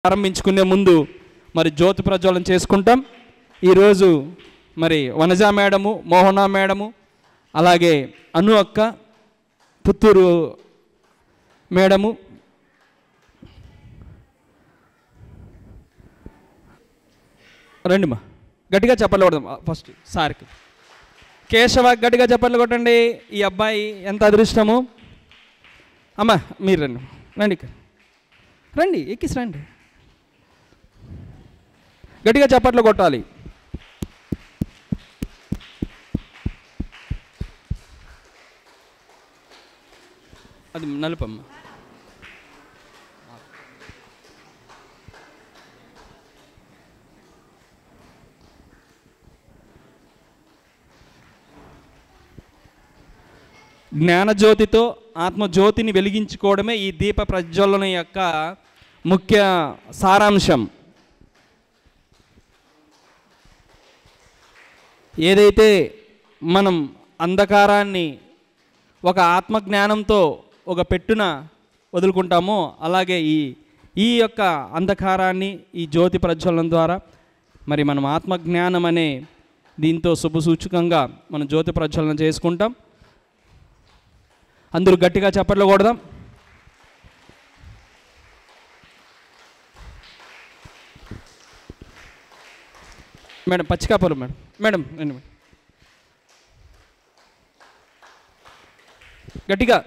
ప్రారంభించుకునే ముందు మరి జ్యోతి ప్రజ్వలన చేసుకుంటాం. ఈరోజు మరి వనజా మేడము, మోహన మేడము, అలాగే అను అక్క, పుత్తూరు మేడము, రండి మా గట్టిగా చెప్పలు కొడదాం. ఫస్ట్ సార్కి కేశవ గట్టిగా చెప్పలు కొట్టండి. ఈ అబ్బాయి ఎంత అదృష్టము. అమ్మా మీరు రండి, రండి రండి, ఎక్కిసి రండి, గట్టిగా చప్పట్లు కొట్టాలి. అది నలుపమ్మ. జ్ఞానజ్యోతితో ఆత్మజ్యోతిని వెలిగించుకోవడమే ఈ దీప ప్రజ్వలన యొక్క ముఖ్య సారాంశం. ఏదైతే మనం అంధకారాన్ని ఒక ఆత్మజ్ఞానంతో ఒక పెట్టున వదులుకుంటామో, అలాగే ఈ యొక్క అంధకారాన్ని ఈ జ్యోతి ప్రజ్వలన ద్వారా మరి మనం ఆత్మజ్ఞానం అనే దీంతో శుభసూచకంగా మనం జ్యోతి ప్రజ్వలన చేసుకుంటాం. అందరూ గట్టిగా చప్పట్లు కొడదాం. మేడం పచ్చికాపురం మేడం, మేడం రండి మేడం, గట్టిగా.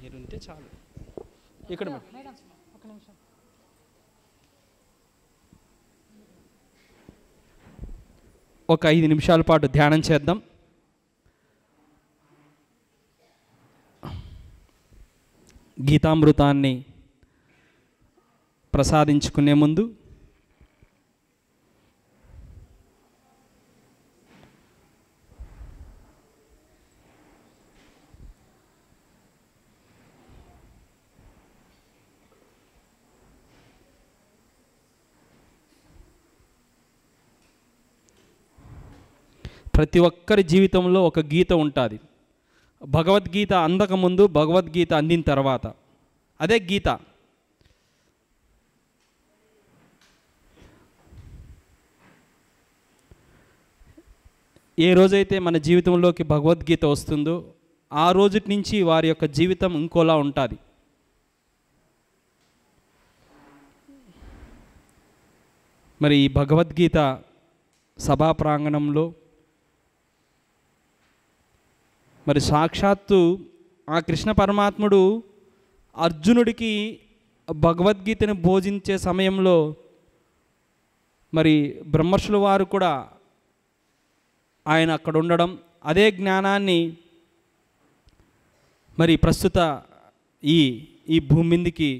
మీరుంటే చాలు. ఇక్కడ ఒక నిమిషం. ఒక 5 నిమిషాల పాటు ధ్యానం చేద్దాం. గీతామృతాన్ని ప్రసాదించుకునే ముందు ప్రతి ఒక్కరి జీవితంలో ఒక గీత ఉంటుంది. భగవద్గీత అందకముందు, భగవద్గీత అందిన తర్వాత, అదే గీత. ఏ రోజైతే మన జీవితంలోకి భగవద్గీత వస్తుందో ఆ రోజు నుంచి వారి యొక్క జీవితం ఇంకోలా ఉంటుంది. మరి ఈ భగవద్గీత సభా ప్రాంగణంలో మరి సాక్షాత్తు ఆ కృష్ణ పరమాత్ముడు అర్జునుడికి భగవద్గీతను బోధించే సమయంలో మరి బ్రహ్మర్షుల వారు కూడా ఆయన అక్కడ ఉండడం, అదే జ్ఞానాన్ని మరి ప్రస్తుత ఈ భూమి మీదకి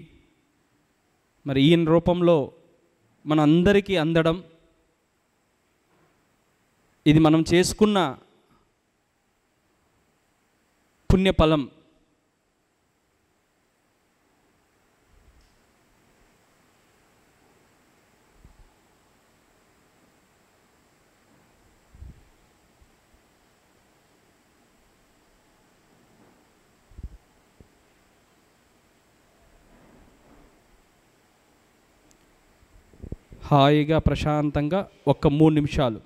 మరి ఈయన రూపంలో మన అందరికీ అందడం, ఇది మనం చేసుకున్న పుణ్యఫలం. హాయిగా ప్రశాంతంగా ఒక 3 నిమిషాలు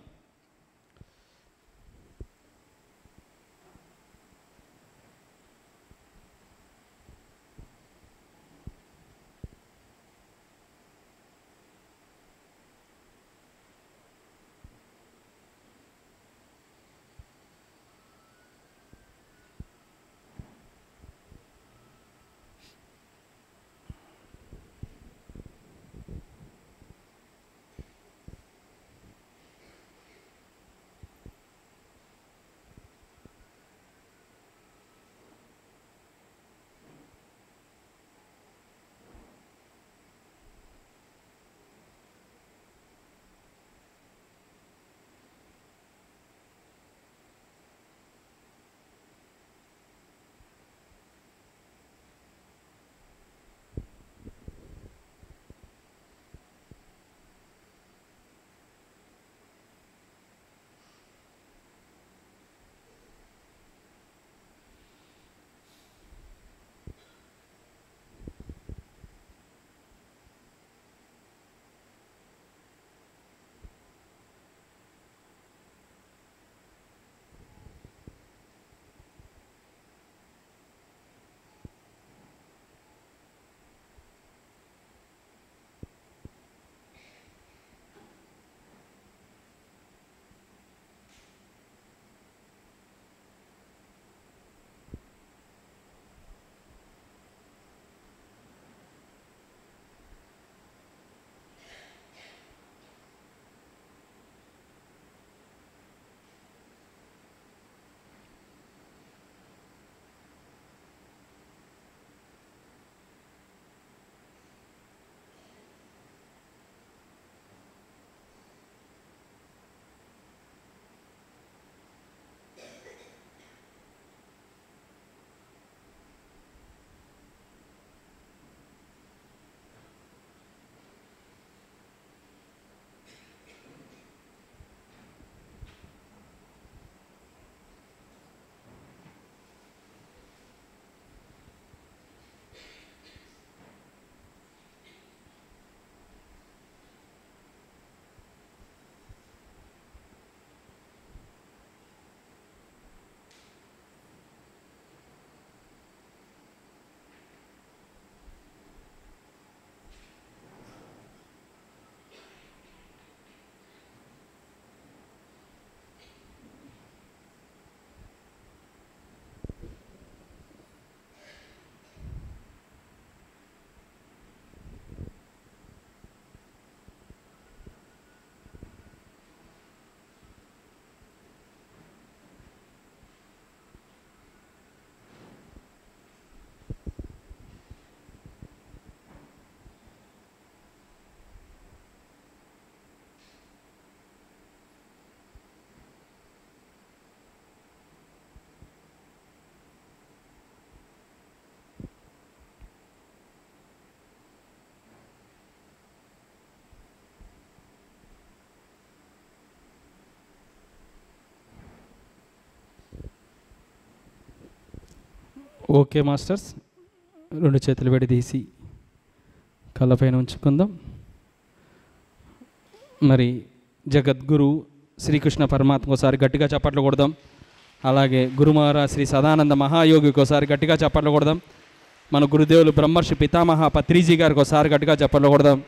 ఓకే మాస్టర్స్, రెండు చేతులు విడదీసి కళ్ళపైన ఉంచుకుందాం. మరి జగద్గురు శ్రీకృష్ణ పరమాత్మ ఒకసారి గట్టిగా చప్పట్లు కొడదాం. అలాగే గురుమారా శ్రీ సదానంద మహాయోగికి ఒకసారి గట్టిగా చప్పట్లు కొడదాం. మన గురుదేవులు బ్రహ్మర్షి పితామహ పత్రిజీ గారికి ఒకసారి గట్టిగా చప్పట్లు కొడదాం.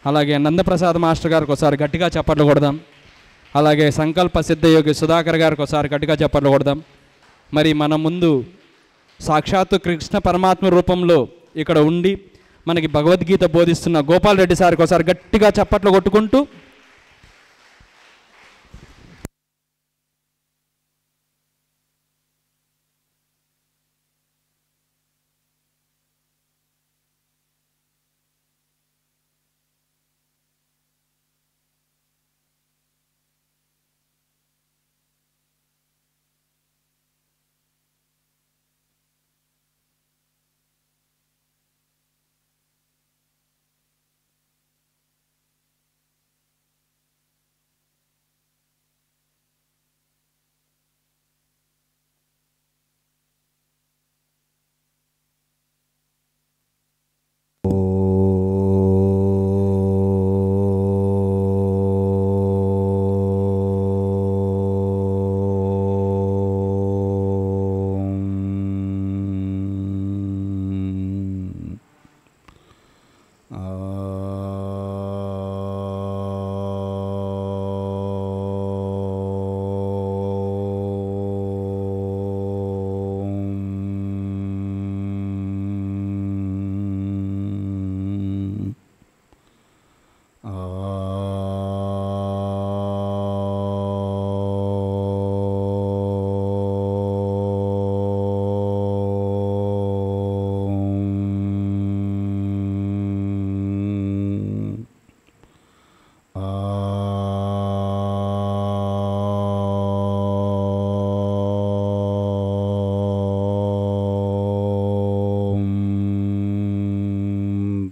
అలాగే నందప్రసాద్ మాస్టర్ గారికి ఒకసారి గట్టిగా చప్పట్లు కొడదాం. అలాగే సంకల్ప సిద్ధయోగి సుధాకర్ గారికి ఒకసారి గట్టిగా చప్పట్లు కొడదాం. మరి మన ముందు సాక్షాత్తు కృష్ణ పరమాత్మ రూపంలో ఇక్కడ ఉండి మనకి భగవద్గీత బోధిస్తున్న గోపాల్ రెడ్డి సార్కి ఒకసారి గట్టిగా చప్పట్లు కొట్టుకుంటూ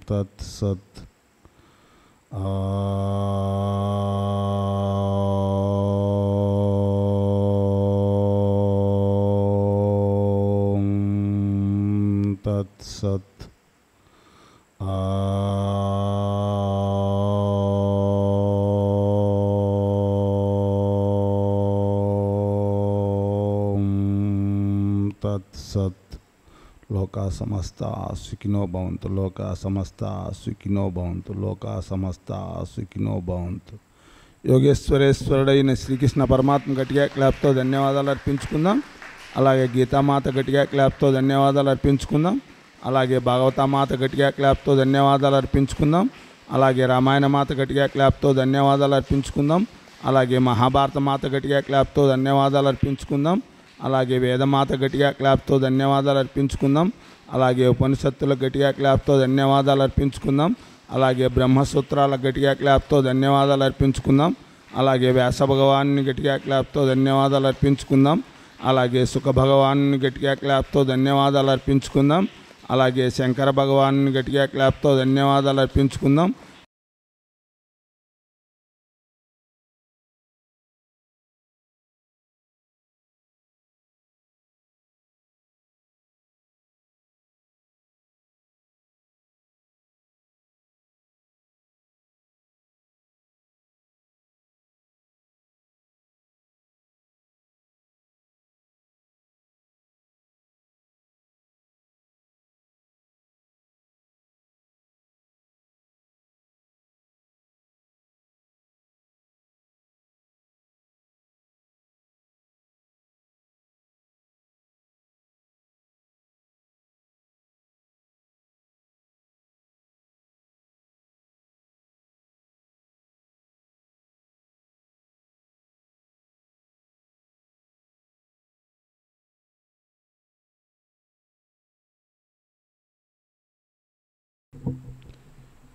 తత్సత్. తత్సత్. తత్సత్. లోకా సమస్త సుఖినో భవంతు. లోకా సమస్త సుఖినో భవంతు. లోకా సమస్త సుఖినో భవంతు. యోగేశ్వరేశ్వరుడైన శ్రీకృష్ణ పరమాత్మ గట్టిగా క్లాప్తో ధన్యవాదాలు అర్పించుకుందాం. అలాగే గీతామాత గట్టిగా క్లాప్తో ధన్యవాదాలు అర్పించుకుందాం. అలాగే భాగవతామాత గట్టిగా క్లాప్తో ధన్యవాదాలు అర్పించుకుందాం. అలాగే రామాయణ మాత గట్టిగా క్లాప్తో ధన్యవాదాలు అర్పించుకుందాం. అలాగే మహాభారత మాత గట్టిగా క్లాప్తో ధన్యవాదాలు అర్పించుకుందాం. అలాగే వేదమాత గట్టిగా క్లాప్తో ధన్యవాదాలు అర్పించుకుందాం. అలాగే ఉపనిషత్తుల గట్టిగా క్లాప్తో ధన్యవాదాలు అర్పించుకుందాం. అలాగే బ్రహ్మసూత్రాల గట్టిగా క్లాప్తో ధన్యవాదాలు అర్పించుకుందాం. అలాగే వ్యాస భగవాన్ని గట్టిగా క్లాప్తో ధన్యవాదాలు అర్పించుకుందాం. అలాగే సుఖ భగవాన్ని గట్టిగా క్లాప్తో ధన్యవాదాలు అర్పించుకుందాం. అలాగే శంకర భగవాన్ని గట్టిగా క్లాప్తో ధన్యవాదాలు అర్పించుకుందాం.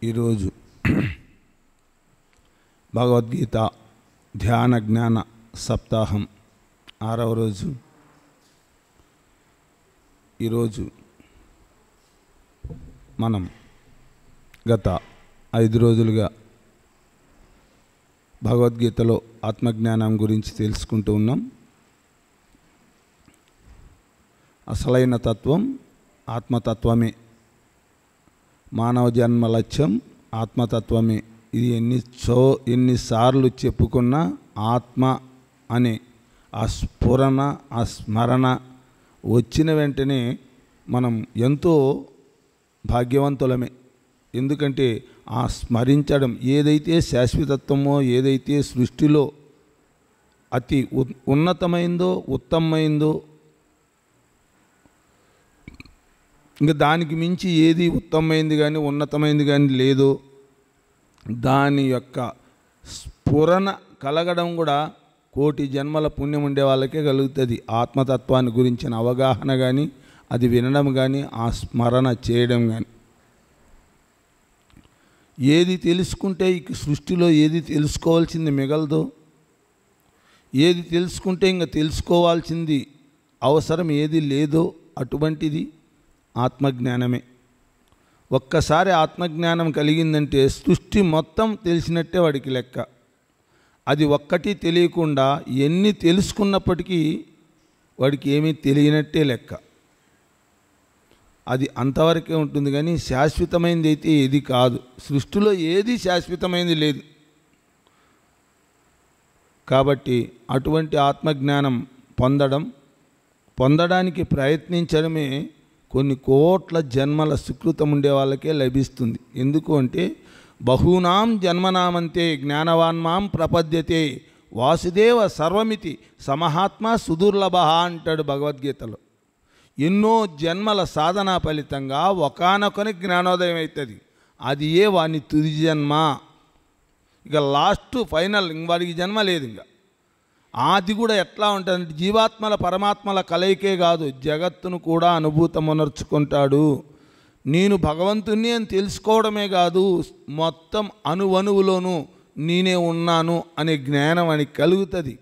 ఈరోజు భగవద్గీత ధ్యాన జ్ఞాన సప్తాహం 6వ రోజు. ఈరోజు మనం గత 5 రోజులుగా భగవద్గీతలో ఆత్మజ్ఞానం గురించి తెలుసుకుంటూ ఉన్నాం. అసలైన తత్వం ఆత్మతత్వమే. మానవ జన్మ లక్ష్యం ఆత్మతత్వమే. ఇది ఎన్నిసార్లు చెప్పుకున్నా ఆత్మ అనే ఆ స్ఫురణ, ఆ స్మరణ వచ్చిన వెంటనే మనం ఎంతో భాగ్యవంతులమే. ఎందుకంటే ఆ స్మరించడం ఏదైతే శాశ్వతత్వమో, ఏదైతే సృష్టిలో అతి ఉన్నతమైందో, ఉత్తమమైందో, ఇంకా దానికి మించి ఏది ఉత్తమమైంది కానీ ఉన్నతమైంది కానీ లేదో, దాని యొక్క స్ఫురణ కలగడం కూడా కోటి జన్మల పుణ్యం ఉండే వాళ్ళకే కలుగుతుంది. ఆత్మతత్వాన్ని గురించిన అవగాహన కానీ, అది వినడం కానీ, ఆ స్మరణ చేయడం కానీ. ఏది తెలుసుకుంటే ఈ సృష్టిలో ఏది తెలుసుకోవాల్సింది మిగలదో, ఏది తెలుసుకుంటే ఇంకా తెలుసుకోవాల్సింది అవసరం ఏది లేదో అటువంటిది ఆత్మజ్ఞానమే. ఒక్కసారి ఆత్మజ్ఞానం కలిగిందంటే సృష్టి మొత్తం తెలిసినట్టే వాడికి లెక్క. అది ఒక్కటి తెలియకుండా ఎన్ని తెలుసుకున్నప్పటికీ వాడికి ఏమీ తెలియనట్టే లెక్క. అది అంతవరకే ఉంటుంది కానీ శాశ్వతమైనది అయితే ఏది కాదు. సృష్టిలో ఏది శాశ్వతమైనది లేదు. కాబట్టి అటువంటి ఆత్మజ్ఞానం పొందడానికి ప్రయత్నించడమే కొన్ని కోట్ల జన్మల సుకృతం ఉండే వాళ్ళకే లభిస్తుంది. ఎందుకు అంటే బహూనాం జన్మనామంతే జ్ఞానవాన్మాం ప్రపద్యతే వాసుదేవ సర్వమితి సమహాత్మ సుదుర్లభ అంటాడు భగవద్గీతలో. ఎన్నో జన్మల సాధన ఫలితంగా ఒకానొకని జ్ఞానోదయం అవుతుంది. అది వాని తుది జన్మ. ఇక లాస్ట్ ఫైనల్ వాడికి జన్మ లేదు. ఇంకా అది కూడా ఎట్లా ఉంటుందంటే జీవాత్మల పరమాత్మల కలయికే కాదు, జగత్తును కూడా అనుభూతమునర్చుకుంటాడు. నేను భగవంతుణ్ణి అని తెలుసుకోవడమే కాదు, మొత్తం అణువణువులోనూ నేనే ఉన్నాను అనే జ్ఞానం అని కలుగుతుంది.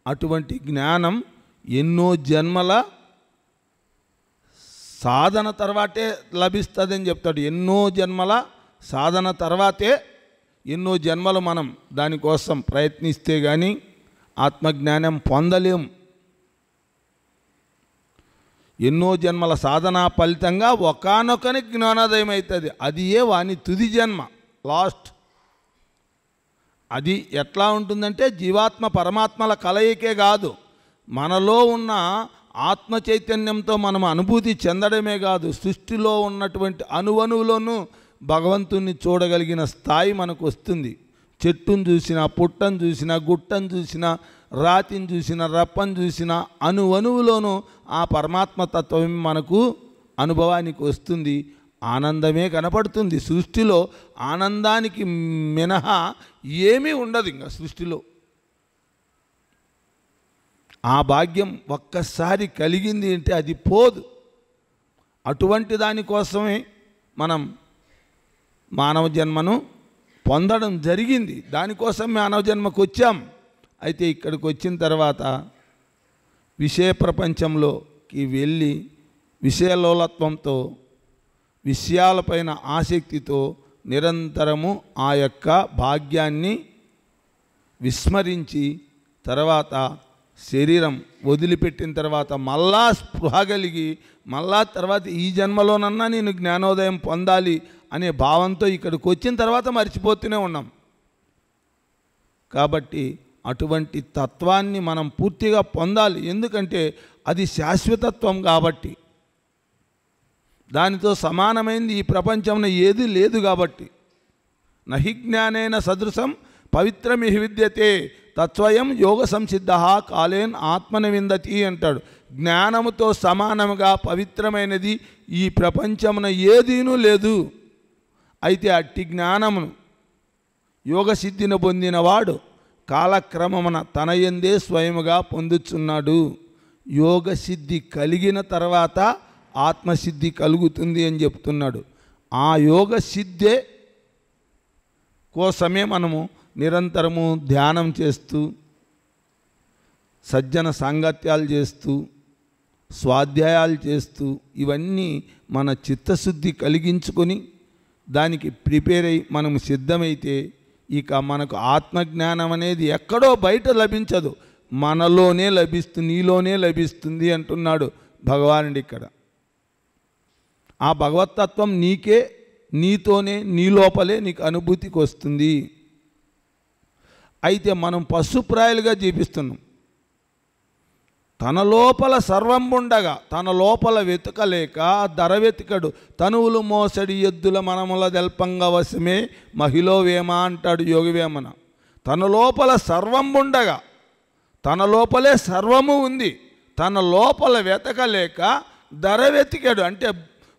అటువంటి జ్ఞానం ఎన్నో జన్మల సాధన తర్వాతే లభిస్తుందని చెప్తాడు. ఎన్నో జన్మల సాధన తర్వాతే, ఎన్నో జన్మలు మనం దానికోసం ప్రయత్నిస్తే కానీ ఆత్మజ్ఞానం పొందలేం. ఎన్నో జన్మల సాధన ఫలితంగా ఒకానొకని జ్ఞానోదయం అవుతుంది. అది వాని తుది జన్మ, లాస్ట్. అది ఎట్లా ఉంటుందంటే జీవాత్మ పరమాత్మల కలయికే కాదు, మనలో ఉన్న ఆత్మ చైతన్యంతో మనం అనుభూతి చెందడమే కాదు, సృష్టిలో ఉన్నటువంటి అణువణువులోనూ భగవంతుణ్ణి చూడగలిగిన స్థాయి మనకు వస్తుంది. చెట్టును చూసినా, పుట్టను చూసినా, గుట్టను చూసినా, రాతిని చూసినా, రప్పను చూసినా, అణువణువులోనూ ఆ పరమాత్మ తత్వం మనకు అనుభవానికి వస్తుంది. ఆనందమే కనపడుతుంది. సృష్టిలో ఆనందానికి మినహా ఏమీ ఉండదు. ఇంకా సృష్టిలో ఆ భాగ్యం ఒక్కసారి కలిగింది అంటే అది పోదు. అటువంటి దానికోసమే మనం మానవ జన్మను పొందడం జరిగింది. దానికోసం మానవ జన్మకు వచ్చాం. అయితే ఇక్కడికి వచ్చిన తర్వాత విషయ ప్రపంచంలోకి వెళ్ళి విషయలోలత్వంతో, విషయాలపైన ఆసక్తితో నిరంతరము ఆ యొక్క భాగ్యాన్ని విస్మరించి తర్వాత శరీరం వదిలిపెట్టిన తర్వాత మళ్ళా స్పృహ కలిగి మళ్ళా తర్వాత ఈ జన్మలోనన్నా నేను జ్ఞానోదయం పొందాలి అనే భావంతో ఇక్కడికి వచ్చిన తర్వాత మర్చిపోతూనే ఉన్నాం. కాబట్టి అటువంటి తత్వాన్ని మనం పూర్తిగా పొందాలి. ఎందుకంటే అది శాశ్వతత్వం కాబట్టి, దానితో సమానమైంది ఈ ప్రపంచంలో ఏది లేదు కాబట్టి. నహి జ్ఞానేన సదృశం పవిత్రమిహి విద్యతే తత్స్వయం యోగ సంసిద్ధ కాలేన్ ఆత్మని విందతి అంటాడు. జ్ఞానముతో సమానముగా పవిత్రమైనది ఈ ప్రపంచమున ఏదీనూ లేదు. అయితే అట్టి జ్ఞానమును యోగసిద్ధిని పొందినవాడు కాలక్రమమున తన యందే స్వయముగా పొందుచున్నాడు. యోగసిద్ధి కలిగిన తర్వాత ఆత్మసిద్ధి కలుగుతుంది అని చెప్తున్నాడు. ఆ యోగసిద్ధే కోసమే మనము నిరంతరము ధ్యానం చేస్తూ, సజ్జన సాంగత్యాలు చేస్తూ, స్వాధ్యాయాలు చేస్తూ, ఇవన్నీ మన చిత్తశుద్ధి కలిగించుకొని దానికి ప్రిపేర్ అయ్యి మనము సిద్ధమైతే ఇక మనకు ఆత్మజ్ఞానం అనేది ఎక్కడో బయట లభించదు, మనలోనే లభిస్తుంది, నీలోనే లభిస్తుంది అంటున్నాడు భగవానుడి ఇక్కడ. ఆ భగవతత్వం నీకే, నీతోనే, నీ లోపలే నీకు అనుభూతికి వస్తుంది. అయితే మనం పశుప్రాయులుగా జీవిస్తున్నాం. తన లోపల సర్వం ఉండగా తన లోపల వెతకలేక ధరవెతికడు. తనువులు మోసడి ఎద్దుల మనముల దెల్పంగా వశమే మహిళో వేమ అంటాడు యోగివేమన. తన లోపల సర్వం ఉండగా, తన లోపలే సర్వము ఉంది, తన లోపల వెతకలేక ధరవెతికాడు. అంటే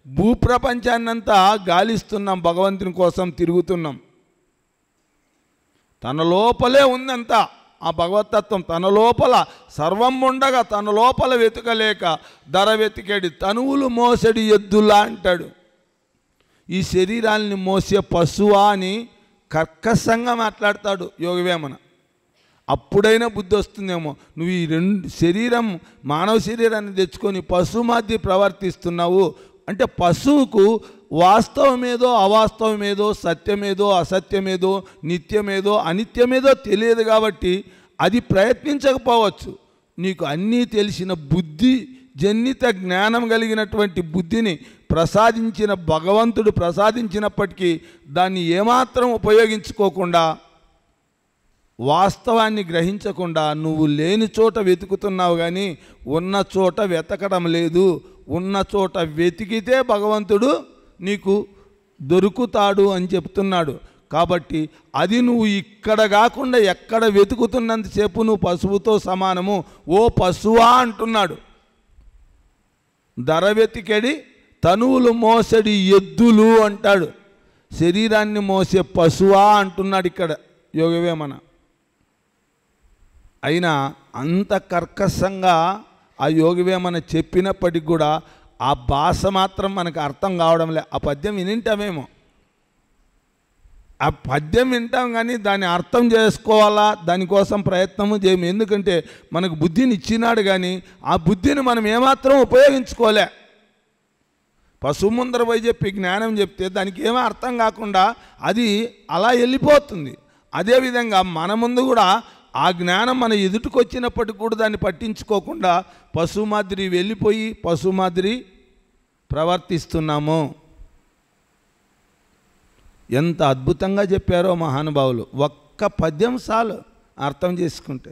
భూప్రపంచాన్నంతా గాలిస్తున్నాం, భగవంతుని కోసం తిరుగుతున్నాం. తన లోపలే ఉందంతా ఆ భగవతత్వం. తన లోపల సర్వం ఉండగా తన లోపల వెతకలేక ధరవెతికాడు. తనువులు మోసడి ఎద్దులా అంటాడు. ఈ శరీరాన్ని మోసే పశువా అని కర్కశంగా మాట్లాడతాడు యోగివేమన. అప్పుడైనా బుద్ధి వస్తుందేమో, నువ్వు ఈ శరీరం, మానవ శరీరాన్ని తెచ్చుకొని పశువు మధ్య ప్రవర్తిస్తున్నావు అంటే పశువుకు వాస్తవమేదో అవాస్తవమేదో, సత్యమేదో అసత్యమేదో, నిత్యమేదో అనిత్యమేదో తెలియదు కాబట్టి అది ప్రయత్నించకపోవచ్చు. నీకు అన్నీ తెలిసిన బుద్ధి జన్నిత జ్ఞానం కలిగినటువంటి బుద్ధిని ప్రసాదించిన భగవంతుడు ప్రసాదించినప్పటికీ దాన్ని ఏమాత్రం ఉపయోగించుకోకుండా, వాస్తవాన్ని గ్రహించకుండా నువ్వు లేని చోట వెతుకుతున్నావు కానీ ఉన్న చోట వెతకడం లేదు. ఉన్న చోట వెతికితే భగవంతుడు నీకు దొరుకుతాడు అని చెప్తున్నాడు. కాబట్టి అది నువ్వు ఇక్కడ కాకుండా ఎక్కడ వెతుకుతున్నంతసేపు నువ్వు పశువుతో సమానము. ఓ పశువా అంటున్నాడు. ధరవెతికెడి తనువులు మోసడి ఎద్దులు అంటాడు. శరీరాన్ని మోసే పశువా అంటున్నాడు ఇక్కడ యోగివేమన. అయినా అంత కర్కశంగా ఆ యోగివేమన చెప్పినప్పటికి కూడా ఆ భాష మాత్రం మనకు అర్థం కావడం లే. ఆ పద్యం వినింటామేమో, ఆ పద్యం వింటాం కానీ దాన్ని అర్థం చేసుకోవాలా, దానికోసం ప్రయత్నము చేయము. ఎందుకంటే మనకు బుద్ధిని ఇచ్చినాడు కానీ ఆ బుద్ధిని మనం ఏమాత్రం ఉపయోగించుకోలే. పశువు ముందర పోయి చెప్పి జ్ఞానం చెప్తే దానికి ఏమీ అర్థం కాకుండా అది అలా వెళ్ళిపోతుంది. అదేవిధంగా మన ముందు కూడా ఆ జ్ఞానం మన ఎదుటికి వచ్చినప్పటికి కూడా దాన్ని పట్టించుకోకుండా పశువు మాదిరి వెళ్ళిపోయి పశువు మాదిరి ప్రవర్తిస్తున్నాము. ఎంత అద్భుతంగా చెప్పారో మహానుభావులు. ఒక్క పద్యం చాలు అర్థం చేసుకుంటే.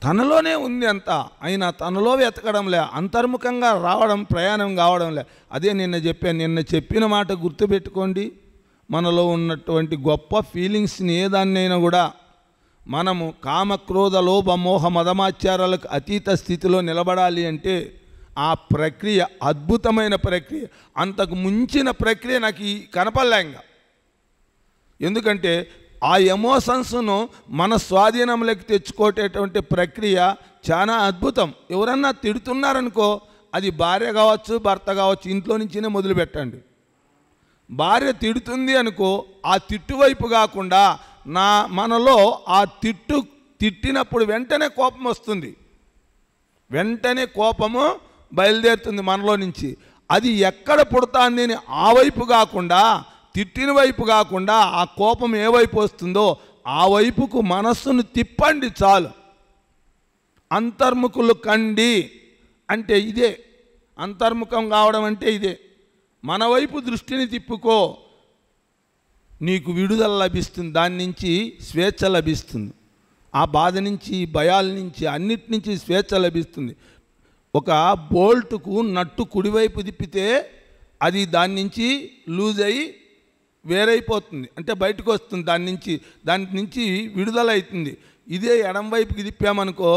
తనలోనే ఉంది అంతా, అయినా తనలో వెతకడంలే, అంతర్ముఖంగా రావడం, ప్రయాణం కావడంలే. అదే నిన్న చెప్పాను. నిన్న చెప్పిన మాట గుర్తుపెట్టుకోండి. మనలో ఉన్నటువంటి గొప్ప ఫీలింగ్స్ని ఏదాన్నైనా కూడా మనము కామక్రోధ లోభ మోహ మదమాచారాలకు అతీత స్థితిలో నిలబడాలి అంటే ఆ ప్రక్రియ అద్భుతమైన ప్రక్రియ. అంతకు ముంచిన ప్రక్రియ నాకు కనపడలేంగా. ఎందుకంటే ఆ ఎమోషన్స్ను మన స్వాధీనంలోకి తెచ్చుకోటేటువంటి ప్రక్రియ చాలా అద్భుతం. ఎవరన్నా తిడుతున్నారనుకో, అది భార్య కావచ్చు, భర్త కావచ్చు, ఇంట్లో నుంచినే మొదలు పెట్టండి. భార్య తిడుతుంది అనుకో, ఆ తిట్టు వైపు కాకుండా మనలో ఆ తిట్టినప్పుడు వెంటనే కోపం వస్తుంది, వెంటనే కోపము బయలుదేరుతుంది మనలో నుంచి. అది ఎక్కడ పుడుతుంది అని ఆ వైపు కాకుండా, తిట్టిన వైపు కాకుండా ఆ కోపం ఏ వైపు వస్తుందో ఆ వైపుకు మనస్సును తిప్పండి చాలు. అంతర్ముఖులు కండి అంటే ఇదే. అంతర్ముఖం కావడం అంటే ఇదే. మన వైపు దృష్టిని తిప్పుకో, నీకు విడుదల లభిస్తుంది, దాని నుంచి స్వేచ్ఛ లభిస్తుంది. ఆ బాధ నుంచి, భయాల నుంచి, అన్నిటి నుంచి స్వేచ్ఛ లభిస్తుంది. ఒక బోల్ట్కు నట్టు కుడివైపు తిప్పితే అది దాని నుంచి లూజ్ అయ్యి వేరైపోతుంది, అంటే బయటకు వస్తుంది, దాని నుంచి విడుదల అవుతుంది. ఇదే ఎడం వైపుకి తిప్పామనుకో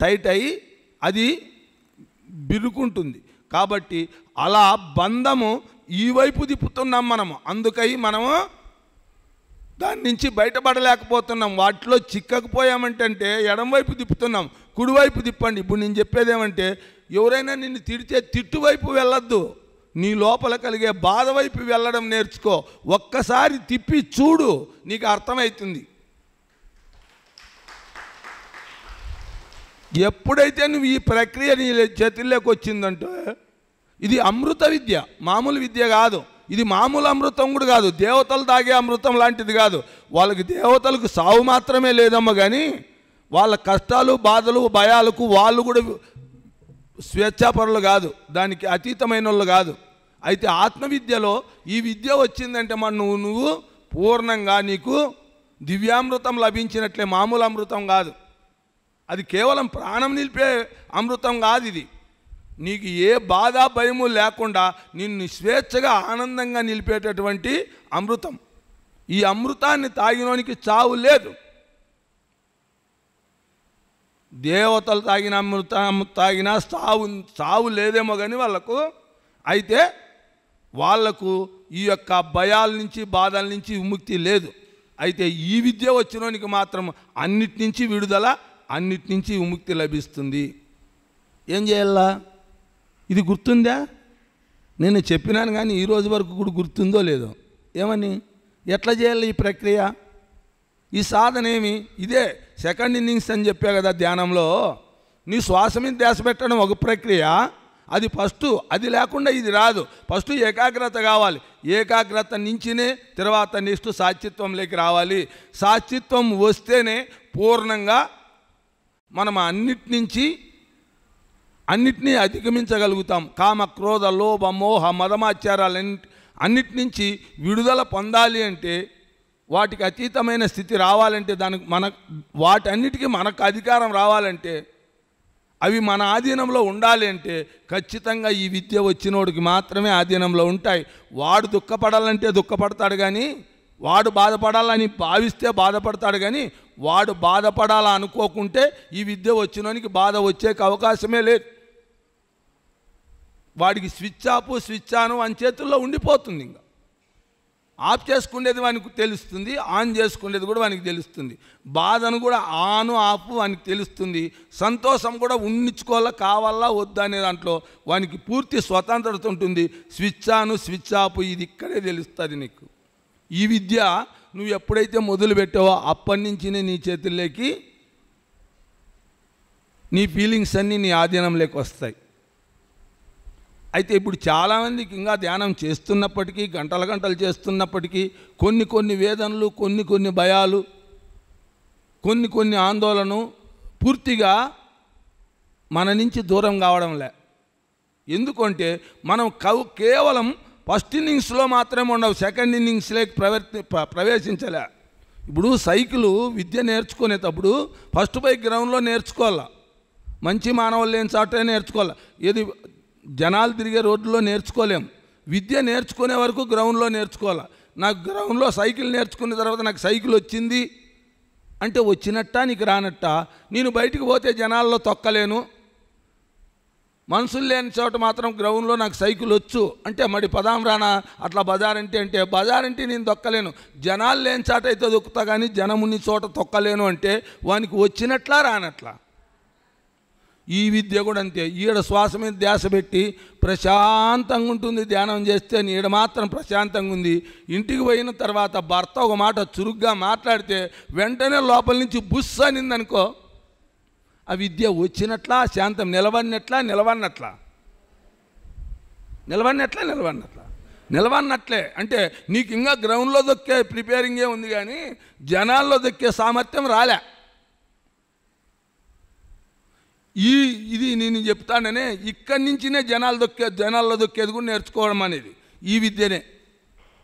టైట్ అయ్యి అది బిరుకుంటుంది. కాబట్టి అలా బంధము ఈ వైపు తిప్పుతున్నాం మనము, అందుకై మనము దాని నుంచి బయటపడలేకపోతున్నాం. వాటిలో చిక్కకపోయామంటే ఎడం వైపు తిప్పుతున్నాం, కుడివైపు తిప్పండి. ఇప్పుడు నేను చెప్పేది ఏమంటే, ఎవరైనా నిన్ను తిడితే తిట్టు వైపు వెళ్ళొద్దు, నీ లోపల కలిగే బాధ వైపు వెళ్ళడం నేర్చుకో. ఒక్కసారి తిప్పి చూడు, నీకు అర్థమవుతుంది. ఎప్పుడైతే నువ్వు ఈ ప్రక్రియ నీ చేతుల్లోకి వచ్చిందంటే ఇది అమృత విద్య, మామూలు విద్య కాదు. ఇది మామూలు అమృతం కూడా కాదు, దేవతలు తాగే అమృతం లాంటిది కాదు. వాళ్ళకి దేవతలకు సావు మాత్రమే లేదమ్మ, కానీ వాళ్ళ కష్టాలు బాధలు భయాలకు వాళ్ళు కూడా స్వేచ్ఛాపరులు కాదు, దానికి అతీతమైన వాళ్ళు కాదు. అయితే ఆత్మవిద్యలో ఈ విద్య వచ్చిందంటే నువ్వు పూర్ణంగా నీకు దివ్యామృతం లభించినట్లే, మామూలు అమృతం కాదు. అది కేవలం ప్రాణం నిలిపే అమృతం కాదు. ఇది నీకు ఏ బాధ భయము లేకుండా నిన్ను స్వేచ్ఛగా ఆనందంగా నిలిపేటటువంటి అమృతం. ఈ అమృతాన్ని తాగినోనికి చావు లేదు. దేవతలు తాగిన అమృతం తాగినా చావు లేదేమో కానీ వాళ్ళకు. అయితే వాళ్లకు ఈ యొక్క భయాల నుంచి బాధల నుంచి విముక్తి లేదు. అయితే ఈ విద్య వచ్చినోనికి మాత్రం అన్నిటి నుంచి విడుదల, అన్నిటి నుంచి విముక్తి లభిస్తుంది. ఏం చేయాలా? ఇది గుర్తుందా? నేను చెప్పినాను కానీ ఈరోజు వరకు కూడా గుర్తుందో లేదో. ఏమని ఎట్లా చేయాలి ఈ ప్రక్రియ? ఈ సాధన ఏమి? ఇదే సెకండ్ ఇన్నింగ్స్ అని చెప్పా కదా ధ్యానంలో. నీ శ్వాస మీద ధ్యాస పెట్టడం ఒక ప్రక్రియ, అది ఫస్ట్. అది లేకుండా ఇది రాదు. ఫస్ట్ ఏకాగ్రత కావాలి. ఏకాగ్రత నుంచినే తర్వాత నెక్స్ట్ సాక్షిత్వంలోకి రావాలి. సాక్షిత్వం వస్తేనే పూర్ణంగా మనం అన్నిటినీ అధిగమించగలుగుతాం. కామ క్రోధ లోభ మోహ మదమాచారాలు అన్నిటి నుంచి విడుదల పొందాలి అంటే, వాటికి అతీతమైన స్థితి రావాలంటే, వాటన్నిటికీ మనకు అధికారం రావాలంటే, అవి మన ఆధీనంలో ఉండాలి అంటే ఖచ్చితంగా ఈ విద్య వచ్చినోడికి మాత్రమే ఆధీనంలో ఉంటాయి. వాడు దుఃఖపడాలంటే దుఃఖపడతాడు కానీ, వాడు బాధపడాలని భావిస్తే బాధపడతాడు కానీ, వాడు బాధపడాలనుకోకుంటే ఈ విద్య వచ్చినోనికి బాధ వచ్చేకి అవకాశమే లేదు. వాడికి స్విచ్ ఆఫ్ స్విచ్ ఆన్ అని చేతుల్లో ఉండిపోతుంది. ఇంకా ఆఫ్ చేసుకునేది వానికి తెలుస్తుంది, ఆన్ చేసుకునేది కూడా వానికి తెలుస్తుంది. బాధను కూడా ఆను ఆఫ్ వానికి తెలుస్తుంది. సంతోషం కూడా ఉండించుకోవాలా కావాలా వద్దా అనే దాంట్లో వానికి పూర్తి స్వతంత్రత ఉంటుంది. స్విచ్ ఆన్ స్విచ్ ఆఫ్ ఇది ఇక్కడే తెలుస్తుంది నీకు. ఈ విద్య నువ్వు ఎప్పుడైతే మొదలు పెట్టావో అప్పటి నుంచినే నీ చేతుల్లోకి నీ ఫీలింగ్స్ అన్నీ నీ ఆధీనంలోకి వస్తాయి. అయితే ఇప్పుడు చాలామందికి ఇంకా ధ్యానం చేస్తున్నప్పటికీ, గంటల గంటలు చేస్తున్నప్పటికీ కొన్ని వేదనలు, కొన్ని భయాలు, కొన్ని ఆందోళన పూర్తిగా మన నుంచి దూరం కావడంలే. ఎందుకంటే మనం కేవలం ఫస్ట్ ఇన్నింగ్స్లో మాత్రమే ఉండవు, సెకండ్ ఇన్నింగ్స్లోకి ప్రవేశించలే. ఇప్పుడు సైకిల్ విద్య నేర్చుకునేటప్పుడు ఫస్ట్ బైక్ గ్రౌండ్లో నేర్చుకోవాలా, మంచి మానవులు లేని చాటే నేర్చుకోవాలా. ఏది జనాలు తిరిగే రోడ్లో నేర్చుకోలేం. విద్య నేర్చుకునే వరకు గ్రౌండ్లో నేర్చుకోవాలా. నాకు గ్రౌండ్లో సైకిల్ నేర్చుకున్న తర్వాత నాకు సైకిల్ వచ్చింది అంటే వచ్చినట్టా నీకు రానట్టా? నేను బయటికి పోతే జనాల్లో తొక్కలేను, మనుషులు లేని చోట మాత్రం గ్రౌండ్లో నాకు సైకిల్ వచ్చు అంటే మరి పదాం రానా అట్లా బజార్ అంటే నేను తొక్కలేను. జనాలు లేని చోట అయితే దొక్కుతా కానీ జనముని చోట తొక్కలేను అంటే వానికి వచ్చినట్లా రానట్లా? ఈ విద్య కూడా అంతే. ఈడ శ్వాస మీద ధ్యాస పెట్టి ప్రశాంతంగా ఉంటుంది ధ్యానం చేస్తే, ఈడ మాత్రం ప్రశాంతంగా ఉంది. ఇంటికి పోయిన తర్వాత భర్త ఒక మాట చురుగ్గా మాట్లాడితే వెంటనే లోపల నుంచి బుస్ అనిందనుకో, ఆ విద్య వచ్చినట్లా, శాంతం నిలవన్నట్లే. అంటే నీకు ఇంకా గ్రౌండ్లో దొక్కే ప్రిపేరింగే ఉంది కానీ జనాల్లో దొక్కే సామర్థ్యం రాలే. ఇది నేను చెప్తాననే ఇక్కడి నుంచినే జనాల్లో దొక్కేది కూడా నేర్చుకోవడం అనేది ఈ విద్యనే.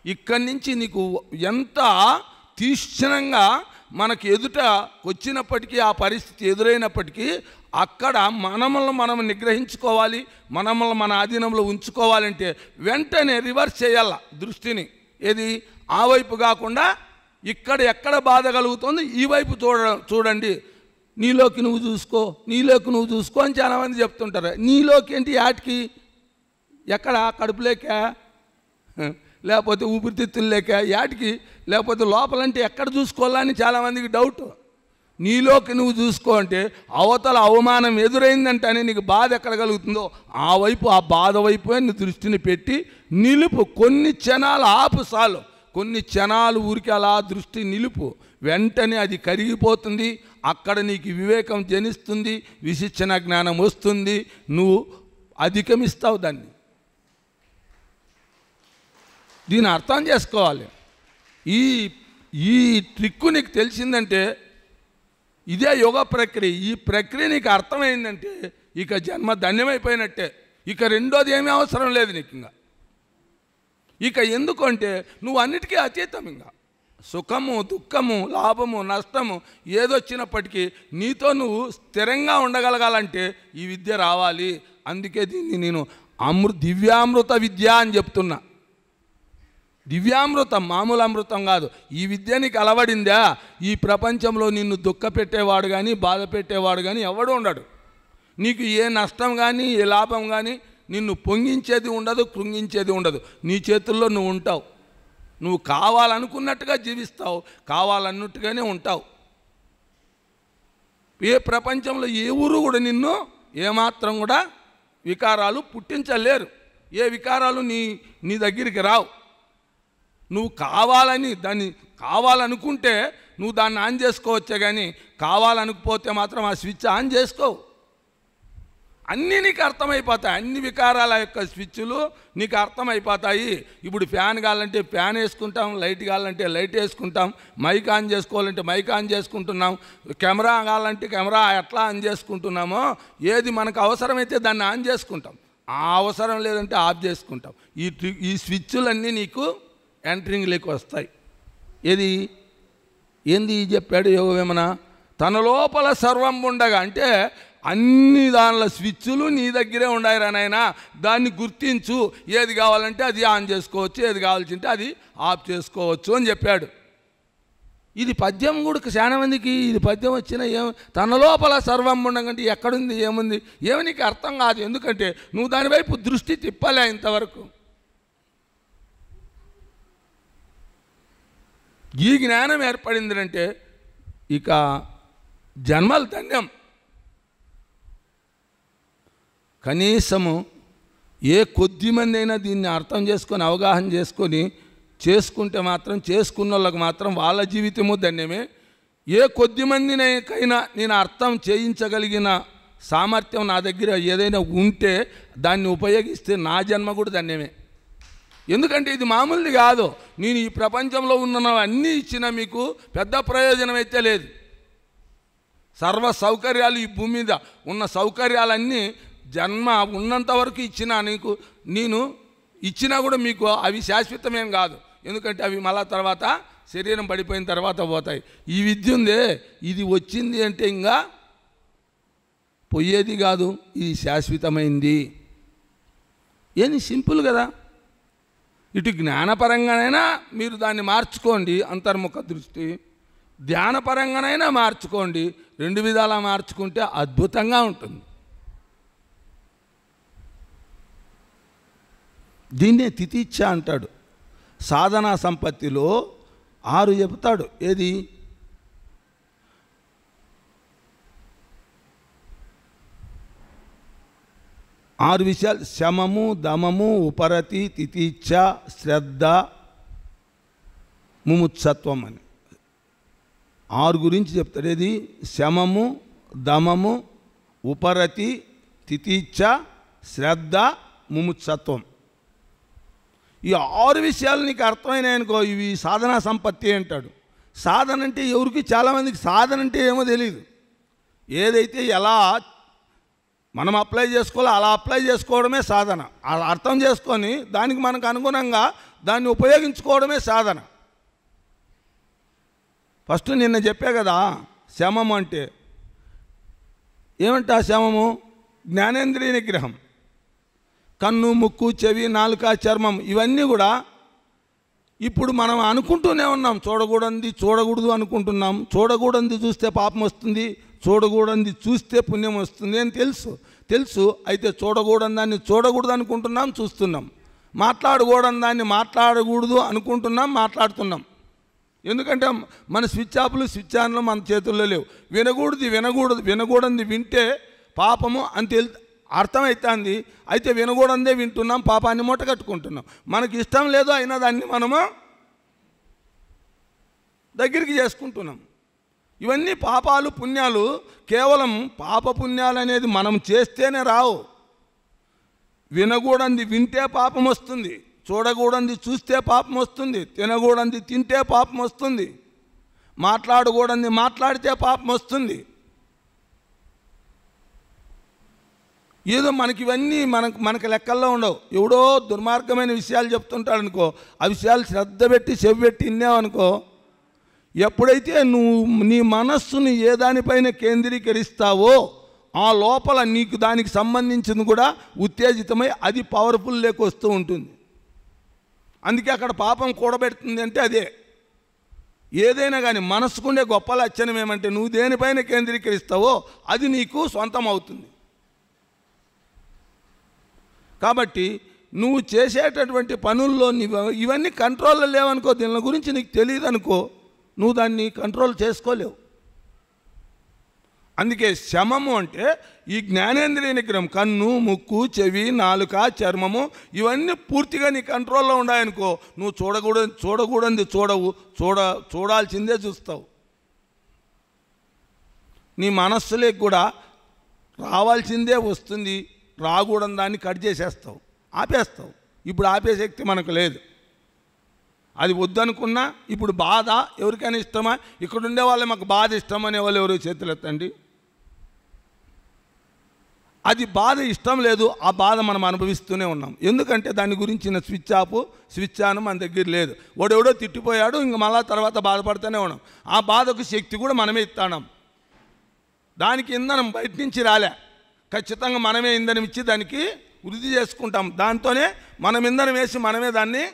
ఇక్కడి నుంచి నీకు ఎంత తీక్షణంగా మనకి ఎదుట వచ్చినప్పటికీ, ఆ పరిస్థితి ఎదురైనప్పటికీ అక్కడ మనల్ని మనం నిగ్రహించుకోవాలి, మనల్ని మన ఆధీనంలో ఉంచుకోవాలంటే వెంటనే రివర్స్ చేయాల దృష్టిని. ఏది ఆ వైపు కాకుండా ఎక్కడ బాధ కలుగుతుందో ఈ వైపు చూడండి, నీలోకి నువ్వు చూసుకో అని చాలామంది చెప్తుంటారు. నీలోకి ఏంటి? యాటికి? ఎక్కడ? కడుపులేక, లేకపోతే ఊపిరితిత్తుల్లేక, యాటికి? లేకపోతే లోపలంటే ఎక్కడ చూసుకోవాలని చాలామందికి డౌట్. నీలోకి నువ్వు చూసుకో అంటే అవతల అవమానం ఎదురైందంటేనే నీకు బాధ ఎక్కడ కలుగుతుందో ఆ బాధ వైపు నీ దృష్టిని పెట్టి నిలుపు. కొన్ని క్షణాలు ఆపు చాలు, కొన్ని క్షణాలు ఊరికి అలా దృష్టి నిలుపు. వెంటనే అది కరిగిపోతుంది. అక్కడ నీకు వివేకం జనిస్తుంది, విశిక్షణ జ్ఞానం వస్తుంది, నువ్వు అధిగమిస్తావు దాన్ని. దీన్ని అర్థం చేసుకోవాలి. ఈ ట్రిక్కు నీకు తెలిసిందంటే ఇదే యోగ ప్రక్రియ. ఈ ప్రక్రియ నీకు అర్థమైందంటే ఇక జన్మ ధన్యమైపోయినట్టే. ఇక రెండోది ఏమీ అవసరం లేదు నీకు. ఇక ఎందుకంటే నువ్వు అన్నిటికీ అతీతం. ఇంకా సుఖము, దుఃఖము, లాభము, నష్టము ఏదొచ్చినప్పటికీ నీతో నువ్వు స్థిరంగా ఉండగలగాలంటే ఈ విద్య రావాలి. అందుకే దీన్ని నేను దివ్యామృత విద్య అని చెప్తున్నా. దివ్యామృతం, మామూలు అమృతం కాదు. ఈ విద్య నీకు అలవడిందా, ఈ ప్రపంచంలో నిన్ను దుఃఖ పెట్టేవాడు కానీ బాధ పెట్టేవాడు కానీ ఎవడు ఉండడు. నీకు ఏ నష్టం కానీ ఏ లాభం కానీ నిన్ను పొంగించేది ఉండదు, కృంగించేది ఉండదు. నీ చేతుల్లో నువ్వు ఉంటావు. నువ్వు కావాలనుకున్నట్టుగా జీవిస్తావు, కావాలన్నట్టుగానే ఉంటావు. ఏ ప్రపంచంలో ఏ ఊరు కూడా నిన్ను ఏమాత్రం కూడా వికారాలు పుట్టించలేరు. ఏ వికారాలు నీ దగ్గరికి రావు. నువ్వు దాన్ని కావాలనుకుంటే నువ్వు దాన్ని ఆన్ చేసుకోవచ్చే కానీ కావాలనుకుపోతే మాత్రం ఆ స్విచ్ ఆన్ చేసుకోవు. అన్నీ నీకు అర్థమైపోతాయి. అన్ని వికారాల యొక్క స్విచ్లు నీకు అర్థమైపోతాయి. ఇప్పుడు ఫ్యాన్ కావాలంటే ఫ్యాన్ వేసుకుంటాం, లైట్ కావాలంటే లైట్ వేసుకుంటాం, మైక్ ఆన్ చేసుకోవాలంటే మైక్ ఆన్ చేసుకుంటున్నాం, కెమెరా కావాలంటే కెమెరా ఎట్లా ఆన్ చేసుకుంటున్నామో, ఏది మనకు అవసరమైతే దాన్ని ఆన్ చేసుకుంటాం, ఆ అవసరం లేదంటే ఆఫ్ చేసుకుంటాం. ఈ స్విచ్లన్నీ నీకు ఎంటరింగ్లోకి వస్తాయి. ఏంది చెప్పాడు యోగ వేమన? తన లోపల సర్వం ఉండగా, అంటే అన్ని దానిలో స్విచ్లు నీ దగ్గరే ఉండాయిరా నాయనా, దాన్ని గుర్తించు. ఏది కావాలంటే అది ఆన్ చేసుకోవచ్చు, ఏది కావాల్సింటే అది ఆఫ్ చేసుకోవచ్చు అని చెప్పాడు. ఇది పద్యం కూడా చాలా మందికి ఇది పద్యం వచ్చిన తన లోపల సర్వం ఉండగంటే ఎక్కడుంది, ఏముంది, ఏమి నీకు అర్థం కాదు. ఎందుకంటే నువ్వు దానివైపు దృష్టి తిప్పలే ఇంతవరకు. ఈ జ్ఞానం ఏర్పడిందంటే ఇక జన్మలు ధన్యం. కనీసము ఏ కొద్ది మంది అయినా దీన్ని అర్థం చేసుకొని అవగాహన చేసుకుంటే మాత్రం, చేసుకున్న వాళ్ళకి మాత్రం వాళ్ళ జీవితము ధన్యమే. ఏ కొద్ది మందినైనా నేను అర్థం చేయించగలిగిన సామర్థ్యం నా దగ్గర ఏదైనా ఉంటే దాన్ని ఉపయోగిస్తే నా జన్మ కూడా ధన్యమే. ఎందుకంటే ఇది మామూలుది కాదు. నేను ఈ ప్రపంచంలో ఉన్నవన్నీ ఇచ్చినా మీకు పెద్ద ప్రయోజనం అయితే లేదు. సర్వ సౌకర్యాలు, ఈ భూమి మీద ఉన్న సౌకర్యాలన్నీ జన్మ ఉన్నంత వరకు ఇచ్చినా నేను ఇచ్చినా కూడా మీకు అవి శాశ్వతమేం కాదు. ఎందుకంటే అవి మళ్ళా తర్వాత శరీరం పడిపోయిన తర్వాత పోతాయి. ఈ విద్య ఉందే, ఇది వచ్చింది అంటే ఇంకా పోయేది కాదు, ఇది శాశ్వతమైంది. ఏంది సింపుల్ కదా. ఇటు జ్ఞానపరంగానైనా మీరు దాన్ని మార్చుకోండి, అంతర్ముఖ దృష్టి, ధ్యానపరంగానైనా మార్చుకోండి. రెండు విధాలా మార్చుకుంటే అద్భుతంగా ఉంటుంది. దీన్నే తితిచ్ఛ అంటాడు. సాధనా సంపత్తిలో 6 చెబుతాడు. ఏది? 6 విషయాలు: శమము, దమము, ఉపరతి, తితిచ్ఛ, శ్రద్ధ, ముముత్సత్వం అని 6 గురించి చెప్తాడు. ఏది? శమము, దమము, ఉపరతి, తితిచ్ఛ, శ్రద్ధ, ముముత్సత్వం. ఈ 6 విషయాలు నీకు అర్థమైనాయనుకో, ఇవి సాధనా సంపత్తి అంటాడు. సాధన అంటే ఎవరికి, చాలామందికి సాధన అంటే ఏమో తెలియదు. ఏదైతే ఎలా మనం అప్లై చేసుకోవాలో అలా అప్లై చేసుకోవడమే సాధన. అలా అర్థం చేసుకొని దానికి మనకు అనుగుణంగా దాన్ని ఉపయోగించుకోవడమే సాధన. ఫస్ట్ నిన్న చెప్పే కదా శమము అంటే ఏమంటే, ఆ శమము జ్ఞానేంద్రియ నిగ్రహం. కన్ను, ముక్కు, చెవి, నాలుక, చర్మం ఇవన్నీ కూడా ఇప్పుడు మనం అనుకుంటూనే ఉన్నాం. చూడకూడదు అనుకుంటున్నాం. చూడకూడదు చూస్తే పాపం వస్తుంది, చూడకూడదు చూస్తే పుణ్యం వస్తుంది అని తెలుసు. అయితే చూడకూడని దాన్ని చూడకూడదు అనుకుంటున్నాం, చూస్తున్నాం. మాట్లాడకూడని దాన్ని మాట్లాడకూడదు అనుకుంటున్నాం, మాట్లాడుతున్నాం. ఎందుకంటే మన స్విచ్ ఆన్లు మన చేతుల్లో లేవు. వినకూడదు వింటే పాపము అని అర్థమవుతుంది. అయితే వినకూడదే వింటున్నాం, పాపాన్ని మూట కట్టుకుంటున్నాం. మనకి ఇష్టం లేదో అయినా దాన్ని మనము దగ్గరికి చేసుకుంటున్నాం. ఇవన్నీ పాపాలు పుణ్యాలు. కేవలం పాప పుణ్యాలు అనేది మనం చేస్తేనే రావు. వినకూడదు వింటే పాపం వస్తుంది, చూడకూడదు చూస్తే పాపం వస్తుంది, తినకూడదు తింటే పాపం వస్తుంది. మాట్లాడకూడని మాట్లాడితే పాపం వస్తుంది. ఏదో మనకి ఇవన్నీ మనకు లెక్కల్లో ఉండవు. ఎవడో దుర్మార్గమైన విషయాలు చెప్తుంటాడు అనుకో, ఆ విషయాలు శ్రద్ధ పెట్టి చెవి పెట్టి విన్నావనుకో, ఎప్పుడైతే నువ్వు నీ మనస్సుని ఏ దానిపైన కేంద్రీకరిస్తావో ఆ లోపల నీకు దానికి సంబంధించింది కూడా ఉత్తేజితమై అది పవర్ఫుల్ లేక వస్తూ ఉంటుంది. అందుకే అక్కడ పాపం కూడబెడుతుంది అంటే అదే. ఏదైనా కానీ మనసుకుండే గొప్ప లక్షణం ఏమంటే నువ్వు దేనిపైన కేంద్రీకరిస్తావో అది నీకు సొంతం అవుతుంది. కాబట్టి నువ్వు చేసేటటువంటి పనుల్లో ఇవన్నీ కంట్రోల్లో లేవనుకో, దీని గురించి నీకు తెలియదు అనుకో, నువ్వు దాన్ని కంట్రోల్ చేసుకోలేవు. అందుకే శమము అంటే ఈ జ్ఞానేంద్రియ నిగ్రహం, కన్ను, ముక్కు, చెవి, నాలుక, చర్మము ఇవన్నీ పూర్తిగా నీ కంట్రోల్లో ఉన్నాయనుకో, నువ్వు చూడకూడదు చూడవు, చూడాల్సిందే చూస్తావు. నీ మనస్సులోకి కూడా రావాల్సిందే వస్తుంది, రాకూడని దాన్ని కట్ చేసేస్తావు, ఆపేస్తావు. ఇప్పుడు ఆపే శక్తి మనకు లేదు. అది వద్దనుకున్నా ఇప్పుడు బాధ ఎవరికైనా ఇష్టమా? ఇక్కడ ఉండే వాళ్ళు మాకు బాధ ఇష్టం అనే వాళ్ళు ఎవరు చేతులు ఎత్తండి. అది బాధ ఇష్టం లేదు, ఆ బాధ మనం అనుభవిస్తూనే ఉన్నాం. ఎందుకంటే దాని గురించిన స్విచ్ ఆన్ మన దగ్గర లేదు. వాడెవడో తిట్టిపోయాడు, ఇంక మళ్ళా తర్వాత బాధపడుతూనే ఉన్నాం. ఆ బాధకు శక్తి కూడా మనమే ఇస్తాం. దానికి ఇంధనం బయట నుంచి రాలే, ఖచ్చితంగా మనమే ఇంధనం ఇచ్చి దానికి వృద్ధి చేసుకుంటాం. దాంతోనే మనం ఇంధనం వేసి మనమే దాన్ని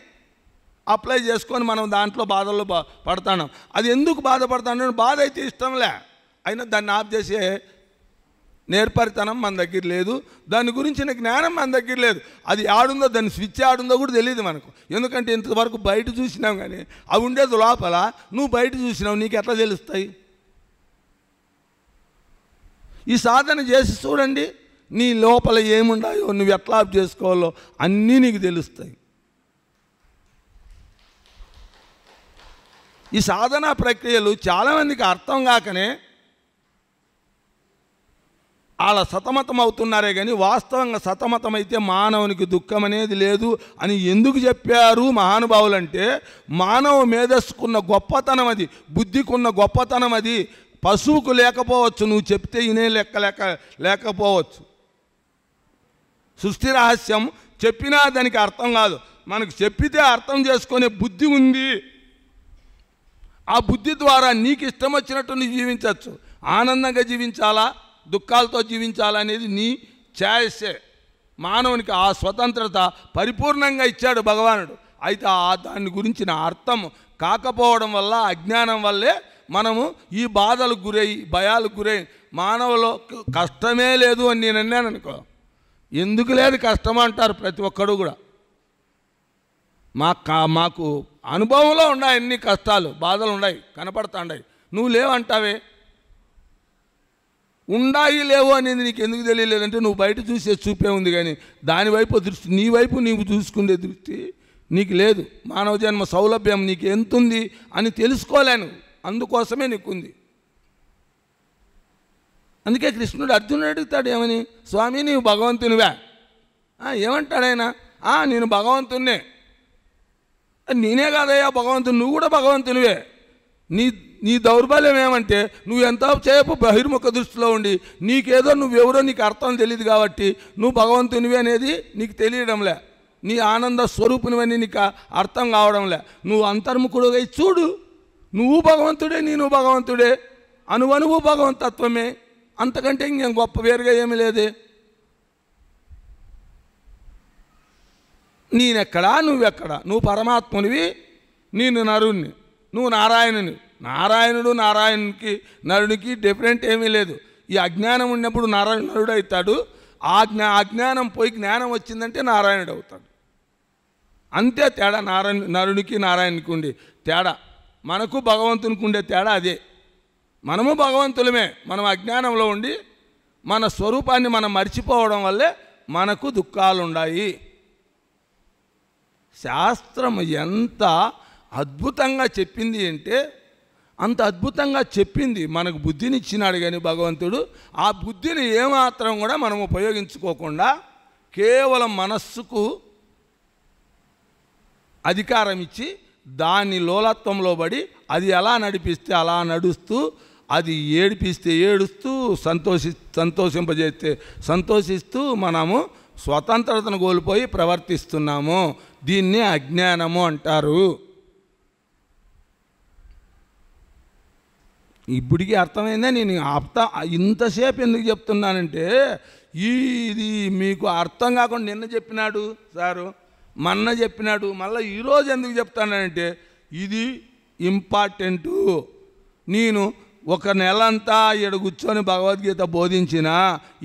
అప్లై చేసుకొని మనం దాంట్లో బాధల్లో పడతాం. అది ఎందుకు బాధపడతాను? బాధ అయితే ఇష్టంలే, అయినా దాన్ని ఆఫ్ చేసే నేర్పరితనం మన దగ్గర లేదు, దాని గురించిన జ్ఞానం మన దగ్గర లేదు. అది ఆడుందో, దాన్ని స్విచ్ ఆడుందో కూడా తెలియదు మనకు. ఎందుకంటే ఇంతవరకు బయట చూసినాం, కానీ అవి ఉండేది లోపల. నువ్వు బయట చూసినావు, నీకు ఎట్లా తెలుస్తాయి? ఈ సాధన చేసి చూడండి, నీ లోపల ఏముండాయో, నువ్వు ఎట్లా ఆఫ్ చేసుకోవాలో అన్నీ నీకు తెలుస్తాయి. ఈ సాధనా ప్రక్రియలు చాలామందికి అర్థం కాకనే వాళ్ళ సతమతం అవుతున్నారే కానీ వాస్తవంగా సతమతమైతే మానవునికి దుఃఖం అనేది లేదు అని ఎందుకు చెప్పారు మహానుభావులు అంటే, మానవ మేధస్సుకున్న గొప్పతనం అది, బుద్ధికున్న గొప్పతనం అది. పశువుకు లేకపోవచ్చు, నువ్వు చెప్తే ఇనే లేకపోవచ్చు. సృష్టి రహస్యం చెప్పినా దానికి అర్థం కాదు, మనకు చెప్పితే అర్థం చేసుకునే బుద్ధి ఉంది. ఆ బుద్ధి ద్వారా నీకు ఇష్టం వచ్చినట్టు నువ్వు జీవించవచ్చు. ఆనందంగా జీవించాలా, దుఃఖాలతో జీవించాలా అనేది నీ ఛాయిసే. మానవునికి ఆ స్వతంత్రత పరిపూర్ణంగా ఇచ్చాడు భగవానుడు. అయితే దాని గురించిన అర్థం కాకపోవడం వల్ల, అజ్ఞానం వల్లే మనము ఈ బాధలకు గురై, భయాలకు గురై, మానవులో కష్టమే లేదు అని నేను అన్నాను అనుకో, ఎందుకు లేదు కష్టం అంటారు ప్రతి ఒక్కడు కూడా. మాకు అనుభవంలో ఉన్నాయి ఎన్ని కష్టాలు, బాధలు ఉన్నాయి, కనపడుతున్నాయి. నువ్వు లేవంటావే, ఉండాయి లేవు అనేది నీకు ఎందుకు తెలియలేదంటే నువ్వు బయట చూసే చూపే ఉంది, కానీ దానివైపు దృష్టి, నీ వైపు నీవు చూసుకునే దృష్టి నీకు లేదు. మానవ జన్మ సౌలభ్యం నీకు ఎంతుంది అని తెలుసుకోలేను, అందుకోసమే నీకుంది. అందుకే కృష్ణుడు అర్జునుడు అడుగుతాడు ఏమని, స్వామి నీవు భగవంతునివా? ఏమంటాడైనా, నేను భగవంతున్నే. నేనే కాదయ్యా భగవంతుని, నువ్వు కూడా భగవంతునివే. నీ దౌర్బల్యం ఏమంటే నువ్వు ఎంతసేపు బహిర్ముఖ దృష్టిలో ఉండి నీకేదో నువ్వెవరో నీకు అర్థం తెలియదు కాబట్టి నువ్వు భగవంతునివి అనేది నీకు తెలియడంలే. నీ ఆనంద స్వరూపునివని నీకు అర్థం కావడంలే. నువ్వు అంతర్ముఖుడుగా చూడు, నువ్వు భగవంతుడే, నేను భగవంతుడే, అనువనువు భగవంతత్వమే, అంతకంటే ఇంకేం గొప్ప వేరుగా ఏమీ లేదే. నేనెక్కడా, నువ్వెక్కడా? నువ్వు పరమాత్మునివి, నేను నరుణ్ణి, నువ్వు నారాయణుని. నారాయణునికి నరునికి డిఫరెంట్ ఏమీ లేదు. ఈ అజ్ఞానం ఉన్నప్పుడు నరుడు అవుతాడు, అజ్ఞానం పోయి జ్ఞానం వచ్చిందంటే నారాయణుడు అవుతాడు. అంతే తేడా నరునికి నారాయణునికి ఉండే తేడా. మనకు భగవంతునికి ఉండే తేడా అదే. మనము భగవంతులమే, మనం అజ్ఞానంలో ఉండి మన స్వరూపాన్ని మనం మర్చిపోవడం వల్లే మనకు దుఃఖాలు ఉన్నాయి. శాస్త్రం ఎంత అద్భుతంగా చెప్పింది అంటే అంత అద్భుతంగా చెప్పింది. మనకు బుద్ధిని ఇచ్చినాడు కానీ భగవంతుడు, ఆ బుద్ధిని ఏమాత్రం కూడా మనం ఉపయోగించుకోకుండా కేవలం మనస్సుకు అధికారం ఇచ్చి దాని లోలత్వంలో పడి అది ఎలా నడిపిస్తే అలా నడుస్తూ, అది ఏడిపిస్తే ఏడుస్తూ, సంతోషింపజేస్తే సంతోషిస్తూ మనము స్వతంత్రతను కోల్పోయి ప్రవర్తిస్తున్నాము. దీన్ని అజ్ఞానము అంటారు. ఇప్పటికీ అర్థమైందా? నేను ఇంతసేపు ఎందుకు చెప్తున్నానంటే, ఇది మీకు అర్థం కాకుండా నిన్న చెప్పినాడు సారు, మొన్న చెప్పినాడు, మళ్ళీ ఈరోజు ఎందుకు చెప్తానంటే ఇది ఇంపార్టెంటు. నేను ఒక నెలంతా ఇక్కడ కూర్చొని భగవద్గీత బోధించిన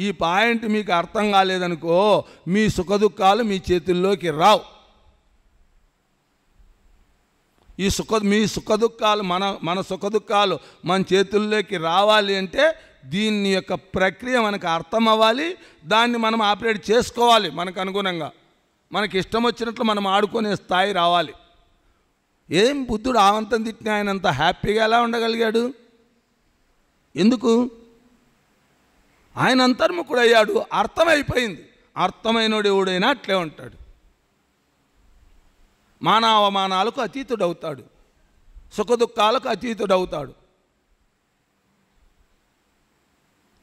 ఈ పాయింట్ మీకు అర్థం కాలేదనుకో, మీ సుఖదుఖాలు మీ చేతుల్లోకి రావు. మీ సుఖదుఖాలు మన సుఖదుఖాలు మన చేతుల్లోకి రావాలి అంటే దీని యొక్క ప్రక్రియ మనకు అర్థం అవ్వాలి. దాన్ని మనం ఆపరేట్ చేసుకోవాలి. మనకు అనుగుణంగా మనకి ఇష్టం వచ్చినట్లు మనం ఆడుకునే స్థాయి రావాలి. ఏం బుద్ధుడు ఆవంతం తిట్టిన ఆయనంత హ్యాపీగా ఎలా ఉండగలిగాడు? ఎందుకు? ఆయన అంతర్ముఖుడు అయ్యాడు. అర్థమైపోయింది. అర్థమైనోడు ఎవడైనా అట్లే ఉంటాడు. మానవమానాలకు అతీతుడవుతాడు, సుఖదుఖాలకు అతీతుడవుతాడు.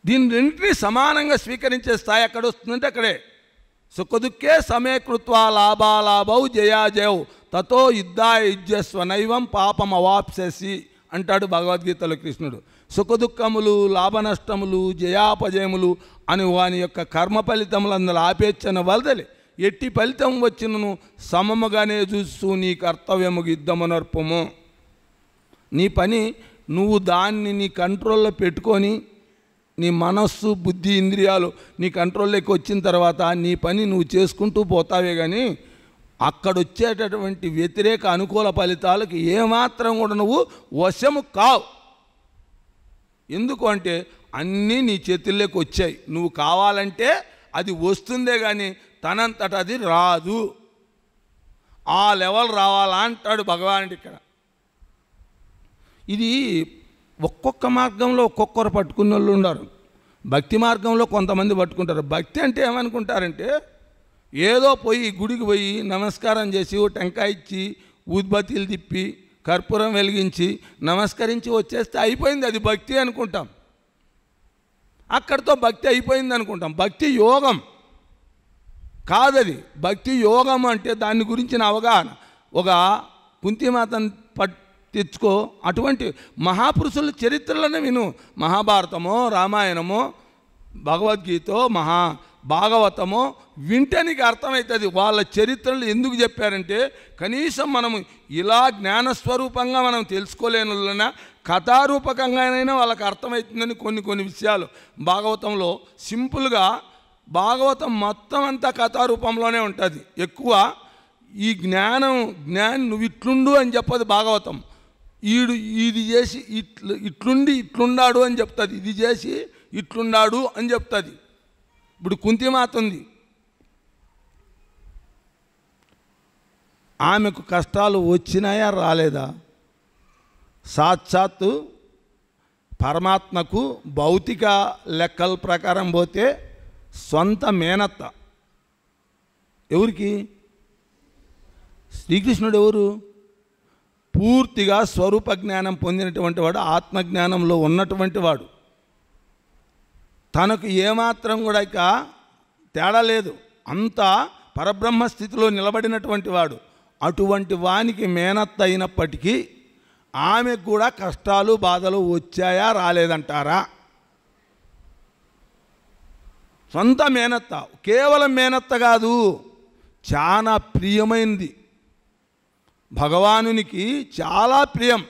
దీని రెండింటినీ సమానంగా స్వీకరించే స్థాయి ఎక్కడ వస్తుందంటే అక్కడే. సుఖదుఖే సమేకృత్వా లాభాలాభౌ జయాజయౌ తతో యుద్ధాయుజ్యస్వ నైవం పాపం అవాప్స్యసి అంటాడు భగవద్గీతలో కృష్ణుడు. సుఖదుఖములు, లాభనష్టములు, జయాపజయములు అని వాని యొక్క కర్మ ఫలితములందరూ ఆపేచ్చన వలదలే. ఎట్టి ఫలితం వచ్చినను సమముగానే చూస్తూ నీ కర్తవ్యము యుద్ధమునర్పము. నీ పని నువ్వు దాన్ని నీ కంట్రోల్లో పెట్టుకొని, నీ మనస్సు, బుద్ధి, ఇంద్రియాలు నీ కంట్రోల్లోకి వచ్చిన తర్వాత నీ పని నువ్వు చేసుకుంటూ పోతావే కానీ అక్కడొచ్చేటటువంటి వ్యతిరేక అనుకూల ఫలితాలకు ఏమాత్రం కూడా నువ్వు వశము కావు. ఎందుకు అంటే అన్నీ నీ చేతుల్లోకి వచ్చాయి. నువ్వు కావాలంటే అది వస్తుందే కానీ తనంతట అది రాదు. ఆ లెవెల్ రావాలా అంటాడు భగవానుడు ఇక్కడ. ఇది ఒక్కొక్క మార్గంలో ఒక్కొక్కరు పట్టుకున్న వాళ్ళు ఉన్నారు. భక్తి మార్గంలో కొంతమంది పట్టుకుంటారు. భక్తి అంటే ఏమనుకుంటారంటే ఏదో పోయి గుడికి పోయి నమస్కారం చేసి ఓ టెంకాయ ఇచ్చి ఊద్బత్తీలు తిప్పి కర్పూరం వెలిగించి నమస్కరించి వచ్చేస్తే అయిపోయింది, అది భక్తి అనుకుంటాం. అక్కడితో భక్తి అయిపోయింది అనుకుంటాం. భక్తి యోగం కాదది. భక్తి యోగం అంటే దాని గురించిన అవగాహన. ఒక కుంతిమాతను తెచ్చుకో, అటువంటి మహాపురుషుల చరిత్రలను విను. మహాభారతమో, రామాయణమో, భగవద్గీతో, భాగవతమో వింటే నీకు అర్థమవుతుంది వాళ్ళ చరిత్రలు ఎందుకు చెప్పారంటే కనీసం మనము ఇలా జ్ఞానస్వరూపంగా మనం తెలుసుకోలేనులైనా కథారూపకంగానైనా వాళ్ళకి అర్థమవుతుందని కొన్ని విషయాలు భాగవతంలో సింపుల్గా. భాగవతం మొత్తం అంతా కథారూపంలోనే ఉంటుంది. ఎక్కువ ఈ జ్ఞానం నువ్వు ఇట్లుండు అని చెప్పదు భాగవతం. ఇది చేసి ఇట్లుండి ఇట్లుండాడు అని చెప్తుంది, ఇది చేసి ఇట్లుండాడు అని చెప్తుంది. ఇప్పుడు కుంతిమాత ఉంది, ఆమెకు కష్టాలు వచ్చినాయా రాలేదా? సాక్షాత్తు పరమాత్మకు భౌతిక లెక్కల ప్రకారం పోతే సొంత మేనత్త. ఎవరికి? శ్రీకృష్ణుడు ఎవరు? పూర్తిగా స్వరూప జ్ఞానం పొందినటువంటి వాడు, ఆత్మజ్ఞానంలో ఉన్నటువంటి వాడు. తనకు ఏమాత్రం కూడా ఇక తేడా లేదు, అంతా పరబ్రహ్మ స్థితిలో నిలబడినటువంటి వాడు. అటువంటి వానికి మేనత్త అయినప్పటికీ ఆమెకు కూడా కష్టాలు బాధలు వచ్చాయా రాలేదంటారా? సొంత మేనత్త, కేవలం మేనత్త కాదు, చాలా ప్రియమైంది, భగవానునికి చాలా ప్రియం.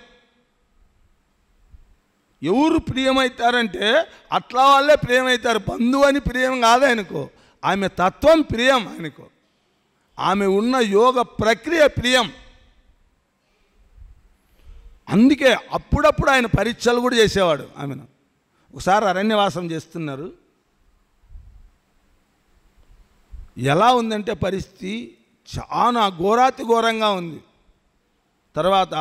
ఎవరు ప్రియమవుతారంటే అట్లా వాళ్ళే ప్రియమవుతారు. బంధువు అని ప్రియం కాదు ఆయనకు, ఆమె తత్వం ప్రియం ఆయనకు, ఆమె ఉన్న యోగ ప్రక్రియ ప్రియం. అందుకే అప్పుడప్పుడు ఆయన పరీక్షలు కూడా చేసేవాడు ఆమెను. ఒకసారి అరణ్యవాసం చేస్తున్నారు. ఎలా ఉందంటే పరిస్థితి చాలా ఘోరాతి ఘోరంగా ఉంది. తర్వాత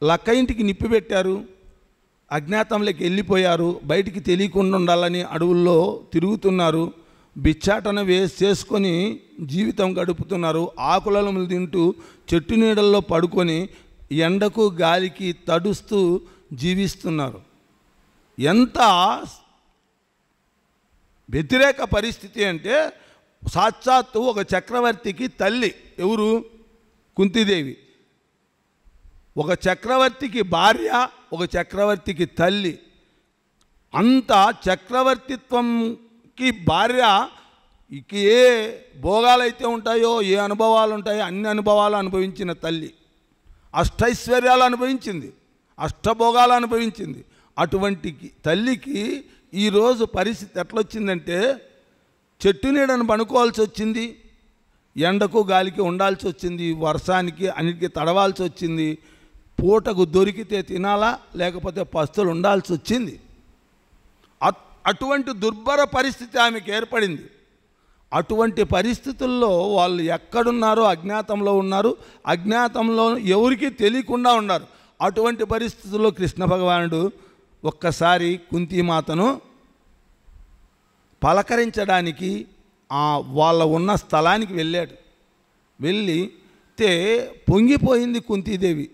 లక్క ఇంటికి నిప్పి పెట్టారు, అజ్ఞాతంలోకి వెళ్ళిపోయారు, బయటికి తెలియకుండా ఉండాలని అడవుల్లో తిరుగుతున్నారు, బిచ్చాటన చేసుకొని జీవితం గడుపుతున్నారు. ఆకులను తింటూ చెట్టు నీడల్లో పడుకొని ఎండకు గాలికి తడుస్తూ జీవిస్తున్నారు. ఎంత వ్యతిరేక పరిస్థితి అంటే సాక్షాత్తు ఒక చక్రవర్తికి తల్లి ఎవరు? కుంతీదేవి. ఒక చక్రవర్తికి భార్య, ఒక చక్రవర్తికి తల్లి. అంత చక్రవర్తిత్వంకి భార్య ఏ భోగాలైతే ఉంటాయో, ఏ అనుభవాలు ఉంటాయో అన్ని అనుభవాలు అనుభవించిన తల్లి. అష్టైశ్వర్యాలు అనుభవించింది, అష్టభోగాలు అనుభవించింది. అటువంటి తల్లికి ఈరోజు పరిస్థితి ఎట్లొచ్చిందంటే చెట్టు నీడను పనుకోవాల్సి వచ్చింది, ఎండకు గాలికి ఉండాల్సి వచ్చింది, వర్షానికి అన్నిటికీ తడవాల్సి వచ్చింది, పూటకు దొరికితే తినాలా లేకపోతే పస్తులు ఉండాల్సి వచ్చింది. అటువంటి దుర్భర పరిస్థితి ఆమెకు ఏర్పడింది. అటువంటి పరిస్థితుల్లో వాళ్ళు ఎక్కడున్నారో అజ్ఞాతంలో ఉన్నారు, అజ్ఞాతంలో ఎవరికీ తెలియకుండా ఉన్నారు. అటువంటి పరిస్థితుల్లో కృష్ణ భగవానుడు ఒక్కసారి కుంతీమాతను పలకరించడానికి వాళ్ళ ఉన్న స్థలానికి వెళ్ళాడు. వెళ్ళితే పొంగిపోయింది కుంతీదేవి,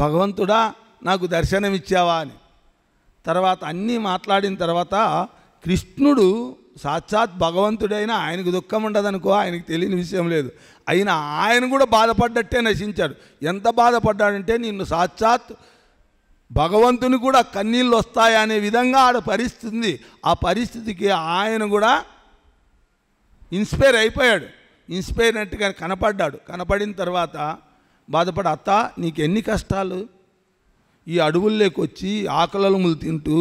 భగవంతుడా నాకు దర్శనమిచ్చావా అని. తర్వాత అన్నీ మాట్లాడిన తర్వాత కృష్ణుడు సాక్షాత్ భగవంతుడైనా ఆయనకు దుఃఖం ఉండదనుకో, ఆయనకు తెలియని విషయం లేదు. అయినా ఆయన కూడా బాధపడ్డట్టే నశించాడు. ఎంత బాధపడ్డాడంటే నిన్ను సాక్షాత్ భగవంతుని కూడా కన్నీళ్ళు వస్తాయా అనే విధంగా ఆడ పరిస్థితి. ఆ పరిస్థితికి ఆయన కూడా ఇన్స్పైర్ అయిపోయాడు. ఇన్స్పైర్ అయినట్టుగా కనపడ్డాడు. కనపడిన తర్వాత బాధపడి, అత్త నీకు ఎన్ని కష్టాలు, ఈ అడవుల్లోకి వచ్చి ఆకలములు తింటూ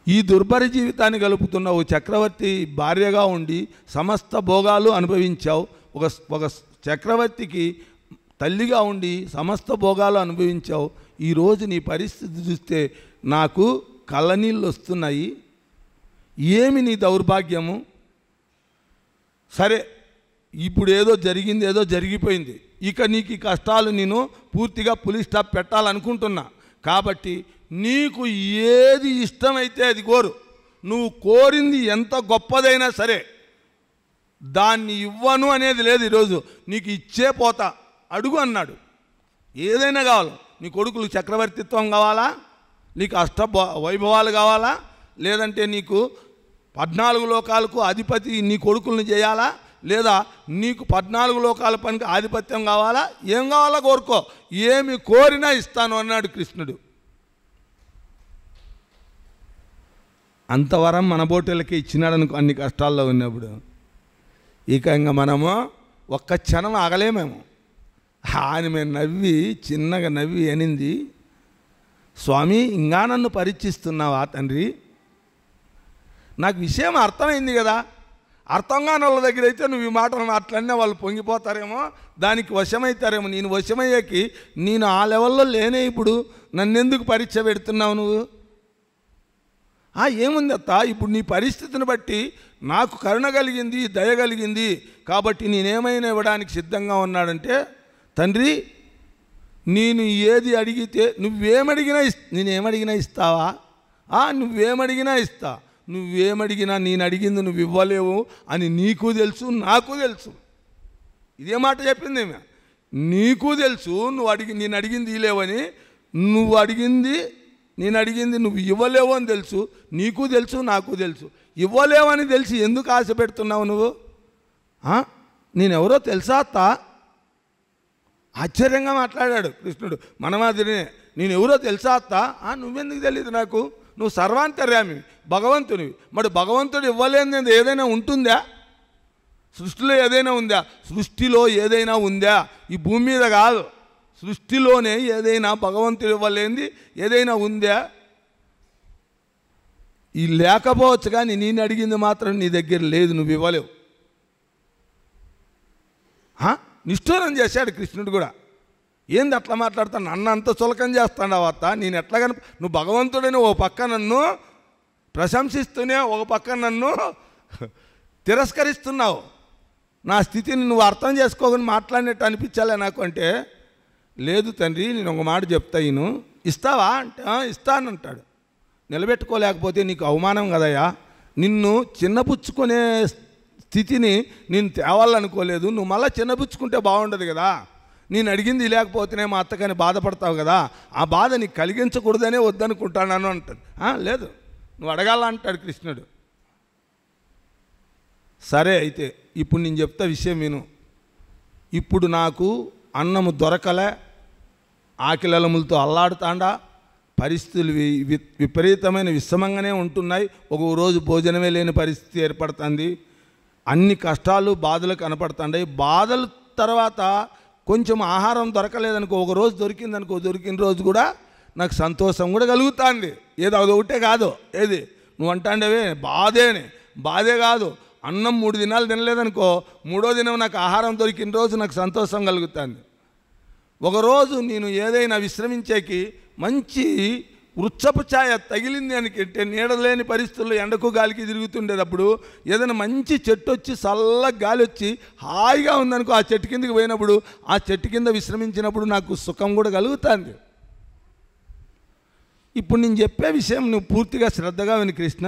ఈ దుర్భర జీవితాన్ని గలుపుతున్నావు, చక్రవర్తి భార్యగా ఉండి సమస్త భోగాలు అనుభవించావు, ఒక చక్రవర్తికి తల్లిగా ఉండి సమస్త భోగాలు అనుభవించావు. ఈరోజు నీ పరిస్థితి చూస్తే నాకు కళ్ళనీళ్ళు వస్తున్నాయి, ఏమి నీ దౌర్భాగ్యము. సరే ఇప్పుడు ఏదో జరిగింది, ఏదో జరిగిపోయింది, ఇక నీకు ఈ కష్టాలు నేను పూర్తిగా పులి స్టాప్ పెట్టాలనుకుంటున్నా. కాబట్టి నీకు ఏది ఇష్టమైతే అది కోరు, నువ్వు కోరింది ఎంత గొప్పదైనా సరే దాన్ని ఇవ్వను అనేది లేదు. ఈరోజు నీకు ఇచ్చే పోతా, అడుగు అన్నాడు. ఏదైనా కావాలి, నీ కొడుకులు చక్రవర్తిత్వం కావాలా, నీకు వైభవాలు కావాలా, లేదంటే నీకు 14 లోకాలకు అధిపతి నీ కొడుకుల్ని చేయాలా, లేదా నీకు 14 లోకాల పనికి ఆధిపత్యం కావాలా, ఏం కావాలా కోరుకో, ఏమి కోరినా ఇస్తాను అన్నాడు కృష్ణుడు. అంతవరం మన బోటలకి ఇచ్చినాడు అనుకో అన్ని కష్టాల్లో ఉన్నప్పుడు. ఇక ఇంకా మనము ఒక్క క్షణం ఆగలేమేమో. ఆమె నవ్వి చిన్నగా నవ్వి అనింది, స్వామి ఇంకా నన్ను పరీక్షిస్తున్నావా తండ్రి? నాకు విషయం అర్థమైంది కదా, అర్థం కాని వాళ్ళ దగ్గర అయితే నువ్వు ఈ మాటలు మాట్లాడినా వాళ్ళు పొంగిపోతారేమో, దానికి వశమవుతారేమో. నేను వశమయ్యాకి నేను ఆ లెవెల్లో లేనే, ఇప్పుడు నన్నెందుకు పరీక్ష పెడుతున్నావు నువ్వు? ఏముంది అత్త, ఇప్పుడు నీ పరిస్థితిని బట్టి నాకు కరుణ కలిగింది, దయ కలిగింది, కాబట్టి నేనేమైనా ఇవ్వడానికి సిద్ధంగా ఉన్నాడంటే, తండ్రి నేను ఏది అడిగితే నువ్వేమడిగినా నేనేమడిగినా ఇస్తావా? నువ్వేమడిగినా ఇస్తా. నువ్వేమడిగినా నేను అడిగింది నువ్వు ఇవ్వలేవు అని నీకు తెలుసు, నాకు తెలుసు. ఇదే మాట చెప్పింది ఏమే. నీకు తెలుసు నేను అడిగింది ఇవ్వలేవని, నేను అడిగింది నువ్వు ఇవ్వలేవు అని తెలుసు, నీకు తెలుసు, నాకు తెలుసు. ఇవ్వలేవని తెలిసి ఎందుకు ఆశ పెడుతున్నావు నువ్వు? నేనెవరో తెలుసా అత్త? ఆశ్చర్యంగా మాట్లాడాడు కృష్ణుడు. మన మాదిరినే, నేనెవరో తెలుసా అత్త? నువ్వెందుకు తెలియదు నాకు? నువ్వు సర్వాంతర్యామి, భగవంతునివి. మరి భగవంతుడు ఇవ్వలేనిది ఏదైనా ఉంటుందా? సృష్టిలో ఏదైనా ఉందా? సృష్టిలో ఏదైనా ఉందా? ఈ భూమి మీద కాదు, సృష్టిలోనే ఏదైనా భగవంతుడు ఇవ్వలేనిది ఏదైనా ఉందా? ఈ లేకపోవచ్చు, కానీ నేను అడిగింది మాత్రం నీ దగ్గర లేదు, నువ్వు ఇవ్వలేవు. నిష్ఠూరం చేశాడు కృష్ణుడు కూడా. ఏంది అట్లా మాట్లాడతాను, నన్ను అంత చులకం చేస్తాడు అత్త? నేను ఎట్లాగ నువ్వు భగవంతుడని ఓ పక్క నన్ను ప్రశంసిస్తూనే ఒక పక్క నన్ను తిరస్కరిస్తున్నావు. నా స్థితిని నువ్వు అర్థం చేసుకోకుండా మాట్లాడినట్టు అనిపించాలే నాకు. అంటే లేదు తండ్రి, నేను ఒక మాట చెప్తా, ఈయన ఇస్తావా అంటే ఇస్తానంటాడు. నిలబెట్టుకోలేకపోతే నీకు అవమానం కదయ్యా, నిన్ను చిన్నపుచ్చుకునే స్థితిని నేను తేవాలనుకోలేదు, నువ్వు మళ్ళీ చిన్నపుచ్చుకుంటే బాగుండదు కదా. నేను అడిగింది లేకపోతేనే మా అత్తకని బాధపడతావు కదా, ఆ బాధ నీకు కలిగించకూడదనే వద్దనుకుంటాను అంటాడు. లేదు, నువ్వు అడగాల అంటాడు కృష్ణుడు. సరే, అయితే ఇప్పుడు నేను చెప్తా విషయం విను. ఇప్పుడు నాకు అన్నము దొరకలే, ఆకిలలములతో అల్లాడుతాండా, పరిస్థితులు విపరీతమైన విషమంగానే ఉంటున్నాయి. ఒక రోజు భోజనమే లేని పరిస్థితి ఏర్పడుతుంది. అన్ని కష్టాలు బాధలు కనపడుతున్నాయి. బాధల తర్వాత కొంచెం ఆహారం దొరకలేదనుకో, ఒక రోజు దొరికిందనుకో, దొరికిన రోజు కూడా నాకు సంతోషం కూడా కలుగుతుంది. ఏదో అది ఒకటే కాదు, ఏది నువ్వు అంటాండవే బాధే కాదు. అన్నం 3 దినాలు తినలేదనుకో, 3వ దినం నాకు ఆహారం దొరికిన రోజు నాకు సంతోషం కలుగుతుంది. ఒకరోజు నేను ఏదైనా విశ్రమించేకి మంచి వృక్షపు ఛాయ తగిలింది అనికంటే, నీడలేని పరిస్థితుల్లో ఎండకు గాలికి తిరుగుతుండేటప్పుడు ఏదైనా మంచి చెట్టు వచ్చి చల్లగా గాలి వచ్చి హాయిగా ఉందనుకో, ఆ చెట్టు కిందకి పోయినప్పుడు, ఆ చెట్టు కింద విశ్రమించినప్పుడు నాకు సుఖం కూడా కలుగుతుంది. ఇప్పుడు నేను చెప్పే విషయం నువ్వు పూర్తిగా శ్రద్ధగా విని కృష్ణ.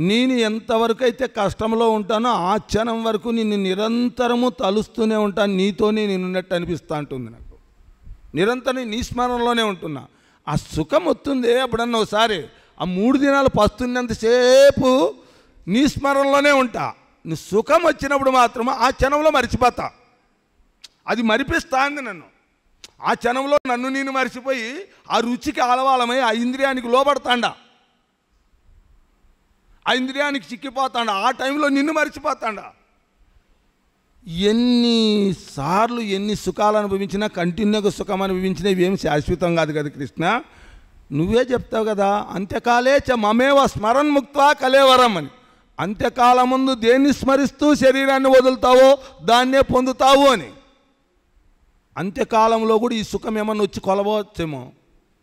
నేను ఎంతవరకు అయితే కష్టంలో ఉంటానో ఆ క్షణం వరకు నిన్ను నిరంతరము తలుస్తూనే ఉంటాను. నీతోనే నేను ఉన్నట్టు అనిపిస్తూ ఉంటుంది నాకు. నిరంతరం నీ స్మరణలోనే ఉంటున్నా. ఆ సుఖం వస్తుంది ఎప్పుడన్నా ఒకసారి. ఆ 3 దినాలు పస్తున్నంతసేపు నీ స్మరణలోనే ఉంటా. నీ సుఖం వచ్చినప్పుడు మాత్రం ఆ క్షణంలో మర్చిపోతా. అది మరిపిస్తాంది నన్ను. ఆ క్షణంలో నన్ను నేను మర్చిపోయి ఆ రుచికి ఆలవాలమై ఆ ఇంద్రియానికి లోబడతాండా, ఆ ఇంద్రియానికి చిక్కిపోతాండా. ఆ టైంలో నిన్ను మర్చిపోతాండా. ఎన్నిసార్లు ఎన్ని సుఖాలు అనుభవించినా, కంటిన్యూగా సుఖం అనుభవించినా ఇవేం శాశ్వతం కాదు కదా కృష్ణ. నువ్వే చెప్తావు కదా, అంత్యకాలే చ మమేవ స్మరణ్ముక్త్వా కలేవరం అని. అంత్యకాలం ముందు దేన్ని స్మరిస్తూ శరీరాన్ని వదులుతావో దాన్నే పొందుతావు అని. అంత్యకాలంలో కూడా ఈ సుఖం ఏమన్నా వచ్చి కొలవచ్చేమో.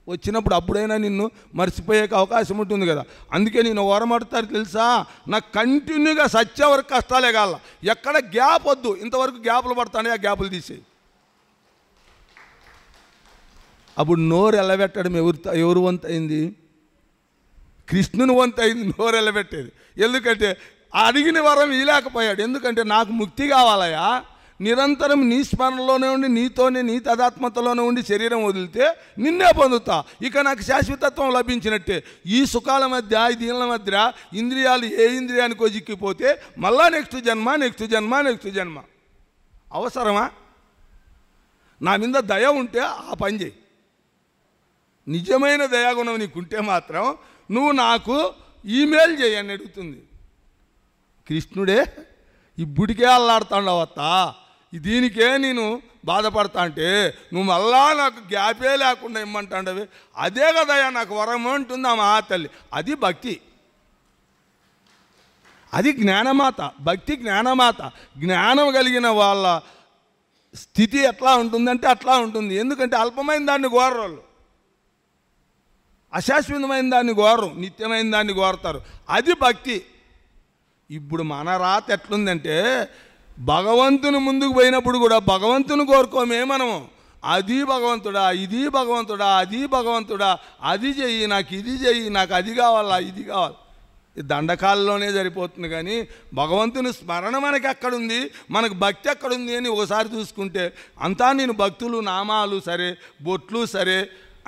వచ్చినప్పుడు అప్పుడైనా నిన్ను మర్చిపోయే అవకాశం ఉంటుంది కదా. అందుకే నేను ఓరమడతారు తెలుసా, నాకు కంటిన్యూగా సచ్చే వరకు కష్టాలే కాల, ఎక్కడ గ్యాప్ వద్దు. ఇంతవరకు గ్యాపులు పడతానే, ఆ గ్యాపులు తీసేయి. అప్పుడు నోరు ఎల్లబెట్టడం ఎవరు వంతు అయింది? కృష్ణుని వంతు అయింది నోరు ఎల్లబెట్టేది. ఎందుకంటే అడిగిన వరం ఇలాకపోయాడు. ఎందుకంటే నాకు ముక్తి కావాలయా, నిరంతరం నీ స్మరణలోనే ఉండి నీతోనే నీ తదాత్మతలోనే ఉండి శరీరం వదిలితే నిన్నే పొందుతా. ఇక నాకు శాశ్వతత్వం లభించినట్టే. ఈ సుఖాల మధ్య, ఈ దీనుల మధ్య ఇంద్రియాలు ఏ ఇంద్రియానికో చిక్కిపోతే మళ్ళా నెక్స్ట్ జన్మ. అవసరమా? నా మీద దయ ఉంటే ఆ పని చేయి. నిజమైన దయాగుణం నీకుంటే మాత్రం నువ్వు నాకు ఈమెయిల్ చేయని అడుగుతుంది. కృష్ణుడే ఇప్పుడికే అల్లాడుతాండవత్తా, దీనికే నేను బాధపడతా అంటే నువ్వు మళ్ళా నాకు గ్యాపే లేకుండా ఇమ్మంటాండవి. అదే కదయ్యా నాకు వరం అంటుంది ఆ మహాతల్లి. అది భక్తి, అది జ్ఞానమాత. భక్తి జ్ఞానమాత. జ్ఞానం కలిగిన వాళ్ళ స్థితి ఎట్లా ఉంటుందంటే అట్లా ఉంటుంది. ఎందుకంటే అల్పమైన దాన్ని కోరరు, అశాశ్వతమైన దాన్ని కోరరు, నిత్యమైన దాన్ని కోరతారు. అది భక్తి. ఇప్పుడు మన రాత ఎట్లుందంటే, భగవంతుని ముందుకు పోయినప్పుడు కూడా భగవంతుని కోరుకోమే మనము. అది భగవంతుడా, ఇది భగవంతుడా, అది భగవంతుడా, అది చెయ్యి, నాకు ఇది చెయ్యి, నాకు అది కావాలా, ఇది కావాలి. దండకాల్లోనే సరిపోతుంది. కానీ భగవంతుని స్మరణ మనకి ఎక్కడుంది, మనకు భక్తి ఎక్కడుంది అని ఒకసారి చూసుకుంటే అంతా నేను భక్తులు, నామాలు సరే, బొట్లు సరే,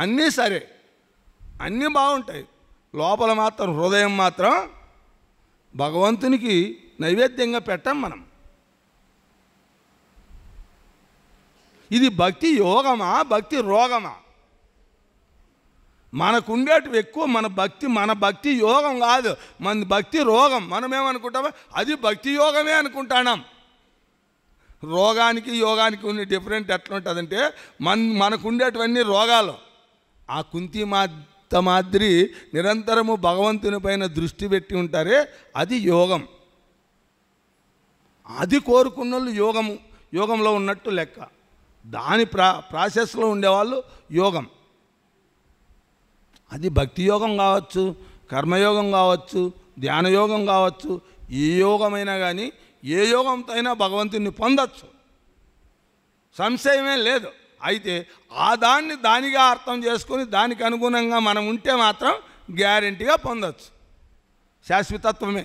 అన్నీ సరే, అన్నీ బాగుంటాయి. లోపల మాత్రం హృదయం మాత్రం భగవంతునికి నైవేద్యంగా పెట్టం మనం. ఇది భక్తి యోగమా, భక్తి రోగమా? మనకుండేటివి ఎక్కువ. మన భక్తి యోగం కాదు, మన భక్తి రోగం. మనమేమనుకుంటామో అది భక్తి యోగమే అనుకుంటున్నాం. రోగానికి యోగానికి ఉన్న డిఫరెంట్ ఎట్లా ఉంటుందంటే, మనకుండేటివన్నీ రోగాలు. ఆ కుంతి మాదిరి నిరంతరము భగవంతుని పైన దృష్టి పెట్టి ఉంటారే, అది యోగం. అది కోరుకున్న వాళ్ళు యోగంలో ఉన్నట్టు లెక్క. దాని ప్రాసెస్లో ఉండేవాళ్ళు యోగం. అది భక్తి యోగం కావచ్చు, కర్మయోగం కావచ్చు, ధ్యానయోగం కావచ్చు. ఏ యోగమైనా కానీ ఏ యోగంతో అయినా భగవంతుని పొందొచ్చు, సంశయమే లేదు. అయితే దానిగా అర్థం చేసుకొని దానికి అనుగుణంగా మనం ఉంటే మాత్రం గ్యారెంటీగా పొందొచ్చు. శాశ్వతత్వమే.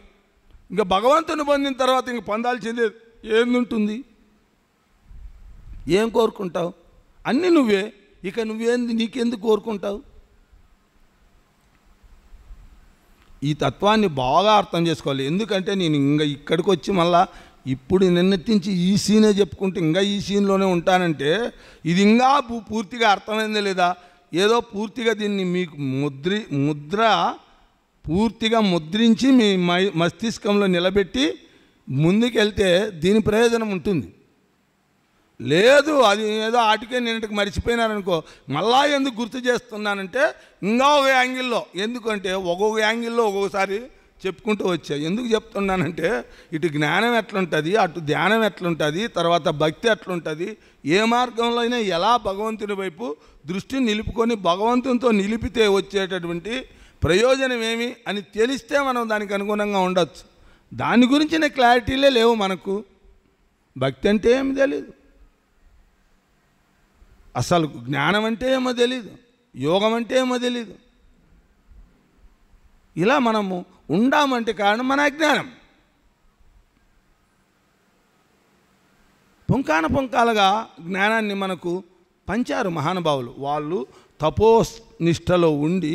ఇంకా భగవంతుని పొందిన తర్వాత ఇంక పొందాల్సింది ఏందుంటుంది? ఏం కోరుకుంటావు? అన్నీ నువ్వే. ఇక నువ్వేంది, నీకెందుకు కోరుకుంటావు? ఈ తత్వాన్ని బాగా అర్థం చేసుకోవాలి. ఎందుకంటే నేను ఇంకా ఇక్కడికి వచ్చి మళ్ళా ఇప్పుడు నిన్నటించి ఈ సీనే చెప్పుకుంటే ఇంకా ఈ సీన్లోనే ఉంటానంటే ఇది ఇంకా పూర్తిగా అర్థమైందే లేదా? ఏదో పూర్తిగా దీన్ని మీకు ముద్ర పూర్తిగా ముద్రించి మీ మస్తిష్కంలో నిలబెట్టి ముందుకెళ్తే దీని ప్రయోజనం ఉంటుంది. లేదు అది ఏదో ఆటికే నిన్నటికి మర్చిపోయినారనుకో, మళ్ళా ఎందుకు గుర్తు చేస్తున్నానంటే ఇంకా ఒక యాంగిల్లో, ఎందుకంటే ఒక్కొక్క యాంగిల్లో ఒక్కొక్కసారి చెప్పుకుంటూ వచ్చాయి. ఎందుకు చెప్తున్నానంటే ఇటు జ్ఞానం ఎట్లుంటుంది, అటు ధ్యానం ఎట్లుంటుంది, తర్వాత భక్తి ఎట్లుంటుంది, ఏ మార్గంలో అయినా ఎలా భగవంతుని వైపు దృష్టి నిలుపుకొని భగవంతునితో నిలిపితే వచ్చేటటువంటి ప్రయోజనం ఏమి అని తెలిస్తే మనం దానికి అనుగుణంగా ఉండొచ్చు. దాని గురించిన క్లారిటీలే లేవు మనకు. భక్తి అంటే ఏమి తెలీదు, అసలు జ్ఞానం అంటే ఏమో తెలీదు, యోగం అంటే ఏమో తెలీదు. ఇలా మనము ఉండామంటే కారణం మన అజ్ఞానం. పుంకాలుగా జ్ఞానాన్ని మనకు పంచారు మహానుభావులు. వాళ్ళు తపోనిష్టలో ఉండి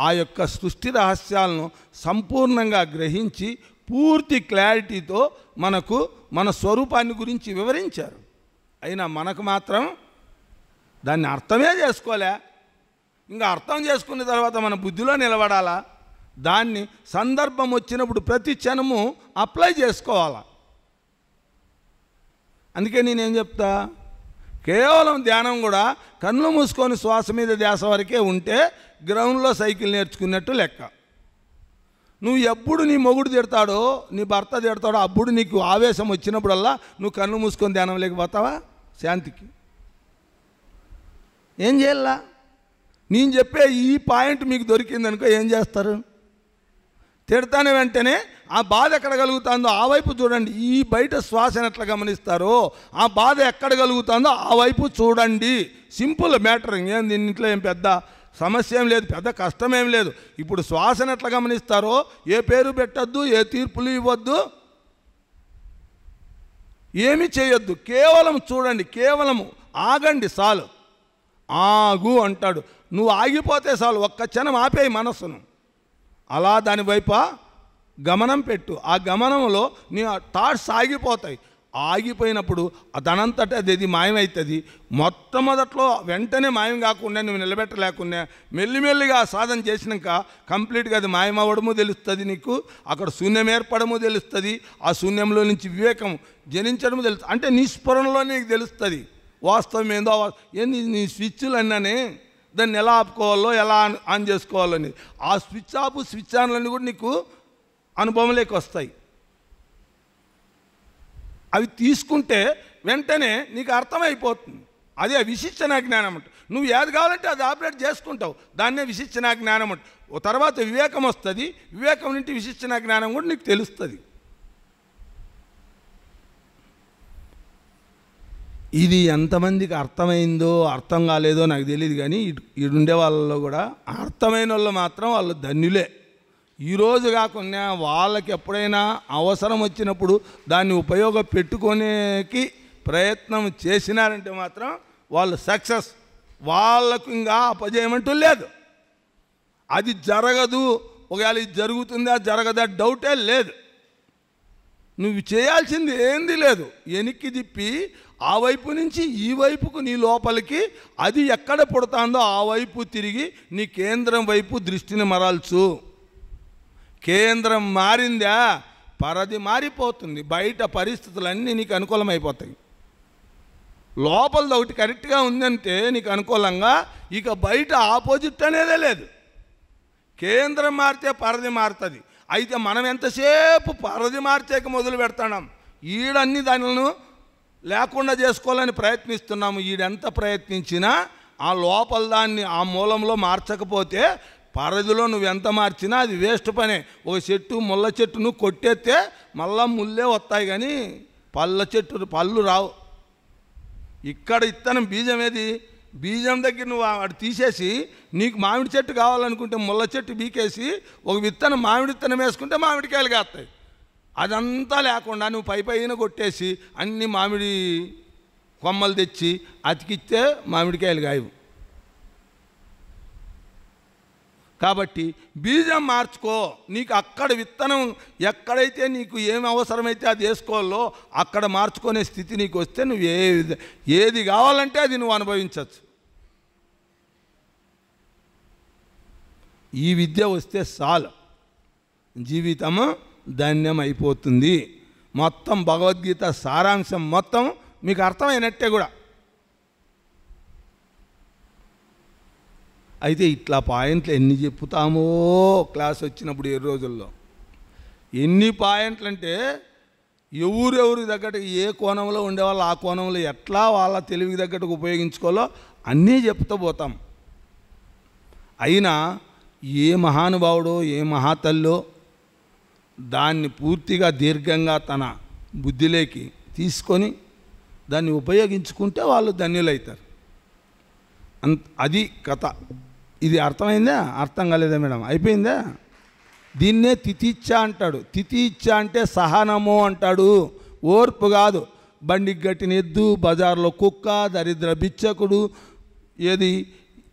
ఆ యొక్క సృష్టి రహస్యాలను సంపూర్ణంగా గ్రహించి పూర్తి క్లారిటీతో మనకు మన స్వరూపాన్ని గురించి వివరించారు. అయినా మనకు మాత్రం దాన్ని అర్థమే చేసుకోలే. ఇంకా అర్థం చేసుకున్న తర్వాత మన బుద్ధిలో నిలబడాలా, దాన్ని సందర్భం వచ్చినప్పుడు ప్రతి క్షణము అప్లై చేసుకోవాలా. అందుకే నేనేం చెప్తా, కేవలం ధ్యానం కూడా కళ్ళు మూసుకొని శ్వాస మీద ధ్యాస వరకే ఉంటే గ్రౌండ్లో సైకిల్ నేర్చుకున్నట్టు లెక్క. నువ్వు ఎప్పుడు నీ మొగుడు తిడతాడో, నీ భర్త తిడతాడో, అప్పుడు నీకు ఆవేశం వచ్చినప్పుడల్లా నువ్వు కళ్ళు మూసుకొని ధ్యానం లేకపోతావా శాంతికి? ఏం చేయాలా? నేను చెప్పే ఈ పాయింట్ మీకు దొరికిందనుకో ఏం చేస్తారు? తిడతానే వెంటనే ఆ బాధ ఎక్కడ కలుగుతుందో ఆ వైపు చూడండి. ఈ బయట శ్వాసను ఎట్లా గమనిస్తారో ఆ బాధ ఎక్కడ కలుగుతుందో ఆ వైపు చూడండి. Simple matter. ఏం దీంట్లో ఏం పెద్ద సమస్య ఏం లేదు, పెద్ద కష్టమేం లేదు. ఇప్పుడు శ్వాసను ఎట్లా గమనిస్తారో ఏ పేరు పెట్టద్దు, ఏ తీర్పులు ఇవ్వద్దు, ఏమి చేయొద్దు, కేవలం చూడండి, కేవలం ఆగండి చాలు. ఆగు అంటాడు, నువ్వు ఆగిపోతే చాలు, ఒక్క క్షణం ఆపేయి మనస్సును, అలా దాని వైపు గమనం పెట్టు. ఆ గమనంలో నీ థాట్స్ ఆగిపోతాయి. ఆగిపోయినప్పుడు దానంతట అది మాయమవుతుంది. మొట్టమొదట్లో వెంటనే మాయం కాకుండా నువ్వు నిలబెట్టలేకుండా మెల్లిమెల్లిగా సాధన చేసినాక కంప్లీట్గా అది మాయమవ్వడము తెలుస్తుంది నీకు. అక్కడ శూన్యం ఏర్పడము తెలుస్తుంది. ఆ శూన్యంలో నుంచి వివేకం జనించడము తెలుస్తుంది. అంటే నీ స్ఫురణలో నీకు తెలుస్తుంది వాస్తవం ఏందో. ఏంది నీ స్విచ్లు అన్నానే, దాన్ని ఎలా ఆపుకోవాలో ఎలా ఆన్ చేసుకోవాలని, ఆ స్విచ్ ఆఫ్ స్విచ్ ఆన్లన్నీ కూడా నీకు అనుభవంలోకి వస్తాయి. అవి తీసుకుంటే వెంటనే నీకు అర్థమైపోతుంది. అదే విశిష్టన జ్ఞానం అంట. నువ్వు ఏది కావాలంటే అది ఆపరేట్ చేసుకుంటావు, దాన్నే విశిష్టన జ్ఞానం అంట. ఓ తర్వాత వివేకం వస్తుంది, వివేకం నుండి విశిష్టన జ్ఞానం కూడా నీకు తెలుస్తుంది. ఇది ఎంతమందికి అర్థమైందో అర్థం కాలేదో నాకు తెలియదు, కానీ ఇడుండే వాళ్ళలో కూడా అర్థమైన వాళ్ళు మాత్రం వాళ్ళు ధన్యులే. ఈరోజు కాకుండా వాళ్ళకి ఎప్పుడైనా అవసరం వచ్చినప్పుడు దాన్ని ఉపయోగపెట్టుకోనేకి ప్రయత్నం చేసినారంటే మాత్రం వాళ్ళు సక్సెస్. వాళ్ళకు ఇంకా అపజయమంటూ లేదు. అది జరగదు, ఒకవేళ ఇది జరుగుతుందా జరగదా డౌటే లేదు. నువ్వు చేయాల్సింది ఏంది లేదు, వెనక్కి తిప్పి ఆ వైపు నుంచి ఈ వైపుకు నీ లోపలికి అది ఎక్కడ పుడుతుందో ఆ వైపు తిరిగి నీ కేంద్రం వైపు దృష్టిని మరల్చు. కేంద్రం మారిందా పరది మారిపోతుంది, బయట పరిస్థితులన్నీ నీకు అనుకూలమైపోతాయి. లోపలది ఒకటి కరెక్ట్గా ఉందంటే నీకు అనుకూలంగా, ఇక బయట ఆపోజిట్ అనేదే లేదు. కేంద్రం మారితే పరది మారుతుంది. అయితే మనం ఎంతసేపు పరది మార్చేక మొదలు పెడతాం, ఈడన్ని దానిలను లేకుండా చేసుకోవాలని ప్రయత్నిస్తున్నాము. ఈడెంత ప్రయత్నించినా ఆ లోపల దాన్ని ఆ మూలంలో మార్చకపోతే పరదిలో నువ్వు ఎంత మార్చినా అది వేస్ట్ పనే. ఒక చెట్టు ముళ్ళ చెట్టు నువ్వు కొట్టేస్తే మళ్ళా ముళ్ళే వస్తాయి, కానీ పళ్ళు రావు. ఇక్కడ ఇత్తనం బీజం ఏది, బీజం దగ్గర నువ్వు వాడు తీసేసి నీకు మామిడి చెట్టు కావాలనుకుంటే ముళ్ళ చెట్టు బీకేసి ఒక విత్తనం మామిడి విత్తనం వేసుకుంటే మామిడికాయలు కాస్తాయి. అదంతా లేకుండా నువ్వు పైన కొట్టేసి అన్ని మామిడి కొమ్మలు తెచ్చి అతికిస్తే మామిడికాయలు కాయవు. కాబట్టి బీజం మార్చుకో. నీకు అక్కడ విత్తనం ఎక్కడైతే నీకు ఏమి అవసరమైతే అది వేసుకోవాలో అక్కడ మార్చుకునే స్థితి నీకు వస్తే నువ్వు ఏది కావాలంటే అది నువ్వు అనుభవించవచ్చు. ఈ విద్య వస్తే చాలు, జీవితము ధన్యం అయిపోతుంది. మొత్తం భగవద్గీత సారాంశం మొత్తం మీకు అర్థమైనట్టే కూడా. అయితే ఇట్లా పాయింట్లు ఎన్ని చెప్పుతామో క్లాస్ వచ్చినప్పుడు ఈ రోజుల్లో. ఎన్ని పాయింట్లు అంటే ఎవరెవరి తగ్గట్టు ఏ కోణంలో ఉండేవాళ్ళు ఆ కోణంలో ఎట్లా వాళ్ళ తెలివికి తగ్గట్టుకు ఉపయోగించుకోవాలో అన్నీ చెప్తూ పోతాం. అయినా ఏ మహానుభావుడో ఏ మహాతల్లో దాన్ని పూర్తిగా దీర్ఘంగా తన బుద్ధిలోకి తీసుకొని దాన్ని ఉపయోగించుకుంటే వాళ్ళు ధన్యులవుతారు. అది కథ. ఇది అర్థమైందా? అర్థం కాలేదా మేడం? అయిపోయిందా? దీన్నే తితిచ్ఛ అంటాడు. తితిచ్ఛ అంటే సహనము అంటాడు, ఓర్పు కాదు. బండికి గట్టిన ఎద్దు, బజార్లో కుక్క, దరిద్ర బిచ్చకుడు, ఏది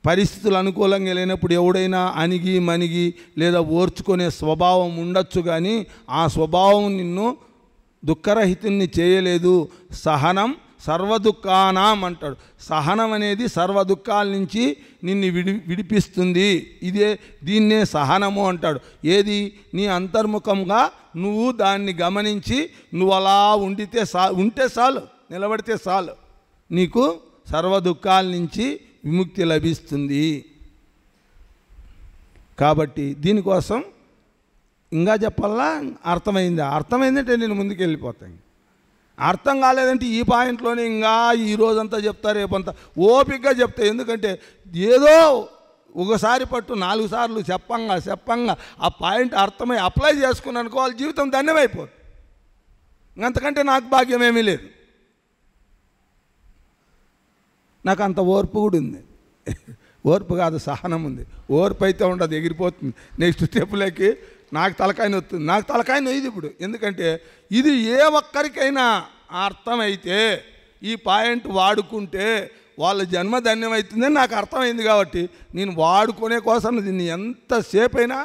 పరిస్థితులు అనుకూలంగా లేనప్పుడు ఎవడైనా అణిగి మణిగి లేదా ఓర్చుకునే స్వభావం ఉండొచ్చు, కానీ ఆ స్వభావం నిన్ను దుఃఖరహితుణ్ణి చేయలేదు. సహనం సర్వదుఃఖానాం అంటాడు. సహనం అనేది సర్వ దుఃఖాల నుంచి నిన్ను విడిపిస్తుంది. దీన్నే సహనము అంటాడు. ఏది? నీ అంతర్ముఖంగా నువ్వు దాన్ని గమనించి నువ్వు అలా ఉంటే చాలు, నిలబడితే చాలు, నీకు సర్వ దుఃఖాల నుంచి విముక్తి లభిస్తుంది. కాబట్టి దీనికోసం ఇంకా చెప్పాలా? అర్థమైందా? అర్థమైందంటే నేను ముందుకు వెళ్ళిపోతాను. అర్థం కాలేదంటే ఈ పాయింట్లోనే ఇంకా ఈ రోజంతా చెప్తా, రేపంతా ఓపికగా చెప్తా. ఎందుకంటే ఏదో ఒకసారి పట్టు 4 సార్లు చెప్పంగా ఆ పాయింట్ అర్థమై అప్లై చేసుకుని అనుకోవాలి, జీవితం ధన్యమైపోతుంది. అంతకంటే నాకు భాగ్యం ఏమీ లేదు. నాకు అంత ఓర్పు కూడా ఉంది. ఓర్పు కాదు, సహనం ఉంది. ఓర్పు అయితే ఉండదు, ఎగిరిపోతుంది. నెక్స్ట్ స్టెప్లోకి నాకు తలకాయ నొత్తుంది. నాకు తలకాయ నొయ్యదు ఇప్పుడు. ఎందుకంటే ఇది ఏ ఒక్కరికైనా అర్థమైతే ఈ పాయింట్ వాడుకుంటే వాళ్ళ జన్మ ధన్యమవుతుందని నాకు అర్థమైంది. కాబట్టి నేను వాడుకునే కోసం దీన్ని ఎంతసేపు అయినా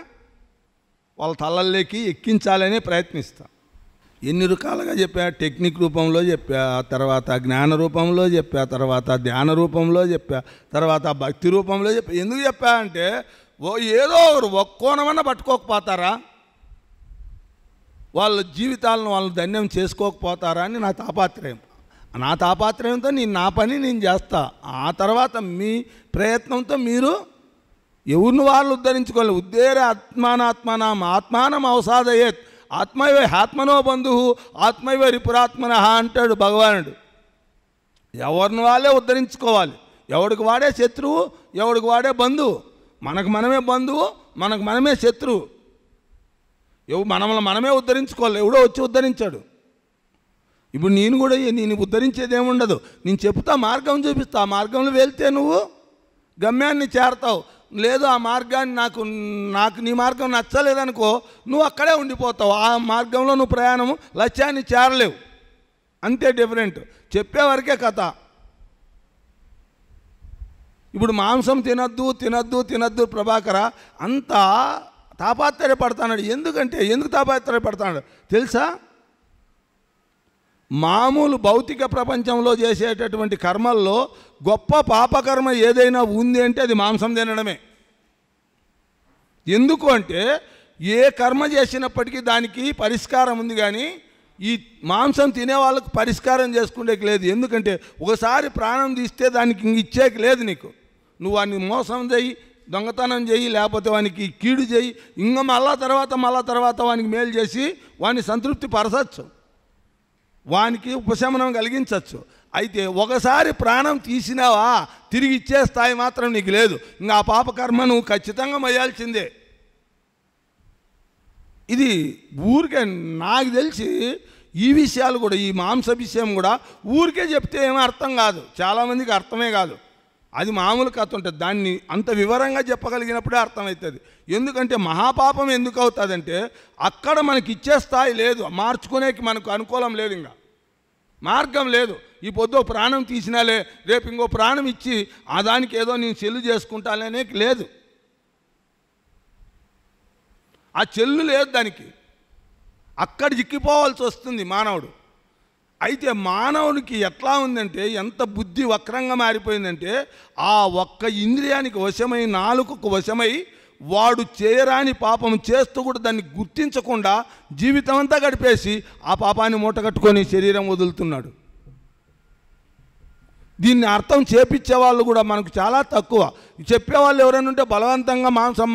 వాళ్ళ తలల్లోకి ఎక్కించాలనే ప్రయత్నిస్తాను. ఎన్ని రకాలుగా చెప్పా, టెక్నిక్ రూపంలో చెప్పా, తర్వాత జ్ఞాన రూపంలో చెప్పా, తర్వాత ధ్యాన రూపంలో చెప్పా, తర్వాత భక్తి రూపంలో చెప్పా. ఎందుకు చెప్పా అంటే ఏదో ఒకరు ఒక్కోనమన్నా పట్టుకోకపోతారా, వాళ్ళ జీవితాలను వాళ్ళు ధన్యం చేసుకోకపోతారా అని నా తాపాత్రయం. నా తాపాత్రయంతో నా పని నేను చేస్తా. ఆ తర్వాత మీ ప్రయత్నంతో మీరు ఎవరిని వాళ్ళు ఉద్ధరించుకోవాలి. ఉద్దేరే ఆత్మానాత్మనాం ఆత్మానం అవసాదయేత్ ఆత్మైవ ఆత్మనో బంధు ఆత్మైవ రిపురాత్మన అంటాడు భగవానుడు. ఎవరిని వాళ్ళే ఉద్ధరించుకోవాలి. ఎవడికి వాడే శత్రువు, ఎవడికి వాడే బంధువు. మనకు మనమే బంధువు, మనకు మనమే శత్రువు. మనల్ని మనమే ఉద్ధరించుకోవాలి. ఎవడో వచ్చి ఉద్ధరించాడు. ఇప్పుడు నేను కూడా నేను ఉద్ధరించేది ఏముండదు. నేను చెప్తా, మార్గం చూపిస్తా. ఆ మార్గంలో వెళ్తే నువ్వు గమ్యాన్ని చేరతావు. లేదు ఆ మార్గాన్ని నాకు నీ మార్గం నచ్చలేదనుకో, నువ్వు అక్కడే ఉండిపోతావు. ఆ మార్గంలో నువ్వు ప్రయాణము లక్ష్యాన్ని చేరలేవు. అంతే డిఫరెంట్. చెప్పేవరకే కథ. ఇప్పుడు మాంసం తినద్దు ప్రభాకర అంతా తాపాత్రయపడతాడు. ఎందుకు తాపాత్రయపడతాడు తెలుసా? మామూలు భౌతిక ప్రపంచంలో చేసేటటువంటి కర్మల్లో గొప్ప పాపకర్మ ఏదైనా ఉంది అంటే అది మాంసం తినడమే. ఎందుకు అంటే ఏ కర్మ చేసినప్పటికీ దానికి పరిష్కారం ఉంది, కానీ ఈ మాంసం తినే వాళ్ళకు పరిష్కారం చేసుకునేకి లేదు. ఎందుకంటే ఒకసారి ప్రాణం తీస్తే దానికి ఇంక ఇచ్చేకి లేదు నీకు. నువ్వు వాడిని మోసం చేయి, దొంగతనం చేయి, లేకపోతే వానికి కీడు చేయి, ఇంకా మళ్ళా తర్వాత వానికి మేలు చేసి వాడిని సంతృప్తి పరచచ్చు, వానికి ఉపశమనం కలిగించవచ్చు. అయితే ఒకసారి ప్రాణం తీసినావా తిరిగి ఇచ్చే స్థాయి మాత్రం నీకు లేదు. ఇంకా ఆ పాపకర్మ నువ్వు ఖచ్చితంగా మొయ్యాల్సిందే. ఇది ఊరికే నాకు తెలిసి ఈ విషయాలు కూడా, ఈ మాంస విషయం కూడా ఊరికే చెప్తే ఏమీ అర్థం కాదు, చాలామందికి అర్థమే కాదు. అది మామూలు కథ ఉంటుంది. దాన్ని అంత వివరంగా చెప్పగలిగినప్పుడే అర్థమవుతుంది. ఎందుకంటే మహాపాపం ఎందుకు అవుతుందంటే అక్కడ మనకి ఇచ్చే స్థాయి లేదు, మార్చుకునేకి మనకు అనుకూలం లేదు, ఇంకా మార్గం లేదు. ఈ పొద్దు ఒక ప్రాణం తీసినాలే, రేపు ఇంకో ప్రాణం ఇచ్చి ఆ దానికి ఏదో నేను చెల్లు చేసుకుంటానే లేదు. ఆ చెల్లు లేదు దానికి, అక్కడ చిక్కిపోవాల్సి వస్తుంది మానవుడు. అయితే మానవునికి ఎట్లా ఉందంటే, ఎంత బుద్ధి వక్రంగా మారిపోయిందంటే, ఆ ఒక్క ఇంద్రియానికి వశమై, నాలుకకు వశమై, వాడు చేయరాని పాపం చేస్తూ కూడా దాన్ని గుర్తించకుండా జీవితం అంతా గడిపేసి ఆ పాపాన్ని మూటగట్టుకొని శరీరం వదులుతున్నాడు. దీన్ని అర్థం చేపించే వాళ్ళు కూడా మనకు చాలా తక్కువ. చెప్పేవాళ్ళు ఎవరైనా ఉంటే బలవంతంగా మాంసం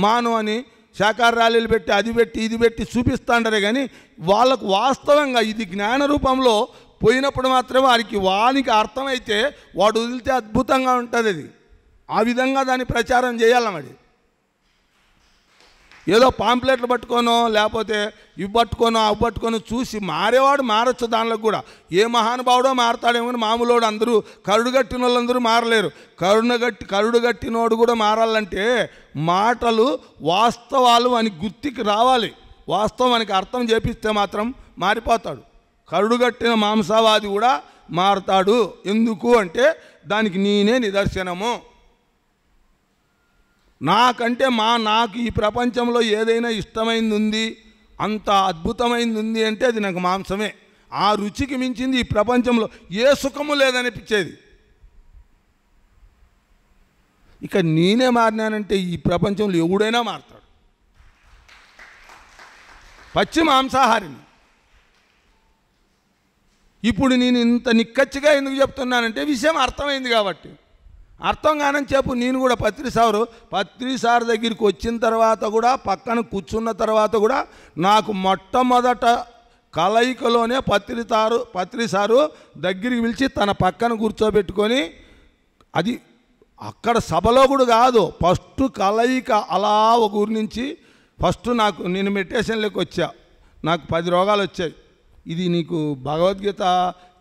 మాను అని శాకాహార ర్యాలీలు పెట్టి అది పెట్టి ఇది పెట్టి చూపిస్తాంటారే, కానీ వాళ్ళకు వాస్తవంగా ఇది జ్ఞాన రూపంలో పోయినప్పుడు మాత్రమే వానికి అర్థమైతే వాడు వదిలితే అద్భుతంగా ఉంటుంది. అది ఆ విధంగా దాన్ని ప్రచారం చేయాలి. మరి ఏదో పాంప్లెట్లు పట్టుకోనో లేకపోతే ఇవి పట్టుకోనో అవి పట్టుకోనో చూసి మారేవాడు మారచ్చు. దానిలో కూడా ఏ మహానుభావుడో మారతాడేమో, కానీ మామూలుడు అందరూ కరుడుగట్టిన వాళ్ళందరూ మారలేరు. కరుడుగట్టినోడు కూడా మారాలంటే మాటలు వాస్తవాలు అని గుర్తికి రావాలి. వాస్తవం మనకి అర్థం చేపిస్తే మాత్రం మారిపోతాడు. కరుడుగట్టిన మాంసవాది కూడా మారతాడు. ఎందుకు అంటే దానికి నేనే నిదర్శనము. నాకంటే నాకు ఈ ప్రపంచంలో ఏదైనా ఇష్టమైంది ఉంది, అంత అద్భుతమైంది ఉంది అంటే అది నాకు మాంసమే. ఆ రుచికి మించింది ఈ ప్రపంచంలో ఏ సుఖము లేదనిపించేది. ఇక నేనే మారినానంటే ఈ ప్రపంచంలో ఎవడైనా మారతాడు. పచ్చి మాంసాహారిని. ఇప్పుడు నేను ఇంత నిక్కచ్చిగా ఎందుకు చెప్తున్నానంటే విషయం అర్థమైంది కాబట్టి. అర్థం కానని చెప్పు. నేను కూడా పత్రిసారు దగ్గరికి వచ్చిన తర్వాత కూడా, పక్కన కూర్చున్న తర్వాత కూడా, నాకు మొట్టమొదట కలయికలోనే పత్రిసారు దగ్గరికి పిలిచి తన పక్కన కూర్చోబెట్టుకొని, అది అక్కడ సభలో కూడా కాదు, ఫస్ట్ కలయిక అలా ఒక ఊరి నుంచి నేను మెడిటేషన్లోకి వచ్చా. నాకు 10 రోగాలు వచ్చాయి. ఇది నీకు భగవద్గీత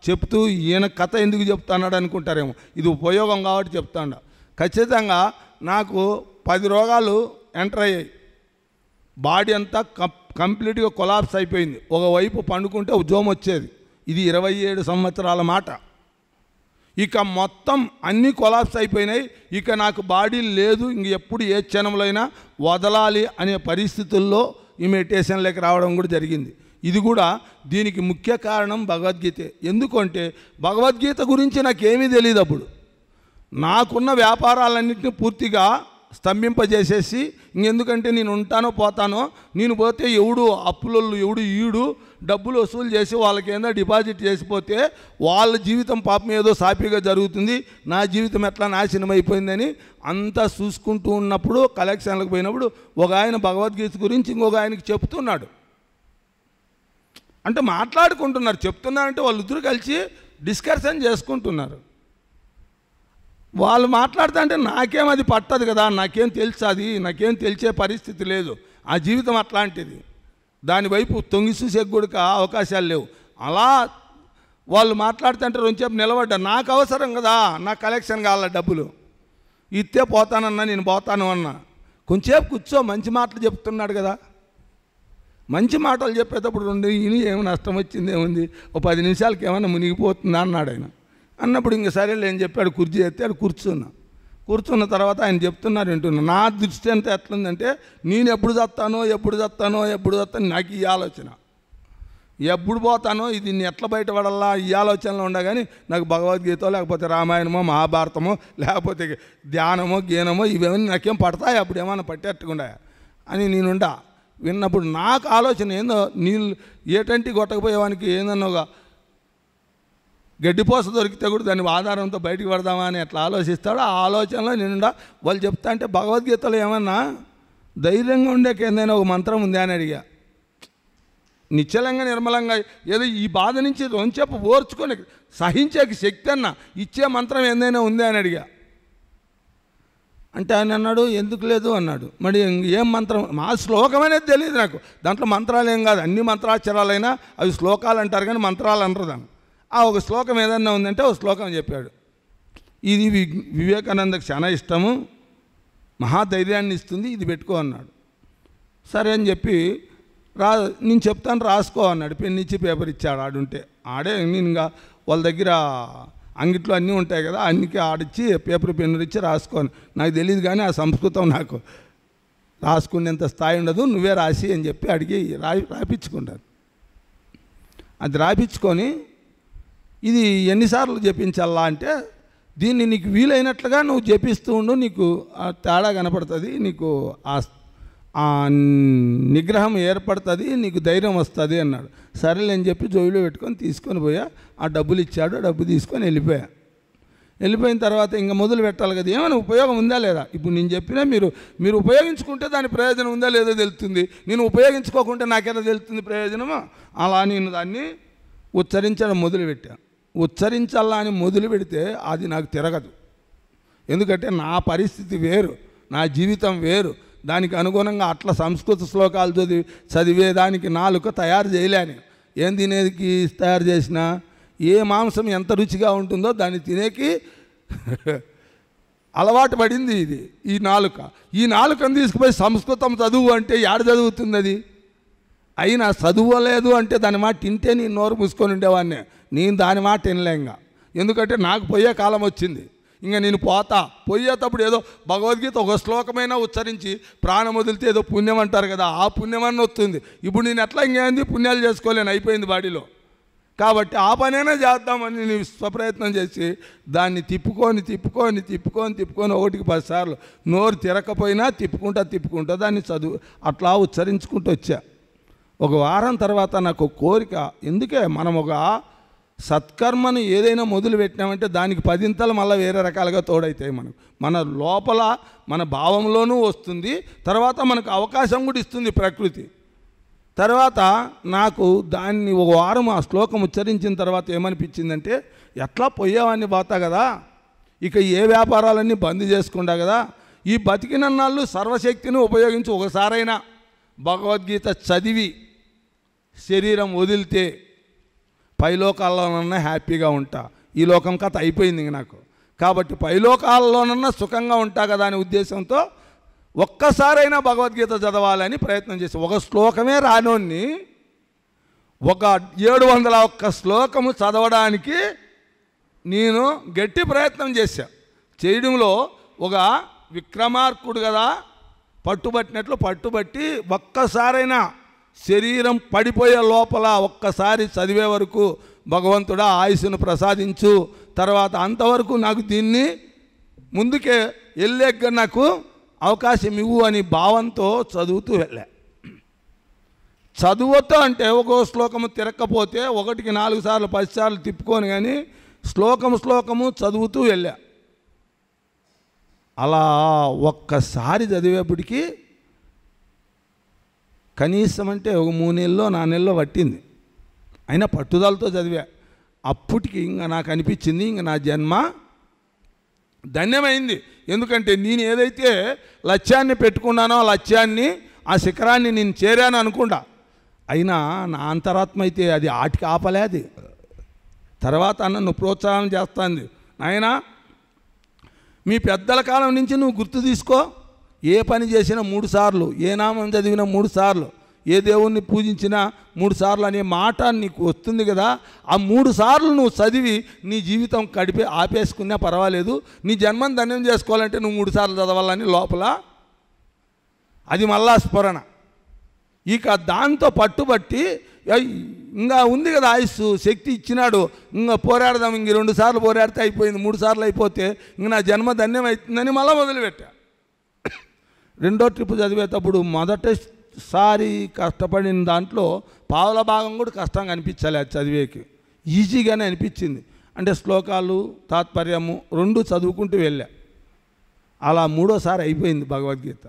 చెప్తూ ఈయన కథ ఎందుకు చెప్తున్నాడు అనుకుంటారేమో, ఇది ఉపయోగం కాబట్టి చెప్తాడు. ఖచ్చితంగా నాకు 10 రోగాలు ఎంటర్ అయ్యాయి. బాడీ అంతా కంప్లీట్గా కొలాప్స్ అయిపోయింది. ఒకవైపు పండుకుంటే ఉద్యోగం వచ్చేది. ఇది 27 సంవత్సరాల మాట. ఇక మొత్తం అన్నీ కొలాప్స్ అయిపోయినాయి. ఇక నాకు బాడీ లేదు, ఇంక ఎప్పుడు ఏ క్షణంలో అయినా వదలాలి అనే పరిస్థితుల్లో ఈ మెడిటేషన్లోకి రావడం కూడా జరిగింది. ఇది కూడా దీనికి ముఖ్య కారణం భగవద్గీతే. ఎందుకంటే భగవద్గీత గురించి నాకేమీ తెలియదు. అప్పుడు నాకున్న వ్యాపారాలన్నింటినీ పూర్తిగా స్తంభింపజేసేసి, ఇంకెందుకంటే నేను ఉంటానో పోతానో, నేను పోతే ఎవడు అప్పులలో ఈడు డబ్బులు వసూలు చేసి వాళ్ళకి ఏదో డిపాజిట్ చేసిపోతే వాళ్ళ జీవితం పాపం ఏదో సాఫీగా జరుగుతుంది, నా జీవితం ఎట్లా నాశనం అయిపోయిందని అంతా చూసుకుంటూ ఉన్నప్పుడు కలెక్షన్లకు పోయినప్పుడు ఒక ఆయన భగవద్గీత గురించి ఇంకొక ఆయనకి చెప్తున్నాడు. అంటే మాట్లాడుకుంటున్నారు. చెప్తున్నారంటే వాళ్ళిద్దరూ కలిసి డిస్కషన్ చేసుకుంటున్నారు. వాళ్ళు మాట్లాడుతూ అంటే నాకేం అది పట్టదు కదా, నాకేం తెలుసు, నాకేం తెలిసే పరిస్థితి లేదు. ఆ జీవితం అట్లాంటిది. దానివైపు తొంగి చూసే కూడా అవకాశాలు లేవు. అలా వాళ్ళు మాట్లాడుతుంటే రెండుసేపు నిలబడ్డా. నాకు అవసరం కదా, నా కలెక్షన్ కావాల డబ్బులు, ఇస్తే పోతానన్నా, నేను పోతాను అన్నా. కొంచెంసేపు కూర్చో, మంచి మాటలు చెప్తున్నాడు కదా. మంచి మాటలు చెప్పేటప్పుడు ఏమి నష్టం వచ్చింది, ఏముంది, ఓ 10 నిమిషాలకి ఏమైనా మునిగిపోతుందా అన్నాడు ఆయన. అన్నప్పుడు ఇంక సరేలే అని చెప్పాడు. కుర్చీ ఎత్తి ఆడు కూర్చున్న తర్వాత ఆయన చెప్తున్నారు వింటున్నా. నా దృష్టి అంతా ఎట్లుందంటే, నేను ఎప్పుడు చస్తానో నాకు ఈ ఆలోచన, ఎప్పుడు పోతానో ఇది ఎట్లా బయటపడాలా ఈ ఆలోచనలో ఉండగాని నాకు భగవద్గీత లేకపోతే రామాయణమో మహాభారతమో లేకపోతే ధ్యానమో గీనమో ఇవేమీ నాకేం పడతాయి, అప్పుడు ఏమైనా పట్టేట్టుకుండా అని నేనుండా. విన్నప్పుడు నాకు ఆలోచన ఏందో, నీళ్ళు ఏటంటి కొట్టకపోయేవానికి ఏందన్నోగా గడ్డిపోస దొరికితే కూడా దాని ఆధారంతో బయటికి పడదామా అని ఎట్లా ఆలోచిస్తాడో ఆ ఆలోచనలో నేనుండా. వాళ్ళు చెప్తా అంటే భగవద్గీతలో ఏమన్నా ధైర్యంగా ఉండేకి ఏదైనా ఒక మంత్రం ఉందా అని అడిగా. నిశ్చలంగా నిర్మలంగా ఏదో ఈ బాధ నుంచి రొంచెప్పు ఓర్చుకొని సహించే శక్తి అన్న ఇచ్చే మంత్రం ఏదైనా ఉందా అని అడిగా. అంటే ఆయన అన్నాడు ఎందుకు లేదు అన్నాడు. మరి ఏం మంత్రం, మా శ్లోకం అనేది తెలియదు నాకు, దాంట్లో మంత్రాలు ఏం కాదు, అన్ని మంత్రాక్షరాలైనా అవి శ్లోకాలు అంటారు కానీ మంత్రాలు అంటారు దాన్ని. ఆ ఒక శ్లోకం ఏదన్నా ఉందంటే ఒక శ్లోకం చెప్పాడు. ఇది వివేకానందకు చాలా ఇష్టము, మహాధైర్యాన్ని ఇస్తుంది, ఇది పెట్టుకో అన్నాడు. సరే అని చెప్పి నేను చెప్తాను రాసుకో అన్నాడు. పెన్ ఇచ్చి పేపర్ ఇచ్చాడు. ఆడుంటే నేను ఇంకా వాళ్ళ దగ్గర అంగిట్లో అన్నీ ఉంటాయి కదా, అన్నికి ఆడిచ్చి పేపర్ పెన్నులు ఇచ్చి రాసుకొని, నాకు తెలియదు కానీ ఆ సంస్కృతం నాకు రాసుకునేంత స్థాయి ఉండదు, నువ్వే రాసి అని చెప్పి అడిగి రాయించుకుంటాను. అది రాయించుకొని ఇది ఎన్నిసార్లు జపించాలా అంటే, దీన్ని నీకు వీలైనట్లుగా నువ్వు జపిస్తూ ఉండు, నీకు తేడా కనపడుతుంది, నీకు ఆ నిగ్రహం ఏర్పడుతుంది, నీకు ధైర్యం వస్తుంది అన్నాడు. సరేలే అని చెప్పి జోబిలో పెట్టుకొని తీసుకొని పోయా. ఆ డబ్బులు ఇచ్చాడు, డబ్బు తీసుకొని వెళ్ళిపోయా. వెళ్ళిపోయిన తర్వాత ఇంకా మొదలు పెట్టాలి కదా, ఏమైనా ఉపయోగం ఉందా లేదా. ఇప్పుడు నేను చెప్పినా మీరు ఉపయోగించుకుంటే దాని ప్రయోజనం ఉందా లేదో తెలుస్తుంది, నేను ఉపయోగించుకోకుంటే నాకేదో తెలుస్తుంది ప్రయోజనమా. అలా నేను దాన్ని ఉచ్చరించడం మొదలుపెట్టాను. ఉచ్చరించాలా అని మొదలు పెడితే అది నాకు తిరగదు. ఎందుకంటే నా పరిస్థితి వేరు, నా జీవితం వేరు. దానికి అనుగుణంగా అట్లా సంస్కృత శ్లోకాలు చదివేదానికి నాలుక తయారు చేయలేని. ఏం తినేకి తయారు చేసినా, ఏ మాంసం ఎంత రుచిగా ఉంటుందో దాన్ని తినేకి అలవాటు పడింది ఇది, ఈ నాలుక. ఈ నాలుకను తీసుకుపోయి సంస్కృతం చదువు అంటే ఏడ చదువుతుంది అది. అయినా చదువులేదు అంటే దాని మాట తింటే నేను నోరు మూసుకొని ఉండేవాడిని. నేను దాని మాట వినలేంగా, ఎందుకంటే నాకు పోయే కాలం వచ్చింది. ఇంకా నేను పోయేటప్పుడు ఏదో భగవద్గీత ఒక శ్లోకమైనా ఉచ్చరించి ప్రాణం వదిలితే ఏదో పుణ్యం అంటారు కదా, ఆ పుణ్యమన్న వస్తుంది. ఇప్పుడు నేను ఎట్లా ఇంకేంది పుణ్యాలు చేసుకోలేను, అయిపోయింది బాడీలో. కాబట్టి ఆ పనైనా చేద్దామని నేను స్వప్రయత్నం చేసి దాన్ని తిప్పుకొని 1కి 10 సార్లు నోరు తిరగకపోయినా తిప్పుకుంటా దాన్ని అట్లా ఉచ్చరించుకుంటూ వచ్చా. ఒక వారం తర్వాత నాకు కోరిక, ఎందుకే మనం ఒక సత్కర్మను ఏదైనా మొదలు పెట్టినామంటే దానికి 10 మళ్ళీ వేరే రకాలుగా తోడైతాయి. మన లోపల మన భావంలోనూ వస్తుంది, తర్వాత మనకు అవకాశం కూడా ఇస్తుంది ప్రకృతి. తర్వాత నాకు దాన్ని ఒక వారం ఆ శ్లోకం ఉచ్చరించిన తర్వాత ఏమనిపించిందంటే, ఎట్లా పోయేవాడిని పోతా కదా, ఇక ఏ వ్యాపారాలన్నీ బంద్ చేసుకుంటా కదా, ఈ బతికినన్నాళ్ళు సర్వశక్తిని ఉపయోగించి ఒకసారైనా భగవద్గీత చదివి శరీరం వదిలితే పైలోకాల్లోనన్నా హ్యాపీగా ఉంటా. ఈ లోకం కథ అయిపోయింది ఇంక నాకు. కాబట్టి పైలోకాల్లోనన్నా సుఖంగా ఉంటా కదా అనే ఉద్దేశంతో ఒక్కసారైనా భగవద్గీత చదవాలని ప్రయత్నం చేసి, ఒక శ్లోకమే రానోన్ని ఒక 701 శ్లోకము చదవడానికి నేను గట్టి ప్రయత్నం చేశా. చేయడంలో ఒక విక్రమార్కుడు కదా పట్టుబట్టినట్లు పట్టుబట్టి ఒక్కసారైనా శరీరం పడిపోయే లోపల ఒక్కసారి చదివే వరకు భగవంతుడా ఆయుస్సును ప్రసాదించు, తర్వాత అంతవరకు నాకు దీన్ని ముందుకే వెళ్ళేక నాకు అవకాశం ఇవ్వు అని భావంతో చదువుతూ వెళ్ళా. చదువుతూ అంటే ఒక్కో శ్లోకము తిరగకపోతే 1కి 4 సార్లు 10 సార్లు తిప్పుకొని కానీ శ్లోకము చదువుతూ వెళ్ళా. అలా ఒక్కసారి చదివేప్పటికీ కనీసం అంటే ఒక 3 నెలలో 4 నెలలో పట్టింది. అయినా పట్టుదలతో చదివా. అప్పటికి ఇంకా నాకు అనిపించింది, ఇంకా నా జన్మ ధన్యమైంది. ఎందుకంటే నేను ఏదైతే లక్ష్యాన్ని పెట్టుకున్నానో ఆ శిఖరాన్ని నేను చేరాను అనుకుంటా. అయినా నా అంతరాత్మ అయితే అది ఆటికి ఆపలేదు. తర్వాత నన్ను ప్రోత్సాహం చేస్తుంది, నాయనా మీ పెద్దల కాలం నుంచి నువ్వు గుర్తు తీసుకో, ఏ పని చేసినా 3 సార్లు, ఏ నామం చదివినా 3 సార్లు, ఏ దేవుణ్ణి పూజించినా 3 సార్లు అనే మాట నీకు వస్తుంది కదా. ఆ 3 సార్లు నువ్వు చదివి నీ జీవితం ఆపేసుకున్నా పర్వాలేదు, నీ జన్మను ధన్యం చేసుకోవాలంటే నువ్వు 3 సార్లు చదవాలని లోపల అది మళ్ళా స్ఫురణ. ఇక దాంతో పట్టుబట్టి ఇంకా ఉంది కదా ఆయుస్సు, శక్తి ఇచ్చినాడు, ఇంకా పోరాడదాం, ఇంక 2 సార్లు పోరాడితే అయిపోయింది, 3 సార్లు అయిపోతే ఇంక నా జన్మ ధన్యం అవుతుందని మళ్ళీ మొదలుపెట్టా. 2వ ట్రిప్ చదివేటప్పుడు మొదటిసారి కష్టపడిన దాంట్లో పావుల భాగం కూడా కష్టంగా అనిపించాలి. అది చదివేకి ఈజీగానే అనిపించింది. అంటే శ్లోకాలు తాత్పర్యము 2 చదువుకుంటూ వెళ్ళా. అలా 3వసారి అయిపోయింది భగవద్గీత,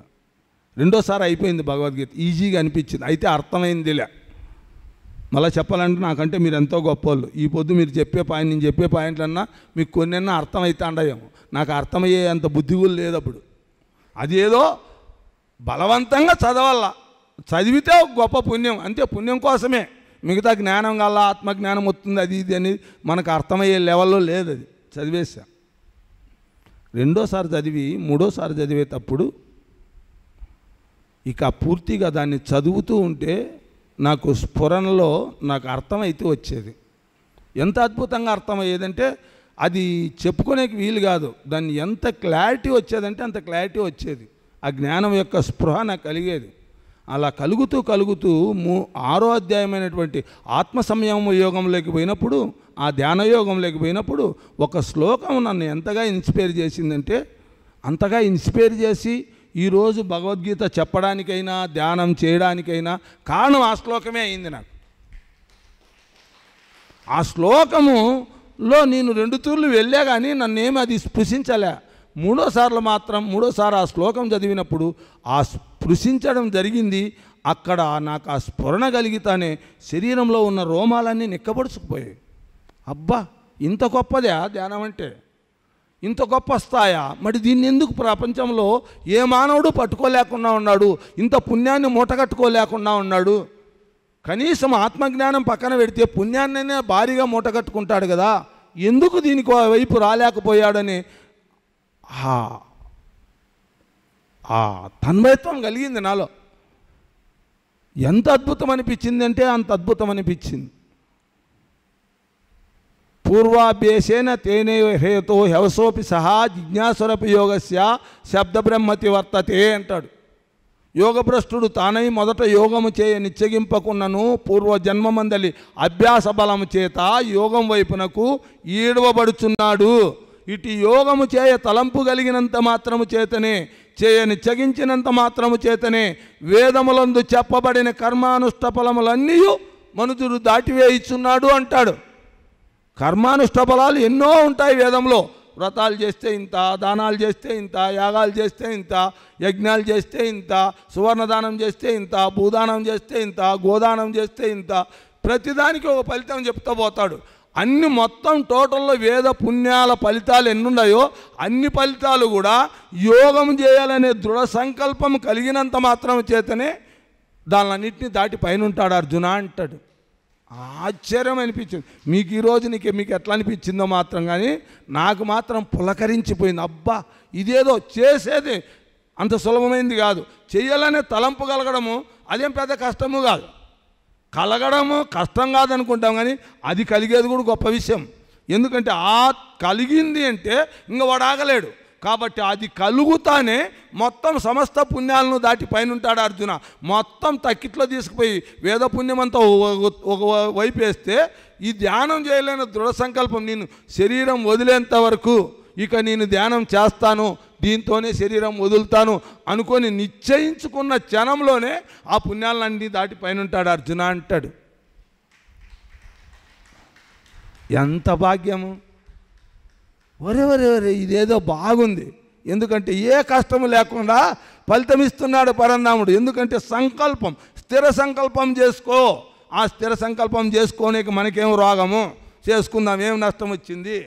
2వసారి అయిపోయింది భగవద్గీత, ఈజీగా అనిపించింది. అయితే అర్థమైందిలే. మళ్ళీ చెప్పాలంటే నాకంటే మీరు ఎంతో గొప్పవాళ్ళు. ఈ పొద్దు మీరు నేను చెప్పే పాయింట్లన్నా మీకు కొన్నైనా అర్థమవుతాండయేమో. నాకు అర్థమయ్యే అంత బుద్ధి కూడా లేదు అప్పుడు. అదేదో బలవంతంగా చదివితే ఒక గొప్ప పుణ్యం, అంతే. పుణ్యం కోసమే, మిగతా జ్ఞానం వల్ల ఆత్మజ్ఞానం వస్తుంది అది ఇది అని మనకు అర్థమయ్యే లెవెల్లో లేదు. అది చదివేశా. 2వసారి చదివి 3వసారి చదివేటప్పుడు ఇక పూర్తిగా దాన్ని చదువుతూ ఉంటే నాకు స్ఫురణలో నాకు అర్థమైతే వచ్చేది. ఎంత అద్భుతంగా అర్థమయ్యేదంటే అది చెప్పుకునేకి వీలు కాదు. దాన్ని ఎంత క్లారిటీ వచ్చేదంటే అంత క్లారిటీ వచ్చేది. ఆ జ్ఞానం యొక్క స్పృహ నాకు కలిగేది. అలా కలుగుతూ 6వ అధ్యాయమైనటువంటి ఆత్మ సంయమ యోగంలోకి పోయినప్పుడు, ఆ ధ్యాన యోగంలోకి పోయినప్పుడు ఒక శ్లోకం నన్ను ఎంతగా ఇన్స్పైర్ చేసిందంటే, అంతగా ఇన్స్పైర్ చేసి ఈరోజు భగవద్గీత చెప్పడానికైనా ధ్యానం చేయడానికైనా కారణం ఆ శ్లోకమే అయింది నాకు. ఆ శ్లోకములో నేను 2 తూర్లు వెళ్ళా కానీ నన్నేమి అది స్పృశించలే. మూడోసారి ఆ శ్లోకం చదివినప్పుడు ఆ స్పృశించడం జరిగింది. అక్కడ నాకు ఆ స్ఫురణ కలిగితానే శరీరంలో ఉన్న రోమాలన్నీ నిక్కబడుచుకుపోయాయి. అబ్బా, ఇంత గొప్పదే ధ్యానం అంటే, ఇంత గొప్ప స్థాయా? మరి దీన్ని ఎందుకు ప్రపంచంలో ఏ మానవుడు పట్టుకోలేకుండా ఉన్నాడు? ఇంత పుణ్యాన్ని మూటగట్టుకోలేకుండా ఉన్నాడు? కనీసం ఆత్మజ్ఞానం పక్కన పెడితే పుణ్యాన్నైనా భారీగా మూటగట్టుకుంటాడు కదా, ఎందుకు దీనికి వైపు రాలేకపోయాడని ఆ తన్మయత్వం కలిగింది నాలో. ఎంత అద్భుతం అనిపించింది అంటే అంత అద్భుతం అనిపించింది. పూర్వాభ్యాసేన తేనే హేతో హవసోపి సహా జిజ్ఞాసురపి యోగస్య శబ్దబ్రహ్మతి వర్తతే అంటాడు. యోగభ్రష్టుడు తానై మొదట యోగము చేయ నిశ్చగింపకున్నను పూర్వజన్మమందలి అభ్యాస బలము చేత యోగం వైపునకు ఈడవబడుచున్నాడు. ఇటు యోగము చేయ తలంపు కలిగినంత మాత్రము చేతనే, చేయ నిశ్చగించినంత మాత్రము చేతనే వేదములందు చెప్పబడిన కర్మానుష్ఠ ఫలములన్నీ మనుషుడు దాటివేయిచున్నాడు అంటాడు. కర్మానుష్ఠ ఫలాలు ఎన్నో ఉంటాయి వేదంలో. వ్రతాలు చేస్తే ఇంత, దానాలు చేస్తే ఇంత, యాగాలు చేస్తే ఇంత, యజ్ఞాలు చేస్తే ఇంత, సువర్ణదానం చేస్తే ఇంత, భూదానం చేస్తే ఇంత, గోదానం చేస్తే ఇంత, ప్రతిదానికి ఒక ఫలితం చెప్తూ పోతాడు. అన్ని మొత్తం టోటల్లో వేద పుణ్యాల ఫలితాలు ఎన్నున్నాయో అన్ని ఫలితాలు కూడా యోగం చేయాలనే దృఢ సంకల్పం కలిగినంత మాత్రం చేతనే దానిలన్నింటినీ దాటి పైన ఉంటాడు అర్జున అంటాడు. ఆశ్చర్యం అనిపించింది. మీకు ఈరోజు మీకు ఎట్లా అనిపించిందో మాత్రం కానీ నాకు మాత్రం పులకరించిపోయింది. అబ్బా, ఇదేదో చేసేది అంత సులభమైంది కాదు. చేయాలనే తలంపు కలగడము అదేం పెద్ద కష్టము కాదు. కలగడము కష్టం కాదనుకుంటాం కానీ అది కలిగేది కూడా గొప్ప విషయం. ఎందుకంటే ఆ కలిగింది అంటే ఇంక వాడు ఆగలేడు. కాబట్టి అది కలుగుతానే మొత్తం సమస్త పుణ్యాలను దాటి పైన ఉంటాడు అర్జున. మొత్తం తక్కిట్లో తీసుకుపోయి వేద పుణ్యమంతా ఒక వైపు వేస్తే ఈ ధ్యానం చేయలేని దృఢ సంకల్పం, నేను శరీరం వదిలేంత వరకు ఇక నేను ధ్యానం చేస్తాను, దీంతోనే శరీరం వదులుతాను అనుకొని నిశ్చయించుకున్న క్షణంలోనే ఆ పుణ్యాలన్నీ దాటి పైన ఉంటాడు అర్జున అంటాడు. ఎంత భాగ్యము! ఒరే ఇదేదో బాగుంది. ఎందుకంటే ఏ కష్టము లేకుండా ఫలితం ఇస్తున్నాడు పరంధాముడు. ఎందుకంటే సంకల్పం, స్థిర సంకల్పం చేసుకో. ఆ స్థిర సంకల్పం చేసుకోనేకి మనకేం రోగము, చేసుకుందాం, ఏం నష్టం వచ్చింది,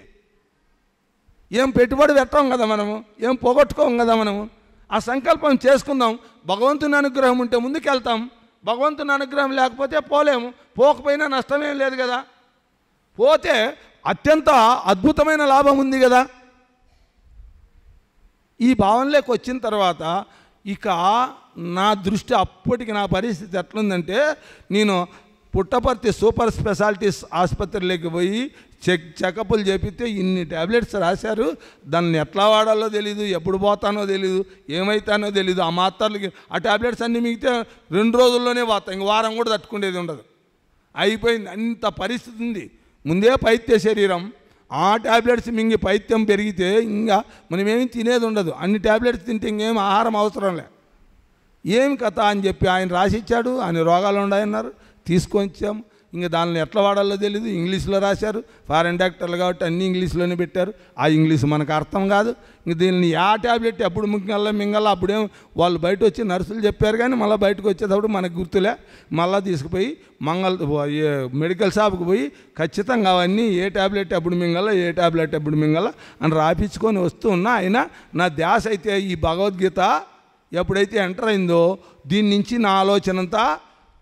ఏం పెట్టుబడి పెట్టాం కదా మనము, ఏం పోగొట్టుకోం కదా మనము. ఆ సంకల్పం చేసుకుందాం. భగవంతుని అనుగ్రహం ఉంటే ముందుకెళ్తాం, భగవంతుని అనుగ్రహం లేకపోతే పోలేము. పోకపోయినా నష్టమేం లేదు కదా. పోతే అత్యంత అద్భుతమైన లాభం ఉంది కదా. ఈ భావనలోకి వచ్చిన తర్వాత ఇక నా దృష్టి అప్పటికి నా పరిస్థితి ఎట్లుందంటే, నేను పుట్టపర్తి సూపర్ స్పెషాలిటీస్ ఆసుపత్రిలోకి పోయి చెకప్లు చేపిస్తే ఇన్ని ట్యాబ్లెట్స్ రాశారు. దాన్ని ఎట్లా వాడాలో తెలీదు, ఎప్పుడు పోతానో తెలీదు, ఏమవుతానో తెలీదు. ఆ మాత్రలకి ఆ ట్యాబ్లెట్స్ అన్నీ మిగితే 2 రోజుల్లోనే పోతాయి, ఇంక వారం కూడా తట్టుకునేది ఉండదు. అయిపోయింది, అంత పరిస్థితి ఉంది. ముందే పైత్య శరీరం, ఆ ట్యాబ్లెట్స్ మింగి పైత్యం పెరిగితే ఇంకా మనమేమి తినేది ఉండదు. అన్ని ట్యాబ్లెట్స్ తింటే ఇంకేం ఆహారం అవసరం లే. ఏం కథ అని చెప్పి ఆయన రాసిచ్చాడు. ఆయన రోగాలు ఉన్నాయన్నారు, తీసుకొని వచ్చాము. ఇంకా దానిని ఎట్లా వాడాలో తెలీదు. ఇంగ్లీష్లో రాశారు, ఫారెన్ డాక్టర్లు కాబట్టి అన్నీ ఇంగ్లీష్లోనే పెట్టారు. ఆ ఇంగ్లీష్ మనకు అర్థం కాదు. ఇంక దీన్ని ఆ ట్యాబ్లెట్ ఎప్పుడు మింగల్లా అప్పుడేం వాళ్ళు బయట వచ్చి నర్సులు చెప్పారు కానీ మళ్ళీ బయటకు వచ్చేటప్పుడు మనకు గుర్తులే. మళ్ళీ తీసుకుపోయి మెడికల్ షాప్కి పోయి ఖచ్చితంగా అవన్నీ ఏ ట్యాబ్లెట్ ఎప్పుడు ఏ ట్యాబ్లెట్ ఎప్పుడు అని రాపించుకొని వస్తూ ఉన్నా. అయినా నా ధ్యాస అయితే ఈ భగవద్గీత ఎప్పుడైతే ఎంటర్ అయిందో దీని నుంచి నా ఆలోచన అంతా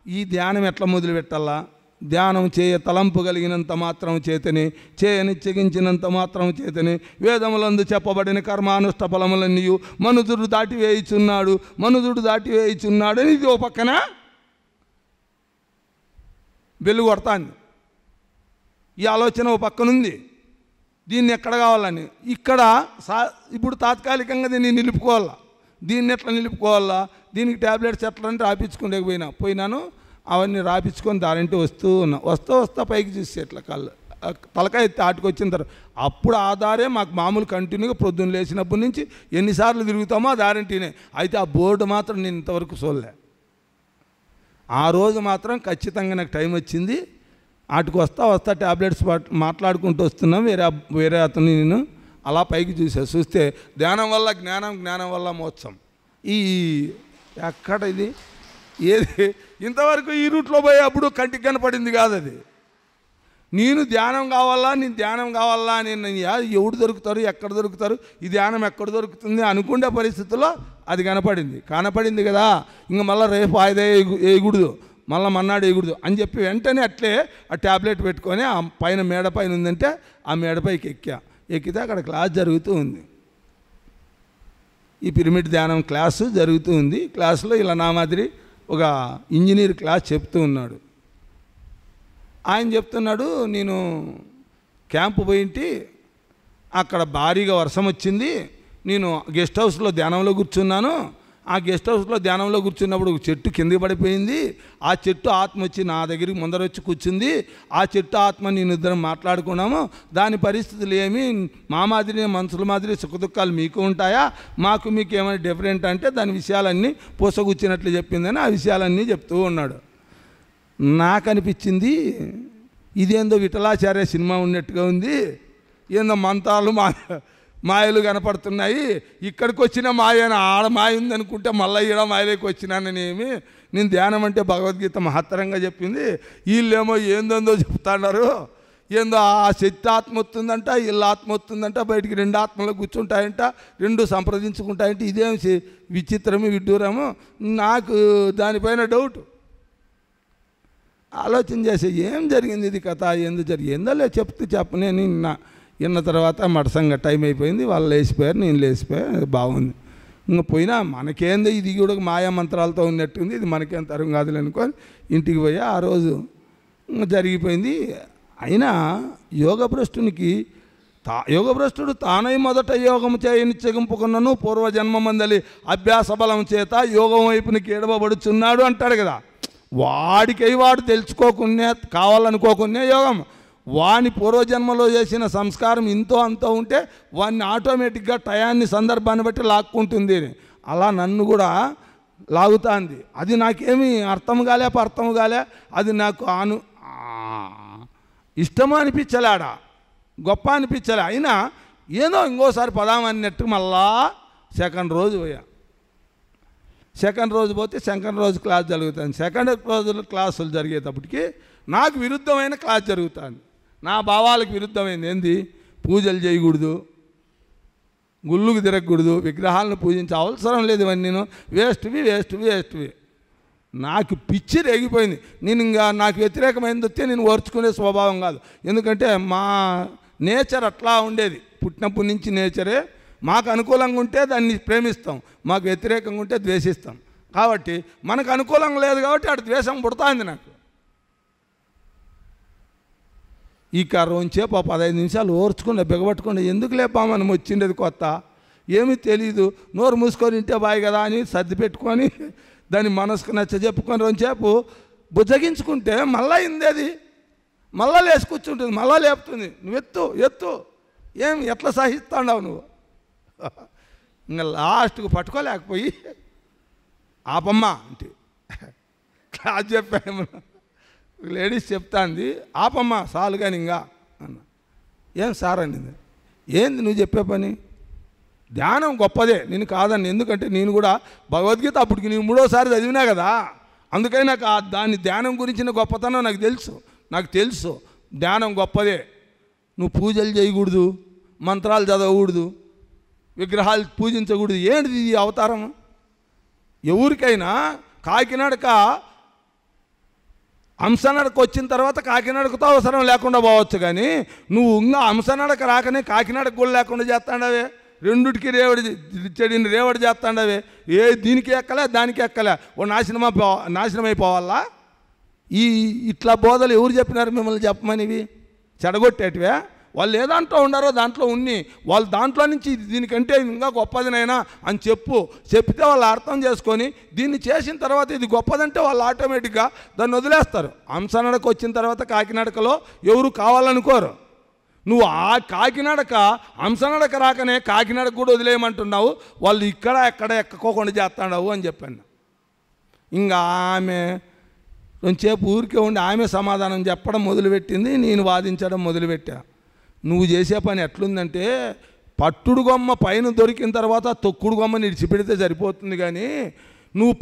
ఈ ధ్యానం ఎట్లా మొదలు పెట్టాలా, ధ్యానం చేయ తలంపు కలిగినంత మాత్రం చేతనే, చేయ నిశ్చయించినంత మాత్రం చేతనే వేదములందు చెప్పబడిన కర్మానుష్ఠ ఫలములన్నీ మనుషుడు దాటివేయుచున్నాడు అని ఇది ఓ పక్కన వెలుగు కొడతాంది. ఈ ఆలోచన ఓ పక్కనుంది, దీన్ని ఎక్కడ కావాలని. ఇక్కడ ఇప్పుడు తాత్కాలికంగా దీన్ని నిలుపుకోవాలా, దీన్ని ఎట్లా నిలుపుకోవాలా, దీనికి ట్యాబ్లెట్స్ ఎట్లా అంటే పోయినాను. అవన్నీ రాపించుకొని దారింటి వస్తా పైకి చూసి ఎట్లా తలకాయ ఎత్తి ఆటుకొచ్చిన తర్వాత అప్పుడు ఆ దారే మాకు మామూలు కంటిన్యూగా ప్రొద్దున లేచినప్పటి నుంచి ఎన్నిసార్లు తిరుగుతామో ఆ దారింటినే. అయితే ఆ బోర్డు మాత్రం నేను ఇంతవరకు చూడలే. ఆ రోజు మాత్రం ఖచ్చితంగా నాకు టైం వచ్చింది. ఆటుకు వస్తా ట్యాబ్లెట్స్ మాట్లాడుకుంటూ వస్తున్నాం. వేరే అతను నేను అలా పైకి చూస్తే ధ్యానం వల్ల జ్ఞానం వల్ల మోక్షం. ఈ ఎక్కడ ఇది ఏది ఇంతవరకు ఈ రూట్లో పోయేప్పుడు కంటికి కనపడింది కాదు అది. నేను ధ్యానం కావాలా నేను ఎవడు దొరుకుతారు, ఎక్కడ దొరుకుతారు, ఈ ధ్యానం ఎక్కడ దొరుకుతుంది అనుకునే పరిస్థితుల్లో అది కనపడింది కదా. ఇంక మళ్ళీ రేపు ఆయుధ వేయకూడదు, మళ్ళీ మన్నాడు వేయకూడదు అని చెప్పి వెంటనే అట్లే ఆ ట్యాబ్లెట్ పెట్టుకొని ఆ పైన మేడ పైన ఉందంటే ఆ మేడపైకి ఎక్కితే అక్కడ క్లాస్ జరుగుతూ ఉంది. ఈ పిరమిడ్ ధ్యానం క్లాసు జరుగుతూ ఉంది. క్లాసులో ఇలా నా మాదిరి ఒక ఇంజనీర్ క్లాస్ చెప్తూ ఉన్నాడు. ఆయన చెప్తున్నాడు, నేను క్యాంపు పోయింటి, అక్కడ భారీగా వర్షం వచ్చింది, నేను గెస్ట్ హౌస్లో ధ్యానంలో కూర్చున్నాను. ఆ గెస్ట్ హౌస్లో ధ్యానంలో కూర్చున్నప్పుడు ఒక చెట్టు కింద పడిపోయింది. ఆ చెట్టు ఆత్మ వచ్చి నా దగ్గరికి ముందర వచ్చి కూర్చుంది. ఆ చెట్టు ఆత్మ నేను ఇద్దరం మాట్లాడుకున్నాము. దాని పరిస్థితులు ఏమి మా మాదిరి మనుషుల మాదిరి సుఖదుఖాలు మీకు ఉంటాయా, మీకు ఏమైనా డిఫరెంట్ అంటే దాని విషయాలన్నీ పూసగుచ్చినట్లు చెప్పిందని ఆ విషయాలన్నీ చెప్తూ ఉన్నాడు. నాకు అనిపించింది ఇదేందో విఠలాచార్య సినిమా ఉన్నట్టుగా ఉంది, ఏందో మంత్రాలు మాయలు కనపడుతున్నాయి, ఇక్కడికి వచ్చిన మాయన ఆడ మాయ ఉందనుకుంటే మళ్ళీ ఈడ మాయలోకి వచ్చినాననేమి. నేను ధ్యానం అంటే భగవద్గీత మహత్తరంగా చెప్పింది, వీళ్ళేమో ఏందో చెప్తున్నారు, ఏందో ఆ శక్తి ఆత్మ వస్తుందంట, వీళ్ళ ఆత్మ వస్తుందంట, బయటికి రెండు ఆత్మలు కూర్చుంటాయంట, రెండు సంప్రదించుకుంటాయంట, ఇదేం విచిత్రము విడ్డూరము. నాకు దానిపైన డౌట్. ఆలోచన చేసి ఏం జరిగింది ఇది కథ, ఎందుకు జరిగిందో చెప్పనే విన్న తర్వాత మటసంగా టైం అయిపోయింది. వాళ్ళు లేచిపోయారు, నేను లేచిపోయా, బాగుంది. ఇంకా పోయినా మనకేందో ఇది కూడా మాయా మంత్రాలతో ఉన్నట్టుంది, ఇది మనకేం తరం కాదులే అనుకొని ఇంటికి పోయా. ఆ రోజు జరిగిపోయింది. అయినా యోగభ్రష్టుడు తానై మొదట యోగము చేయనిచ్చగింపుకున్నను పూర్వజన్మ మందలి అభ్యాస బలం చేత యోగం వైపునికి ఎడవబడుచున్నాడు అంటాడు కదా. వాడు తెలుసుకోకునే కావాలనుకోకునే యోగం, వాని పూర్వజన్మలో చేసిన సంస్కారం ఇంతో అంతో ఉంటే వాడిని ఆటోమేటిక్గా టయాన్ని సందర్భాన్ని బట్టి లాక్కుంటుంది. అలా నన్ను కూడా లాగుతాంది. అది నాకేమీ అర్థం కాలే, అది నాకు ఇష్టము అనిపించలేడా, గొప్ప అనిపించలే. అయినా ఏదో ఇంకోసారి పదాం అన్నట్టు మళ్ళా సెకండ్ రోజు పోయా. సెకండ్ రోజు పోతే సెకండ్ రోజు క్లాస్ జరుగుతుంది. సెకండ్ రోజు క్లాసులు జరిగేటప్పటికి నాకు విరుద్ధమైన క్లాస్ జరుగుతుంది. నా భావాలకు విరుద్ధమైంది. ఏంది? పూజలు చేయకూడదు, గుళ్ళుకు తిరగకూడదు, విగ్రహాలను పూజించే అవసరం లేదు, ఇవన్నీ నేను వేస్ట్వి. నాకు పిచ్చి రేగిపోయింది. నేను ఇంకా నాకు వ్యతిరేకమైనది వస్తే నేను ఓర్చుకునే స్వభావం కాదు. ఎందుకంటే మా నేచర్ అట్లా ఉండేది, పుట్టినప్పటి నుంచి నేచరే. మాకు అనుకూలంగా ఉంటే దాన్ని ప్రేమిస్తాం, మాకు వ్యతిరేకంగా ఉంటే ద్వేషిస్తాం. కాబట్టి మనకు అనుకూలంగా లేదు కాబట్టి అటు ద్వేషం పుడతాంది నాకు. ఈ కర్రోంచేపు 15 నిమిషాలు ఓర్చుకుండా బిగబట్టుకుండా ఎందుకు లేపా మనం వచ్చిండేది కొత్త, ఏమీ తెలీదు, నోరు మూసుకొని ఇంటే బాయ్ కదా అని సర్ది పెట్టుకొని దాన్ని మనసుకు నచ్చ చెప్పుకొని రోజుసేపు బుజ్జగించుకుంటే మళ్ళీ ఇందేది, మళ్ళీ లేచి కూర్చుంటుంది, మళ్ళీ లేపుతుంది. నువ్వు ఎత్తు ఎట్లా సహిస్తాండావు నువ్వు. ఇంకా లాస్ట్కు పట్టుకోలేకపోయి ఆపమ్మా అంటే క్లాస్ చెప్పాము. లేడీస్ చెప్తాంది, ఆపమ్మా చాలు కానీ ఇంకా అన్న. ఏం సార్ అనింది, ఏంది నువ్వు చెప్పే పని, ధ్యానం గొప్పదే, నేను కాదని. ఎందుకంటే నేను కూడా భగవద్గీత అప్పటికి నేను 3వ సారి చదివినా కదా, అందుకని నాకు దాని ధ్యానం గురించిన గొప్పతనం నాకు తెలుసు. ధ్యానం గొప్పదే, నువ్వు పూజలు చేయకూడదు, మంత్రాలు చదవకూడదు, విగ్రహాలు పూజించకూడదు. ఏంటిది ఈ అవతారం? ఎవరికైనా కాకినాడక హంసనడక వచ్చిన తర్వాత కాకినాడకతో అవసరం లేకుండా పోవచ్చు, కానీ నువ్వు ఇంకా హంసనడక రాకనే కాకినాడకు కూడా లేకుండా చేస్తాండవే, రెండుటికి చెడిని రేవడి చేస్తాండవే. దీనికి ఎక్కలే దానికి ఎక్కలే, ఓ నాశనం అయిపోవాలా. ఇట్లా బోధలు ఎవరు చెప్పినారు మిమ్మల్ని చెప్పమనివి? చెడగొట్టేటివే. వాళ్ళు ఏ దాంట్లో ఉండారో దాంట్లో ఉన్ని వాళ్ళు దాంట్లో నుంచి దీనికంటే ఇంకా గొప్పదినైనా అని చెప్తే వాళ్ళు అర్థం చేసుకొని దీన్ని చేసిన తర్వాత ఇది గొప్పదంటే వాళ్ళు ఆటోమేటిక్గా దాన్ని వదిలేస్తారు. హంసనడక వచ్చిన తర్వాత కాకినడకలో ఎవరు కావాలనుకోరు. నువ్వు ఆ కాకినడక హంసనడక రాకనే కాకినడక కూడా వదిలేయమంటున్నావు, వాళ్ళు ఇక్కడ ఎక్కడ ఎక్కకోకుండా చేస్తాడావు అని చెప్పాను. ఇంకా ఆమె కొంచెంసేపు ఊరికే ఉండి ఆమె సమాధానం చెప్పడం మొదలుపెట్టింది, నేను వాదించడం మొదలుపెట్టా. నువ్వు చేసే పని ఎట్లుందంటే పట్టుడు గొమ్మ పైన దొరికిన తర్వాత తొక్కుడు గొమ్మని విడిచిపెడితే సరిపోతుంది, కానీ నువ్వు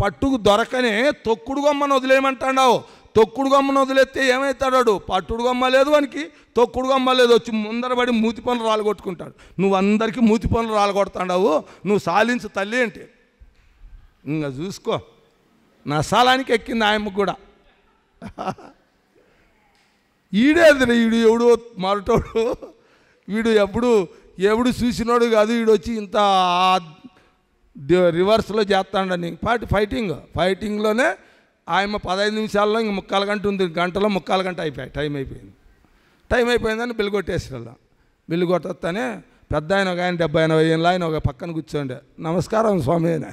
పట్టుకు దొరకనే తొక్కుడు గొమ్మను వదిలేయమంటాడావు. తొక్కుడు గొమ్మను వదిలేస్తే ఏమవుతాడు? పట్టుడు గొమ్మ లేదు వానికి, తొక్కుడు గొమ్మ లేదు, వచ్చి ముందరబడి మూతి పనులు రాలగొట్టుకుంటాడు. నువ్వు అందరికీ మూతి పనులు రాలగొడతాడావు, నువ్వు సాలించు తల్లి అంటే. ఇంకా చూసుకో, నా సాలానికి ఎక్కింది ఆయమ్మకు కూడా. వీడు ఎవడు మరటోడు, వీడు ఎప్పుడు చూసినోడు కాదు, వీడు వచ్చి ఇంత రివర్స్లో చేస్తాడని ఫైటింగ్లోనే ఆయమ్మ 15 నిమిషాల్లో ఇంక 3/4 గంట ఉంది, గంటలో 3/4 గంట అయిపోయాయి. టైం అయిపోయిందని బిల్లు కొట్టేసిన. బిల్లు కొట్టొస్తానే పెద్ద ఆయన ఒక ఆయన 70-80 ఏళ్ళ ఆయన ఒక పక్కన కూర్చోండి, నమస్కారం స్వామి ఆయన.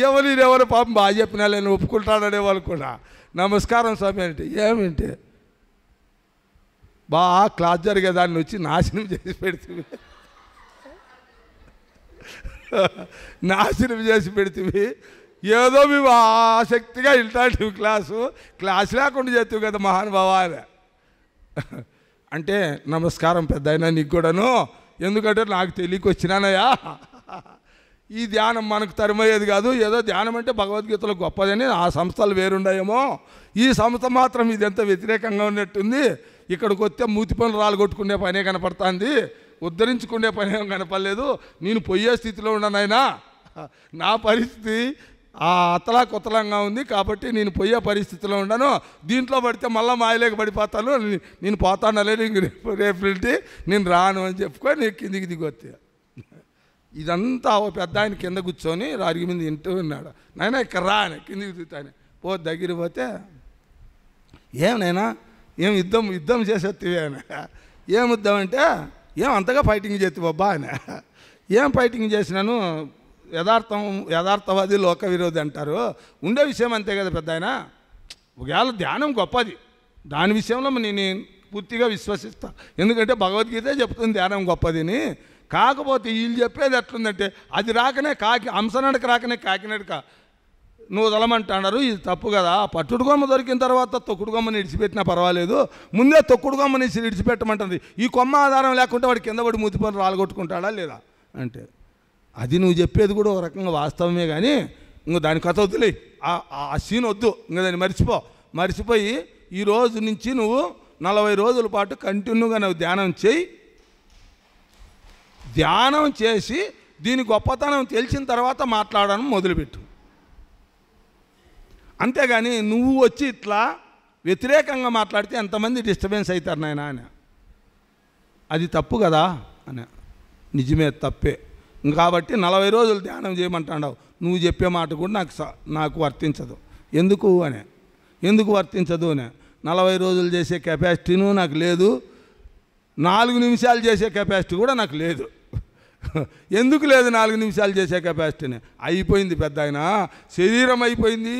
ఎవరు పాపం బాగా చెప్పినా నేను ఒప్పుకుంటాడనే వాళ్ళు కూడా నమస్కారం స్వామి అంటే ఏమిటి బాగా క్లాస్ జరిగేదాన్ని వచ్చి నాశనం చేసి పెడితే ఏదో మేము ఆసక్తిగా ఇలాంటివి క్లాస్ లేకుండా చేస్తావు కదా మహానుభావ అంటే నమస్కారం పెద్ద అయినా నీకు కూడాను, ఎందుకంటే నాకు తెలియక వచ్చినానయ్యా, ఈ ధ్యానం మనకు తరమయ్యేది కాదు, ఏదో ధ్యానం అంటే భగవద్గీతలో గొప్పదని ఆ సంస్థలు వేరుండాయేమో, ఈ సంస్థ మాత్రం ఇది ఎంత వ్యతిరేకంగా ఉన్నట్టుంది, ఇక్కడికి వస్తే మూతి పనులు రాలగొట్టుకునే పనే కనపడుతుంది, ఉద్ధరించుకునే పనే కనపడలేదు, నేను పోయే స్థితిలో ఉన్నానైనా, నా పరిస్థితి ఆ అతలా కొత్తలంగా ఉంది కాబట్టి నేను పోయే పరిస్థితిలో ఉన్నాను, దీంట్లో పడితే మళ్ళీ మాయలేక పడిపోతాను, నేను పోతానలే, రేపు నేను రాను అని చెప్పుకొని నేను కిందికి దిగొత్తా. ఇదంతా ఓ పెద్ద ఆయన కింద కూర్చొని రాగి మీద వింటూ ఉన్నాడు. నాయన ఇక్కడ రా అని కిందికి దిగుతాను. దగ్గర పోతే ఏమనైనా ఏం యుద్ధం చేసేస్తావే అని. ఏం యుద్ధం అంటే ఏం అంతగా ఫైటింగ్ చేస్తావు అబ్బా అని. ఏం ఫైటింగ్ చేసినాను, యథార్థవాది లోక విరోధి అంటారు, ఉండే విషయం అంతే కదా పెద్ద ఆయన. ఒకవేళ ధ్యానం గొప్పది, దాని విషయంలో నేను పూర్తిగా విశ్వసిస్తా, ఎందుకంటే భగవద్గీత చెప్తుంది ధ్యానం గొప్పదిని. కాకపోతే వీళ్ళు చెప్పేది ఎట్లుందంటే అది రాకనే హంసనడక రాకనే కాకినడక నువ్వు వదలమంటున్నారు, ఇది తప్పు కదా. పట్టుడు కొమ్మ దొరికిన తర్వాత తొక్కుడు కొమ్మని ఇడిచిపెట్టినా పర్వాలేదు, ముందే తొక్కుడు కొమ్మని ఇడిచిపెట్టమంటుంది. ఈ కొమ్మ ఆధారం లేకుంటే వాడు కింద పడి మూతి పనులు రాలగొట్టుకుంటాడా లేదా అంటే, అది నువ్వు చెప్పేది కూడా ఒక రకంగా వాస్తవమే, కానీ ఇంకో దాని కథ వద్దులే, ఆ సీన్ వద్దు, ఇంకా దాన్ని మర్చిపోయి ఈ రోజు నుంచి నువ్వు 40 రోజుల పాటు కంటిన్యూగా నువ్వు ధ్యానం చేసి దీని గొప్పతనం తెలిసిన తర్వాత మాట్లాడడం మొదలుపెట్టు. అంతేగాని నువ్వు వచ్చి ఇట్లా వ్యతిరేకంగా మాట్లాడితే ఎంతమంది డిస్టర్బెన్స్ అవుతారు నాయన అని. అది తప్పు కదా అని. నిజమే, తప్పే. కాబట్టి 40 రోజులు ధ్యానం చేయమంటావు, నువ్వు చెప్పే మాట కూడా నాకు వర్తించదు. ఎందుకు వర్తించదు అని. 40 రోజులు చేసే కెపాసిటీను నాకు లేదు, 4 నిమిషాలు చేసే కెపాసిటీ కూడా నాకు లేదు. ఎందుకు లేదు 4 నిమిషాలు చేసే కెపాసిటీని? అయిపోయింది పెద్ద ఆయన, శరీరం అయిపోయింది,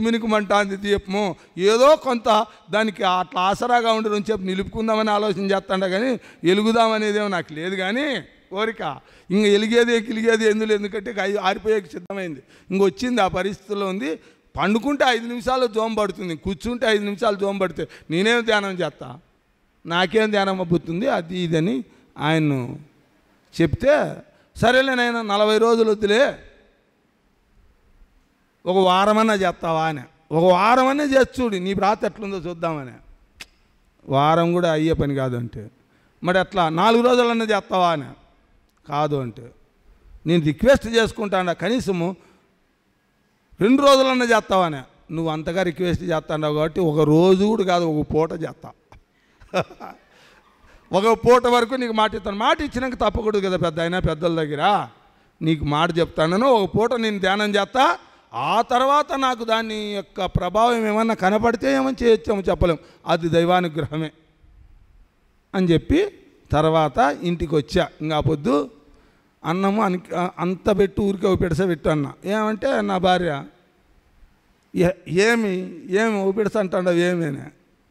మినుకుమంటాంది దీపము, ఏదో కొంత దానికి అట్లా ఆసరాగా ఉండి చెప్పి నిలుపుకుందామని ఆలోచన చేస్తాండ, కానీ వెలుగుదామనేదేమో నాకు లేదు. కానీ కోరిక ఇంక ఎలిగేది ఎందుకంటే ఆరిపోయేకి సిద్ధమైంది, ఇంకొచ్చింది ఆ పరిస్థితిలో ఉంది. పండుకుంటే 5 నిమిషాలు జోం పడుతుంది, కూర్చుంటే 5 నిమిషాలు జోం పడితే నేనేం ధ్యానం చేస్తా, నాకేం ధ్యానం అబ్బుతుంది అది ఇదని ఆయన్ను చెప్తే, సరేలే నాయన 40 రోజులు వద్దులే, ఒక వారమన్నా చేస్తావా అని. ఒక వారమన్నా చేసి చూడు నీ ప్రాత ఎట్లుందో చూద్దామని. వారం కూడా అయ్యే పని కాదు అంటే, మరి అట్లా 4 రోజులన్నా చేస్తావా అని. కాదు అంటే, నేను రిక్వెస్ట్ చేసుకుంటాను కనీసము 2 రోజులన్నా చేస్తావా అని. నువ్వు అంతగా రిక్వెస్ట్ చేస్తావు కాబట్టి ఒక రోజు కూడా కాదు, ఒక పూట చేస్తా. ఒక పూట వరకు నీకు మాట ఇస్తాను. మాట ఇచ్చినాక తప్పకూడదు కదా పెద్ద అయినా, పెద్దల దగ్గర నీకు మాట చెప్తాను. ఒక పూట నేను ధ్యానం చేస్తా, ఆ తర్వాత నాకు దాని యొక్క ప్రభావం ఏమన్నా కనపడితే ఏమని చేయొచ్చామో చెప్పలేము, అది దైవానుగ్రహమే అని చెప్పి తర్వాత ఇంటికి వచ్చా. ఇంకా పొద్దు అన్నము అంత పెట్టు ఊరికే పిడస పెట్టు అన్న. ఏమంటే నా భార్య ఏమి ఊపిడస అంటాడు,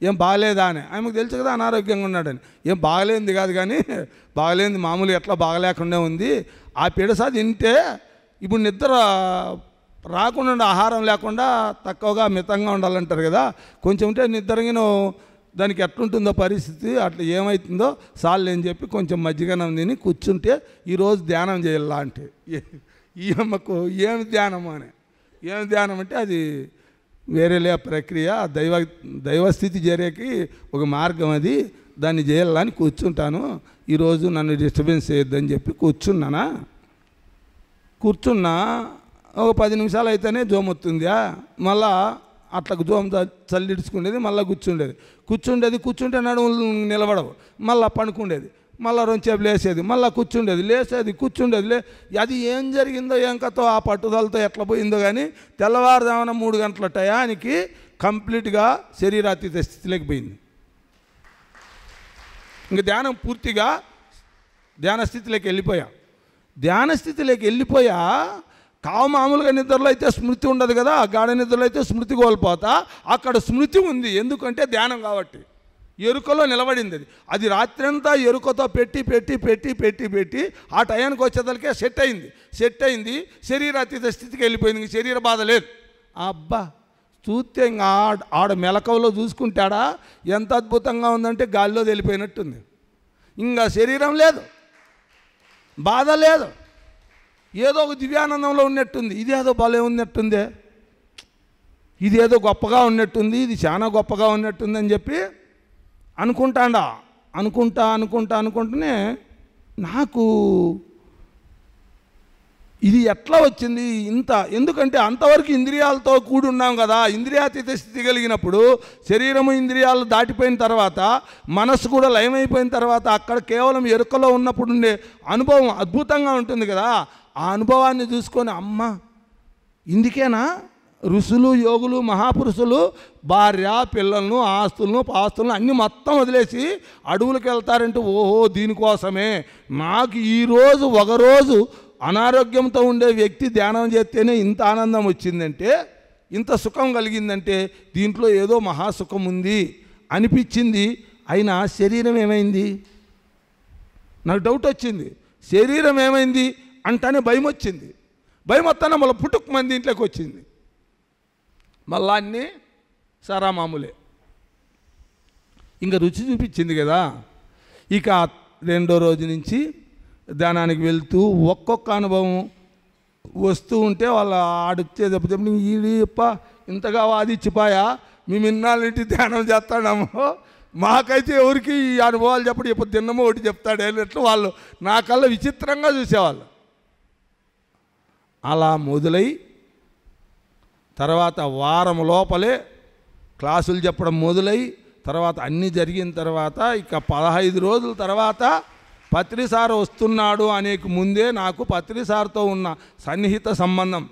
ఏం బాగలేదా అని. ఆమెకు తెలుసు కదా అనారోగ్యంగా ఉన్నాడని. ఏం బాగలేంది కాదు కానీ బాగలేంది మామూలు ఎట్లా బాగలేకుండా ఉంది. ఆ పిడస తింటే ఇప్పుడు నిద్ర రాకుండా, ఆహారం లేకుండా తక్కువగా మితంగా ఉండాలంటారు కదా, కొంచెం ఉంటే నిద్రగిన దానికి ఎట్లుంటుందో పరిస్థితి, అట్లా ఏమవుతుందో సార్లు అని చెప్పి కొంచెం మజ్జిగనం తిని కూర్చుంటే ఈరోజు ధ్యానం చేయాలా అంటే ఈ అమ్మకు ఏమి ధ్యానము అని. ఏమి ధ్యానం అంటే అది వేరేలే ప్రక్రియ, దైవస్థితి చేరేకి ఒక మార్గం, అది దాన్ని చేయాలని కూర్చుంటాను. ఈరోజు నన్ను డిస్టర్బెన్స్ చేయొద్దని చెప్పి కూర్చున్నా. ఒక 10 నిమిషాలు అయితేనే జోమ్ వస్తుందా, మళ్ళా అట్లా జోమ్ చల్లిడుచుకునేది, మళ్ళీ కూర్చుంటే నడుములు నిలబడవు, మళ్ళీ పండుకుండేది, మళ్ళీ 2 సేపు లేసేది, మళ్ళీ కూర్చుండేది. అది ఏం జరిగిందో ఏం కథో ఆ పట్టుదలతో ఎట్లా పోయిందో కానీ తెల్లవారుజామున 3 గంటల టయానికి కంప్లీట్గా శరీరాతీత స్థితిలోకి పోయింది. ఇంక ధ్యానం పూర్తిగా ధ్యాన స్థితిలోకి వెళ్ళిపోయా. మామూలుగా నిద్రలో అయితే స్మృతి ఉండదు కదా, గాఢ నిద్రలో అయితే స్మృతి కోల్పోతా. అక్కడ స్మృతి ఉంది, ఎందుకంటే ధ్యానం కాబట్టి ఎరుకలో నిలబడింది. అది రాత్రంతా ఎరుకతో పెట్టి ఆ టయానికి వచ్చేదలకే సెట్ అయింది. శరీరాతీత స్థితికి వెళ్ళిపోయింది. శరీర బాధ లేదు. అబ్బా చూస్తే ఇంకా ఆడ మెలకువలో చూసుకుంటాడా ఎంత అద్భుతంగా ఉందంటే గాలిలో వెళ్ళిపోయినట్టుంది. ఇంకా శరీరం లేదు, బాధ లేదు, ఏదో ఒక దివ్యానందంలో ఉన్నట్టుంది. ఇదేదో భలే ఉన్నట్టుందే, ఇదేదో గొప్పగా ఉన్నట్టుంది, ఇది చాలా గొప్పగా ఉన్నట్టుంది అని చెప్పి అనుకుంటూనే నాకు ఇది ఎట్లా వచ్చింది ఇంత, ఎందుకంటే అంతవరకు ఇంద్రియాలతో కూడి ఉన్నాం కదా. ఇంద్రియాతీత స్థితి కలిగినప్పుడు శరీరము ఇంద్రియాలు దాటిపోయిన తర్వాత మనస్సు కూడా లయమైపోయిన తర్వాత అక్కడ కేవలం ఎరుకలో ఉన్నప్పుడు ఉండే అనుభవం అద్భుతంగా ఉంటుంది కదా. ఆ అనుభవాన్ని చూసుకొని అమ్మ ఇందుకేనా ఋషులు, యోగులు, మహాపురుషులు భార్య, పిల్లలను, ఆస్తులను, పాస్తులను అన్నీ మొత్తం వదిలేసి అడవులకు వెళ్తారంటే ఓహో దీనికోసమే. నాకు ఈరోజు ఒకరోజు అనారోగ్యంతో ఉండే వ్యక్తి ధ్యానం చేస్తేనే ఇంత ఆనందం వచ్చిందంటే, ఇంత సుఖం కలిగిందంటే దీంట్లో ఏదో మహాసుఖం ఉంది అనిపించింది. అయినా శరీరం ఏమైంది నాకు డౌట్ వచ్చింది. శరీరం ఏమైంది అంటానే భయం వచ్చింది. భయం వస్తానే మళ్ళీ పుట్టుకు మంది ఇంట్లోకి వచ్చింది. మళ్ళా అన్నీ సారా మామూలే. ఇంకా రుచి చూపించింది కదా. ఇక 2వ రోజు నుంచి ధ్యానానికి వెళ్తూ ఒక్కొక్క అనుభవం వస్తూ ఉంటే వాళ్ళ ఆడిచ్చే చెప్తే ఈడిప్ప ఇంతగా వాదిచ్చిపోయా మేము ఇన్నాళ్ళింటి ధ్యానం చేస్తాడాము, మాకైతే ఎవరికి ఈ అనుభవాలు చెప్పడు, ఎప్పుడు తిన్నమో ఒకటి చెప్తాడు అన్నట్లు వాళ్ళు నా కళ్ళ విచిత్రంగా చూసేవాళ్ళు. అలా మొదలై తర్వాత వారం లోపలే క్లాసులు చెప్పడం మొదలై తర్వాత అన్నీ జరిగిన తర్వాత ఇక 15 రోజుల తర్వాత పత్రి సార్ వస్తున్నాడు అనేక ముందే నాకు పత్రి సార్తో ఉన్న సన్నిహిత సంబంధం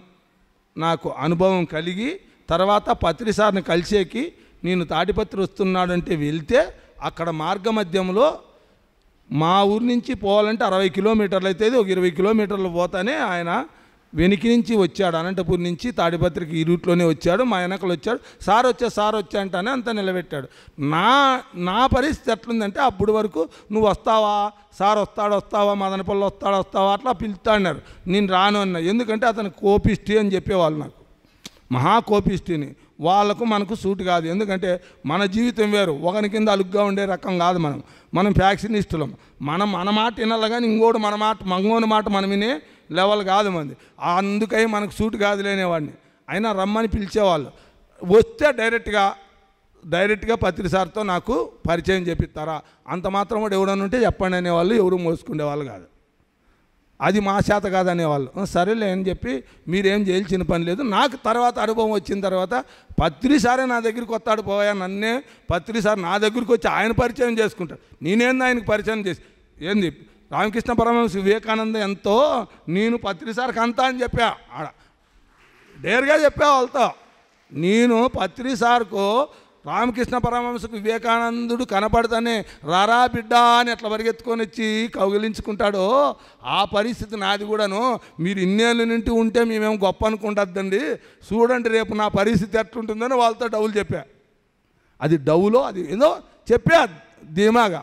నాకు అనుభవం కలిగి తర్వాత పత్రి సార్ని కలిసేకి నేను తాడిపత్రి వస్తున్నాడంటే వెళ్తే అక్కడ మార్గమధ్యంలో మా ఊరి నుంచి పోవాలంటే 60 కిలోమీటర్లు అయితే ఒక 20 కిలోమీటర్లు పోతానే ఆయన వెనికి నుంచి వచ్చాడు. అనంతపూర్ నుంచి తాడిపత్రికి ఈ రూట్లోనే వచ్చాడు. మా వెనకలు వచ్చాడు. సార్ వచ్చా అంటానే అంతా నిలబెట్టాడు. నా పరిస్థితి ఎట్లుందంటే అప్పుడు వరకు నువ్వు వస్తావా, సార్ వస్తావా, మదనపల్లి వస్తావా అట్లా పిలుస్తాన్నారు. నేను రాను అన్నా. ఎందుకంటే అతను కోపిష్టి అని చెప్పేవాళ్ళు నాకు, మహా కోపిష్టిని. వాళ్ళకు మనకు సూట్ కాదు. ఎందుకంటే మన జీవితం వేరు, ఒకని కింద అలుగ్గా ఉండే రకం కాదు. మనం ఫ్యాక్షనిస్టులం. మన మాట వినాలి కానీ ఇంకోటి మంగోని మాట మనం వినే లెవెల్ కాదు మంది. అందుకై మనకు సూట్ కాదు లేనేవాడిని. అయినా రమ్మని పిలిచేవాళ్ళు. వస్తే డైరెక్ట్గా పత్రి సార్తో నాకు పరిచయం చేపిస్తారా, అంత మాత్రం కూడా ఎవడన్నా ఉంటే చెప్పండి అనేవాళ్ళు. ఎవరు మోసుకునేవాళ్ళు కాదు. అది మా చేత కాదనేవాళ్ళు. సరేలే అని చెప్పి మీరేం చేయాల్సిన పని లేదు. నాకు తర్వాత అనుభవం వచ్చిన తర్వాత పత్రి సారే నా దగ్గరికి వస్తాడు. పోయా నన్నే పత్రి సార్ నా దగ్గరికి వచ్చి ఆయన పరిచయం చేసుకుంటాడు. నేనేంది ఆయనకు పరిచయం చేసి ఏంది రామకృష్ణ పరమహంస వివేకానంద ఎంతో నేను పత్రి సార్కి అంతా అని చెప్పా. ఆడ డేర్గా చెప్పా వాళ్ళతో. నేను పత్రి సార్కు రామకృష్ణ పరమహంసకు వివేకానందుడు కనపడతానే రారా బిడ్డ అని అట్లా పరిగెత్తుకొని వచ్చి కౌగిలించుకుంటాడో ఆ పరిస్థితి నాది కూడాను. మీరు ఇన్నేళ్ళు నింటి ఉంటే మేమేం గొప్ప అనుకుంటుందండి, చూడండి రేపు నా పరిస్థితి ఎట్లుంటుందని వాళ్ళతో డౌలు చెప్పా. అది డౌలో అది ఏదో చెప్పా ధీమాగా,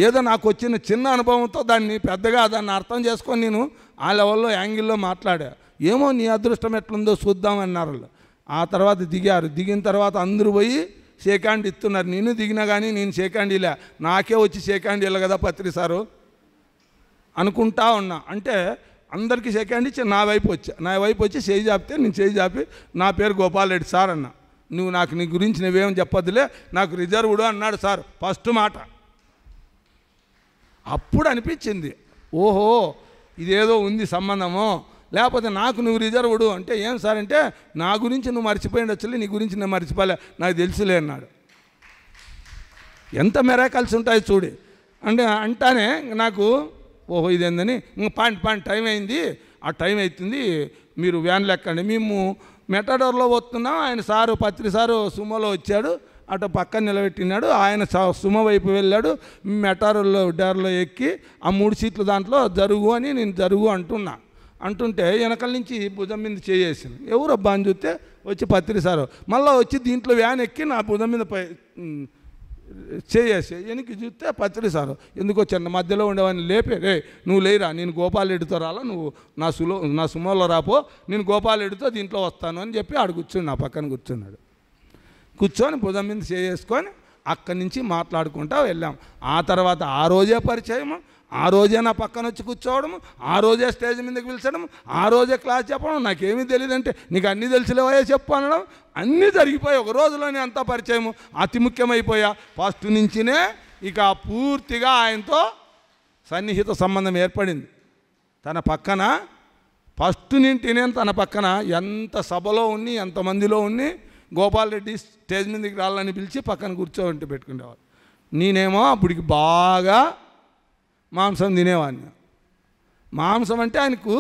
ఏదో నాకు వచ్చిన చిన్న అనుభవంతో దాన్ని పెద్దగా దాన్ని అర్థం చేసుకొని నేను ఆ లెవెల్లో యాంగిల్లో మాట్లాడా. ఏమో నీ అదృష్టం ఎట్లుందో చూద్దామన్నారు. ఆ తర్వాత దిగారు. దిగిన తర్వాత అందరూ పోయి షేక్ హ్యాండ్ ఇస్తున్నారు. నేను దిగినా కానీ నేను షేక్ హ్యాండ్ ఇలా, నాకే వచ్చి షేక్ హ్యాండ్ ఇలా కదా పత్రి సారు అనుకుంటా ఉన్నా. అంటే అందరికీ షేక్ హ్యాండ్ ఇచ్చి నా వైపు వచ్చి చేయి చాపితే నేను చేయి చాపి నా పేరు గోపాల్ రెడ్డి సార్ అన్నా. నువ్వు నాకు నీ గురించి నువ్వేం చెప్పొద్దులే, నాకు రిజర్వ్డు అన్నాడు సార్ ఫస్ట్ మాట. అప్పుడు అనిపించింది ఓహో ఇదేదో ఉంది సంబంధము, లేకపోతే నాకు నువ్వు రిజర్వ్డు అంటే ఏం సార్ అంటే నా గురించి నువ్వు మర్చిపోయిండొచ్చులే, నీ గురించి నేను మర్చిపోలే, నాకు తెలుసులే అన్నాడు. ఎంత మెరాకల్స్ ఉంటాయి చూడి. అంటే అంటానే నాకు ఓహో ఇదేందని ఇంక పాండి టైం అయింది, ఆ టైం అవుతుంది మీరు వ్యాన్లు ఎక్కండి. మేము మెటాడోర్లో వస్తున్నాం, ఆయన సారు పత్రి సారు సుమోలో వచ్చాడు, అటు పక్కన నిలబెట్టినాడు, ఆయన సుమ వైపు వెళ్ళాడు. మెటాడోర్లో ఎక్కి ఆ 3 సీట్లు దాంట్లో జరుగు అని నేను జరుగు అంటుంటే వెనకాల నుంచి భుజం మీద చేయేసాను. ఎవరబ్బా అని చూస్తే వచ్చి పత్రి సారు. మళ్ళీ వచ్చి దీంట్లో వ్యాన్ ఎక్కి నా భుజం మీద చేయేసి వెనక్కి చూస్తే పత్రి సారు. ఎందుకు వచ్చాను మధ్యలో ఉండేవాడిని లేపే, రే నువ్వు లేరా, నేను గోపాల్ రెడ్డితో రాలా, నువ్వు నా సుమోలో రాపో, నేను గోపాల్ రెడ్డితో దీంట్లో వస్తాను అని చెప్పి ఆడు కూర్చుని నా పక్కన కూర్చున్నాడు. కూర్చొని భుజం మీద చేసుకొని అక్కడి నుంచి మాట్లాడుకుంటా వెళ్ళాం. ఆ తర్వాత ఆ రోజే పరిచయం, ఆ రోజే నా పక్కన వచ్చి కూర్చోవడము, ఆ రోజే స్టేజ్ మీదకి పిలిచడం, ఆ రోజే క్లాస్ చెప్పడం. నాకేమీ తెలియదంటే నీకు అన్నీ తెలిసిలేవయే చెప్పు అనడం, అన్నీ జరిగిపోయి ఒక రోజులోనే అంతా పరిచయము. అతి ముఖ్యమైపోయా ఫస్ట్ నుంచినే ఇక పూర్తిగా ఆయనతో సన్నిహిత సంబంధం ఏర్పడింది. తన పక్కన ఫస్ట్ నుంటినే తన పక్కన ఎంత సభలో ఉన్ని ఎంతమందిలో ఉన్ని గోపాల్ రెడ్డి స్టేజ్ మీదకి రాళ్ళని పిలిచి పక్కన కూర్చోబెట్టి పెట్టుకునేవాడు. నేనేమో అప్పటికి బాగా మాంసం తినేవాడిని. మాంసం అంటే ఆయనకు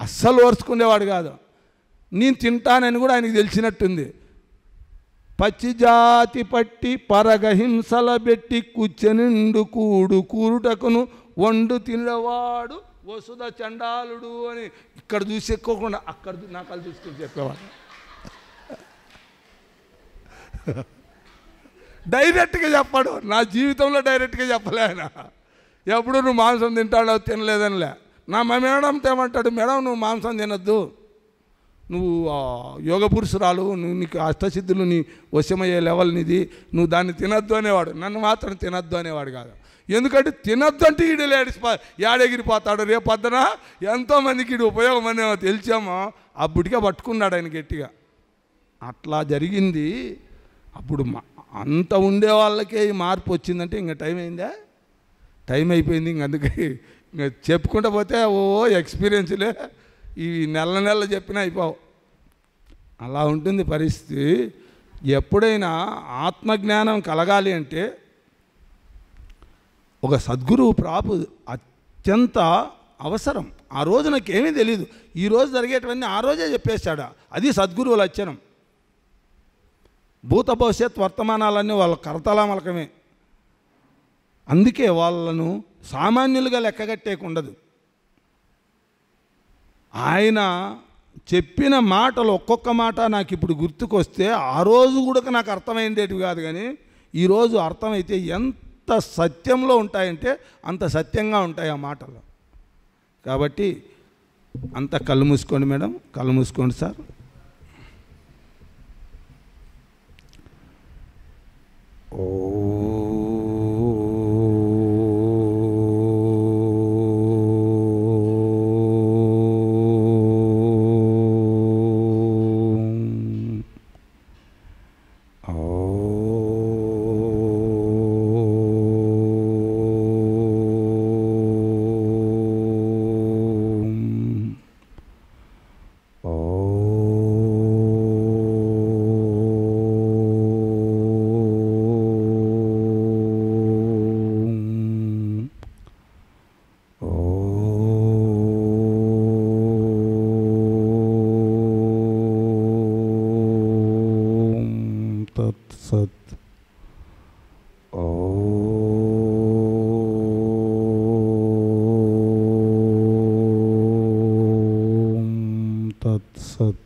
అస్సలు ఓర్చుకునేవాడు కాదు. నేను తింటానని కూడా ఆయనకు తెలిసినట్టుంది. పచ్చి జాతి పట్టి పరగహింసల పెట్టి కూర్చొనిండు కూరుటకును వండు తినవాడు వసుధ చండాలుడు అని ఇక్కడ చూసి ఎక్కువకుండా అక్కడ నా కళ్ళు చూసుకుని చెప్పేవాడు. డైరెక్ట్గా చెప్పాడు, నా జీవితంలో డైరెక్ట్గా చెప్పలే ఆయన. ఎప్పుడు నువ్వు మాంసం తింటాడో తినలేదనిలే. నా మేడంతో ఏమంటాడు, మేడం నువ్వు మాంసం తినద్దు, నువ్వు యోగ పురుషురాలు, నువ్వు నీకు అష్టసిద్ధులు నీ వశమయ్యే లెవెల్ నీది, నువ్వు దాన్ని తినద్దు అనేవాడు. నన్ను మాత్రం తినద్దు అనేవాడు కాదు. ఎందుకంటే తినద్దు అంటే ఈడు ఏడెగిరిపోతాడు. రేపు పొద్దున ఎంతోమందికి ఈడు ఉపయోగం అనేమో తెలిసామో అప్పటికే పట్టుకున్నాడు ఆయన గట్టిగా. అట్లా జరిగింది. అప్పుడు అంత ఉండే వాళ్ళకే ఈ మార్పు వచ్చిందంటే ఇంకా టైం అయిందా, టైం అయిపోయింది. ఇంక అందుకే ఇంకా చెప్పుకుంటూ పోతే ఓ ఎక్స్పీరియన్స్లే ఈ నెల చెప్పినా అయిపోవు. అలా ఉంటుంది పరిస్థితి. ఎప్పుడైనా ఆత్మజ్ఞానం కలగాలి అంటే ఒక సద్గురువు ప్రాపు అత్యంత అవసరం. ఆ రోజు నాకేమీ తెలీదు, ఈరోజు జరిగేటివన్నీ ఆ రోజే చెప్పేశాడు. అది సద్గురువు లక్షణం. భూత భవిష్యత్ వర్తమానాలన్నీ వాళ్ళ కరతలామలకమే. అందుకే వాళ్ళను సామాన్యులుగా లెక్కగట్టేకుండదు. ఆయన చెప్పిన మాటలు ఒక్కొక్క మాట నాకు ఇప్పుడు గుర్తుకొస్తే ఆ రోజు కూడా నాకు అర్థమైండేటివి కాదు, కానీ ఈరోజు అర్థమైతే ఎంత సత్యంలో ఉంటాయంటే అంత సత్యంగా ఉంటాయి ఆ మాటలు. కాబట్టి అంత కళ్ళు మూసుకోండి మేడం, కళ్ళు మూసుకోండి సార్. ఓ ఓ తత్సత్. ఓం తత్సత్.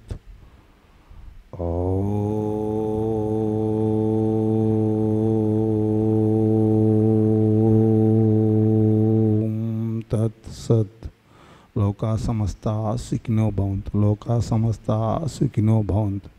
తత్సత్. లోకా సమస్త సుఖినో భవంతు. లోకా సమస్త సుఖినో భవంతు.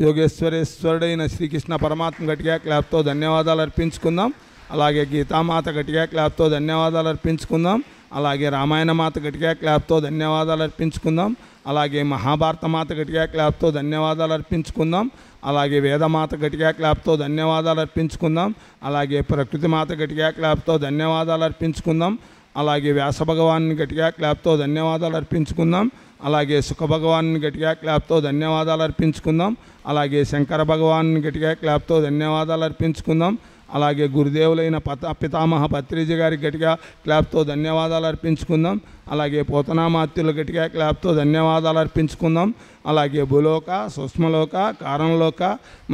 యోగేశ్వరేశ్వరుడైన శ్రీకృష్ణ పరమాత్మ గట్టిగా క్లాప్తో ధన్యవాదాలు అర్పించుకుందాం. అలాగే గీతామాత గట్టిగా క్లాప్తో ధన్యవాదాలు అర్పించుకుందాం. అలాగే రామాయణ మాత గట్టిగా క్లాప్తో ధన్యవాదాలు అర్పించుకుందాం. అలాగే మహాభారత మాత గట్టిగా క్లాప్తో ధన్యవాదాలు అర్పించుకుందాం. అలాగే వేదమాత గట్టిగా క్లాప్తో ధన్యవాదాలు అర్పించుకుందాం. అలాగే ప్రకృతి మాత గట్టిగా క్లాప్తో ధన్యవాదాలు అర్పించుకుందాం. అలాగే వ్యాస భగవాన్ని గట్టిగా క్లాప్తో ధన్యవాదాలు అర్పించుకుందాం. అలాగే సుఖ భగవాన్ని గట్టిగా క్లాప్తో ధన్యవాదాలు అర్పించుకుందాం. అలాగే శంకర భగవాన్ని గట్టిగా క్లాప్తో ధన్యవాదాలు అర్పించుకుందాం. అలాగే గురుదేవులైన పితామహ పత్రిజీ గారికి గట్టిగా క్లాప్తో ధన్యవాదాలు అర్పించుకుందాం. అలాగే పోతనామాత్యులు గట్టిగా క్లాప్తో ధన్యవాదాలు అర్పించుకుందాం. అలాగే భూలోక, సూక్ష్మలోక, కారణలోక,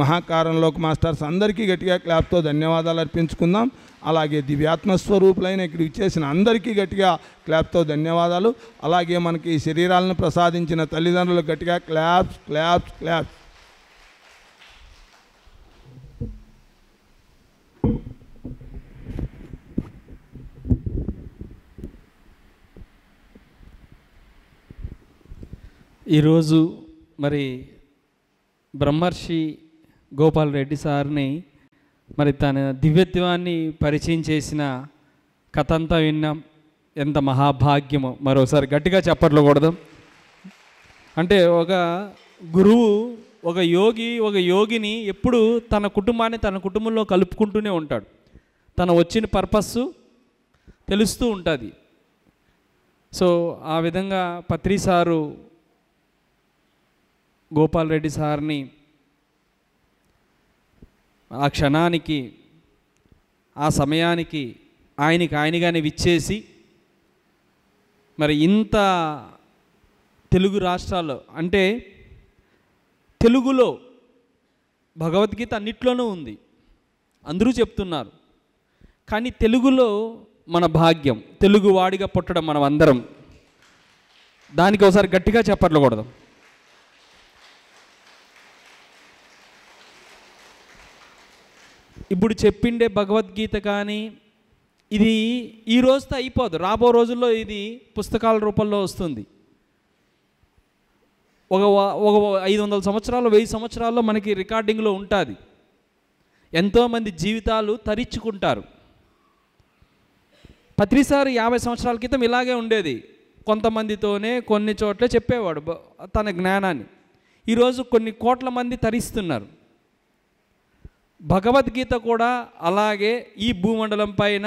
మహాకారణలోక మాస్టర్స్ అందరికీ గట్టిగా క్లాప్తో ధన్యవాదాలు అర్పించుకుందాం. అలాగే దివ్యాత్మస్వరూపులైన ఇక్కడ ఇచ్చేసిన అందరికీ గట్టిగా క్లాప్తో ధన్యవాదాలు. అలాగే మనకి ఈ శరీరాలను ప్రసాదించిన తల్లిదండ్రులకు గట్టిగా క్లాప్స్ క్లాప్స్ క్లాప్స్. ఈరోజు మరి బ్రహ్మర్షి గోపాల్ రెడ్డి సార్ని మరి తన దివ్యత్వాన్ని పరిచయం చేసిన కథ అంతా విన్నాం. ఎంత మహాభాగ్యమో. మరోసారి గట్టిగా చప్పట్లు కొడదాం. అంటే ఒక గురువు, ఒక యోగిని ఎప్పుడు తన కుటుంబాన్ని తన కుటుంబంలో కలుపుకుంటూనే ఉంటాడు. తన వచ్చిన పర్పస్సు తెలుస్తూ ఉంటుంది. సో ఆ విధంగా పత్రి సారు గోపాల్ రెడ్డి సార్ని ఆ క్షణానికి, ఆ సమయానికి ఆయనగానే విచ్చేసి మరి ఇంత తెలుగు రాష్ట్రాల్లో, అంటే తెలుగులో భగవద్గీత అన్నిట్లోనూ ఉంది, అందరూ చెప్తున్నారు. కానీ తెలుగులో మన భాగ్యం, తెలుగువాడిగా పుట్టడం మనం అందరం. దానికి ఒకసారి గట్టిగా చప్పట్లు కొడదాం. ఇప్పుడు చెప్పిండే భగవద్గీత కానీ ఇది ఈ రోజుతో అయిపోదు. రాబో రోజుల్లో ఇది పుస్తకాల రూపంలో వస్తుంది. ఒక 500 సంవత్సరాలు 1000 సంవత్సరాల్లో మనకి రికార్డింగ్లో ఉంటుంది. ఎంతోమంది జీవితాలు తరించుకుంటారు. పత్రిసారి 50 సంవత్సరాల క్రితం ఇలాగే ఉండేది. కొంతమందితోనే కొన్ని చోట్ల చెప్పేవాడు తన జ్ఞానాన్ని. ఈరోజు కొన్ని కోట్ల మంది తరిస్తున్నారు. భగవద్గీత కూడా అలాగే ఈ భూమండలం పైన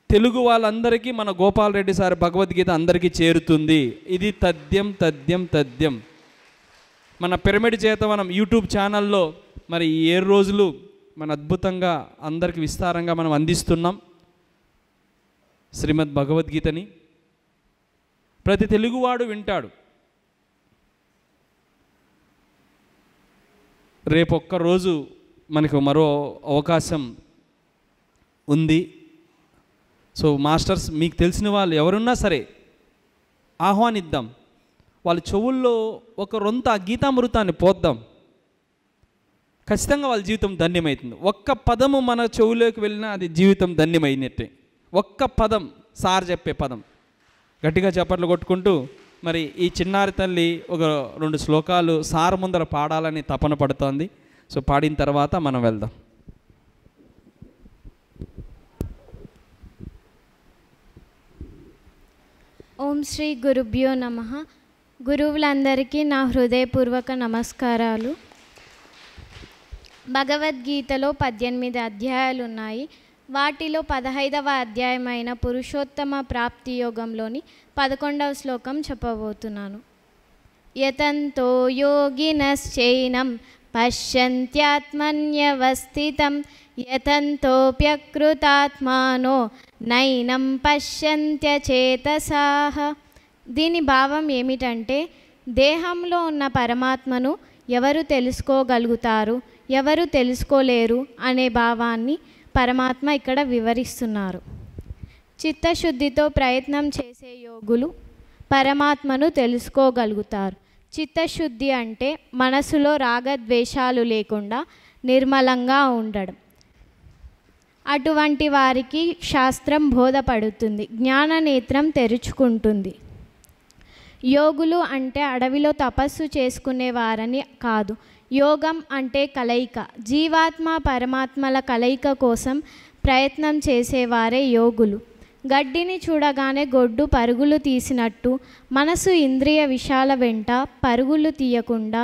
తెలుగు వాళ్ళందరికీ మన గోపాల్ రెడ్డి సార్ భగవద్గీత అందరికీ చేరుతుంది. ఇది తథ్యం. మన పిరమిడ్ చేత మనం యూట్యూబ్ ఛానల్లో మరి 7 రోజులు మన అద్భుతంగా అందరికీ విస్తారంగా మనం అందిస్తున్నాం శ్రీమద్ భగవద్గీతని. ప్రతి తెలుగువాడు వింటాడు. రేపు ఒక్కరోజు మనకు మరో అవకాశం ఉంది. సో మాస్టర్స్, మీకు తెలిసిన వాళ్ళు ఎవరున్నా సరే ఆహ్వానిద్దాం. వాళ్ళ చెవుల్లో ఒక రొంత గీతామృతాన్ని పోద్దాం. ఖచ్చితంగా వాళ్ళ జీవితం ధన్యమవుతుంది. ఒక్క పదము మన చెవులోకి వెళ్ళినా అది జీవితం ధన్యమైనట్టే. ఒక్క పదం, సార్ చెప్పే పదం. గట్టిగా చప్పట్లు కొట్టుకుంటూ మరి ఈ చిన్నారి తల్లి ఒక 2 శ్లోకాలు సార్ ముందర పాడాలని తపన పడుతోంది. సో పాడిన తర్వాత మనం వెళ్దాం. ఓం శ్రీ గురుభ్యో నమః. గురువులందరికీ నా హృదయపూర్వక నమస్కారాలు. భగవద్గీతలో 18 అధ్యాయాలు ఉన్నాయి. వాటిలో 15వ అధ్యాయమైన పురుషోత్తమ ప్రాప్తి యోగంలోని 11వ శ్లోకం చెప్పబోతున్నాను. యతంతో యోగినశ్చైనం పశ్యంత్యాత్మన్యవస్థితం యతంతోప్యకృతాత్మానో నైనం పశ్యంత్యచేతసాః. దీని భావం ఏమిటంటే, దేహంలో ఉన్న పరమాత్మను ఎవరు తెలుసుకోగలుగుతారు, ఎవరు తెలుసుకోలేరు అనే భావాన్ని పరమాత్మ ఇక్కడ వివరిస్తున్నారు. చిత్తశుద్ధితో ప్రయత్నం చేసే యోగులు పరమాత్మను తెలుసుకోగలుగుతారు. చిత్తశుద్ధి అంటే మనసులో రాగద్వేషాలు లేకుండా నిర్మలంగా ఉండడం. అటువంటి వారికి శాస్త్రం బోధపడుతుంది, జ్ఞాననేత్రం తెరుచుకుంటుంది. యోగులు అంటే అడవిలో తపస్సు చేసుకునేవారని కాదు. యోగం అంటే కలయిక, జీవాత్మ పరమాత్మల కలయిక కోసం ప్రయత్నం చేసేవారే యోగులు. గడ్డిని చూడగానే గొడ్డు పరుగులు తీసినట్టు మనసు ఇంద్రియ విషయాల వెంట పరుగులు తీయకుండా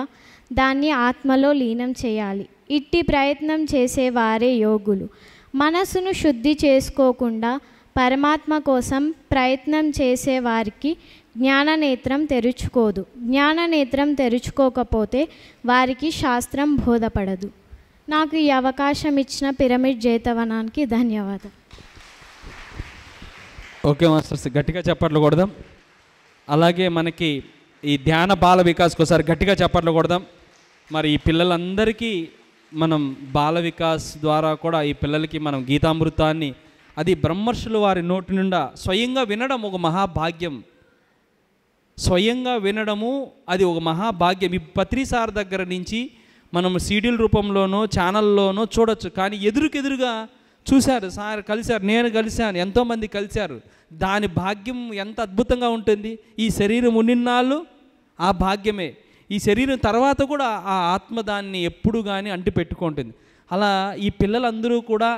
దాన్ని ఆత్మలో లీనం చేయాలి. ఇట్టి ప్రయత్నం చేసేవారే యోగులు. మనసును శుద్ధి చేసుకోకుండా పరమాత్మ కోసం ప్రయత్నం చేసేవారికి జ్ఞాననేత్రం తెరుచుకోదు. జ్ఞాననేత్రం తెరుచుకోకపోతే వారికి శాస్త్రం బోధపడదు. నాకు ఈ అవకాశం ఇచ్చిన పిరమిడ్ జేతవనానికి ధన్యవాదాలు. ఓకే మాస్టర్స్, గట్టిగా చప్పట్లు కొడదాం. అలాగే మనకి ఈ ధ్యాన బాల వికాస్కి ఒకసారి గట్టిగా చప్పట్లు కొడదాం. మరి ఈ పిల్లలందరికీ మనం బాల వికాస్ ద్వారా కూడా ఈ పిల్లలకి మనం గీతామృతాన్ని, అది బ్రహ్మర్షులు వారి నోటి నుండా స్వయంగా వినడం ఒక మహాభాగ్యం. స్వయంగా వినడము అది ఒక మహాభాగ్యం. ఈ పత్రిసార్ దగ్గర నుంచి మనం సీడీల రూపంలోనో ఛానల్లోనో చూడొచ్చు, కానీ ఎదురుకెదురుగా చూశారు, సార్ కలిశారు, నేను కలిశాను, ఎంతోమంది కలిశారు. దాని భాగ్యం ఎంత అద్భుతంగా ఉంటుంది. ఈ శరీరం ఉన్నిన్నాళ్ళు ఆ భాగ్యమే. ఈ శరీరం తర్వాత కూడా ఆ ఆత్మ దాన్ని ఎప్పుడు కానీ అంటి పెట్టుకుంటుంది. అలా ఈ పిల్లలందరూ కూడా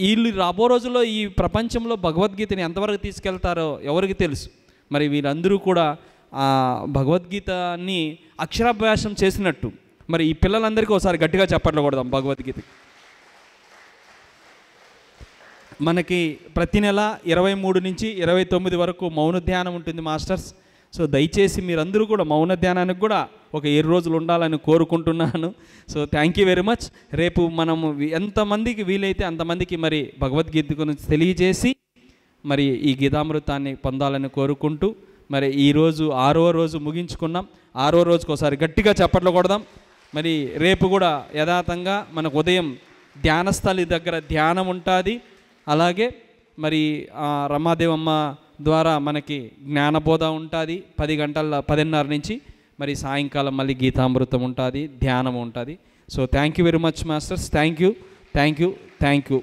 వీళ్ళు రాబో రోజుల్లో ఈ ప్రపంచంలో భగవద్గీతని ఎంతవరకు తీసుకెళ్తారో ఎవరికి తెలుసు. మరి వీళ్ళందరూ కూడా ఆ భగవద్గీతని అక్షరాభ్యాసం చేసినట్టు మరి ఈ పిల్లలందరికీ ఒకసారి గట్టిగా చప్పట్లు కొడదాం. భగవద్గీత మనకి ప్రతి నెల 23 నుంచి 29 వరకు మౌన ధ్యానం ఉంటుంది మాస్టర్స్. సో దయచేసి మీరందరూ కూడా మౌన ధ్యానానికి కూడా ఒక 7 రోజులు ఉండాలని కోరుకుంటున్నాను. So thank you very much. రేపు మనము ఎంతమందికి వీలైతే అంతమందికి మరి భగవద్గీత గురించి తెలియజేసి మరి ఈ గీతామృతాన్ని పొందాలని కోరుకుంటూ మరి ఈరోజు 6వ రోజు ముగించుకున్నాం. 6వ రోజుకి ఒకసారి గట్టిగా చప్పట్లు కొడదాం. మరి రేపు కూడా యథాతంగా మనకు ఉదయం ధ్యానస్థలి దగ్గర ధ్యానం ఉంటుంది. అలాగే మరి రమాదేవమ్మ ద్వారా మనకి జ్ఞానబోధ ఉంటుంది 10:30 నుంచి. మరి సాయంకాలం మళ్ళీ గీతామృతం ఉంటుంది, ధ్యానం ఉంటుంది. So thank you very much masters. Thank you.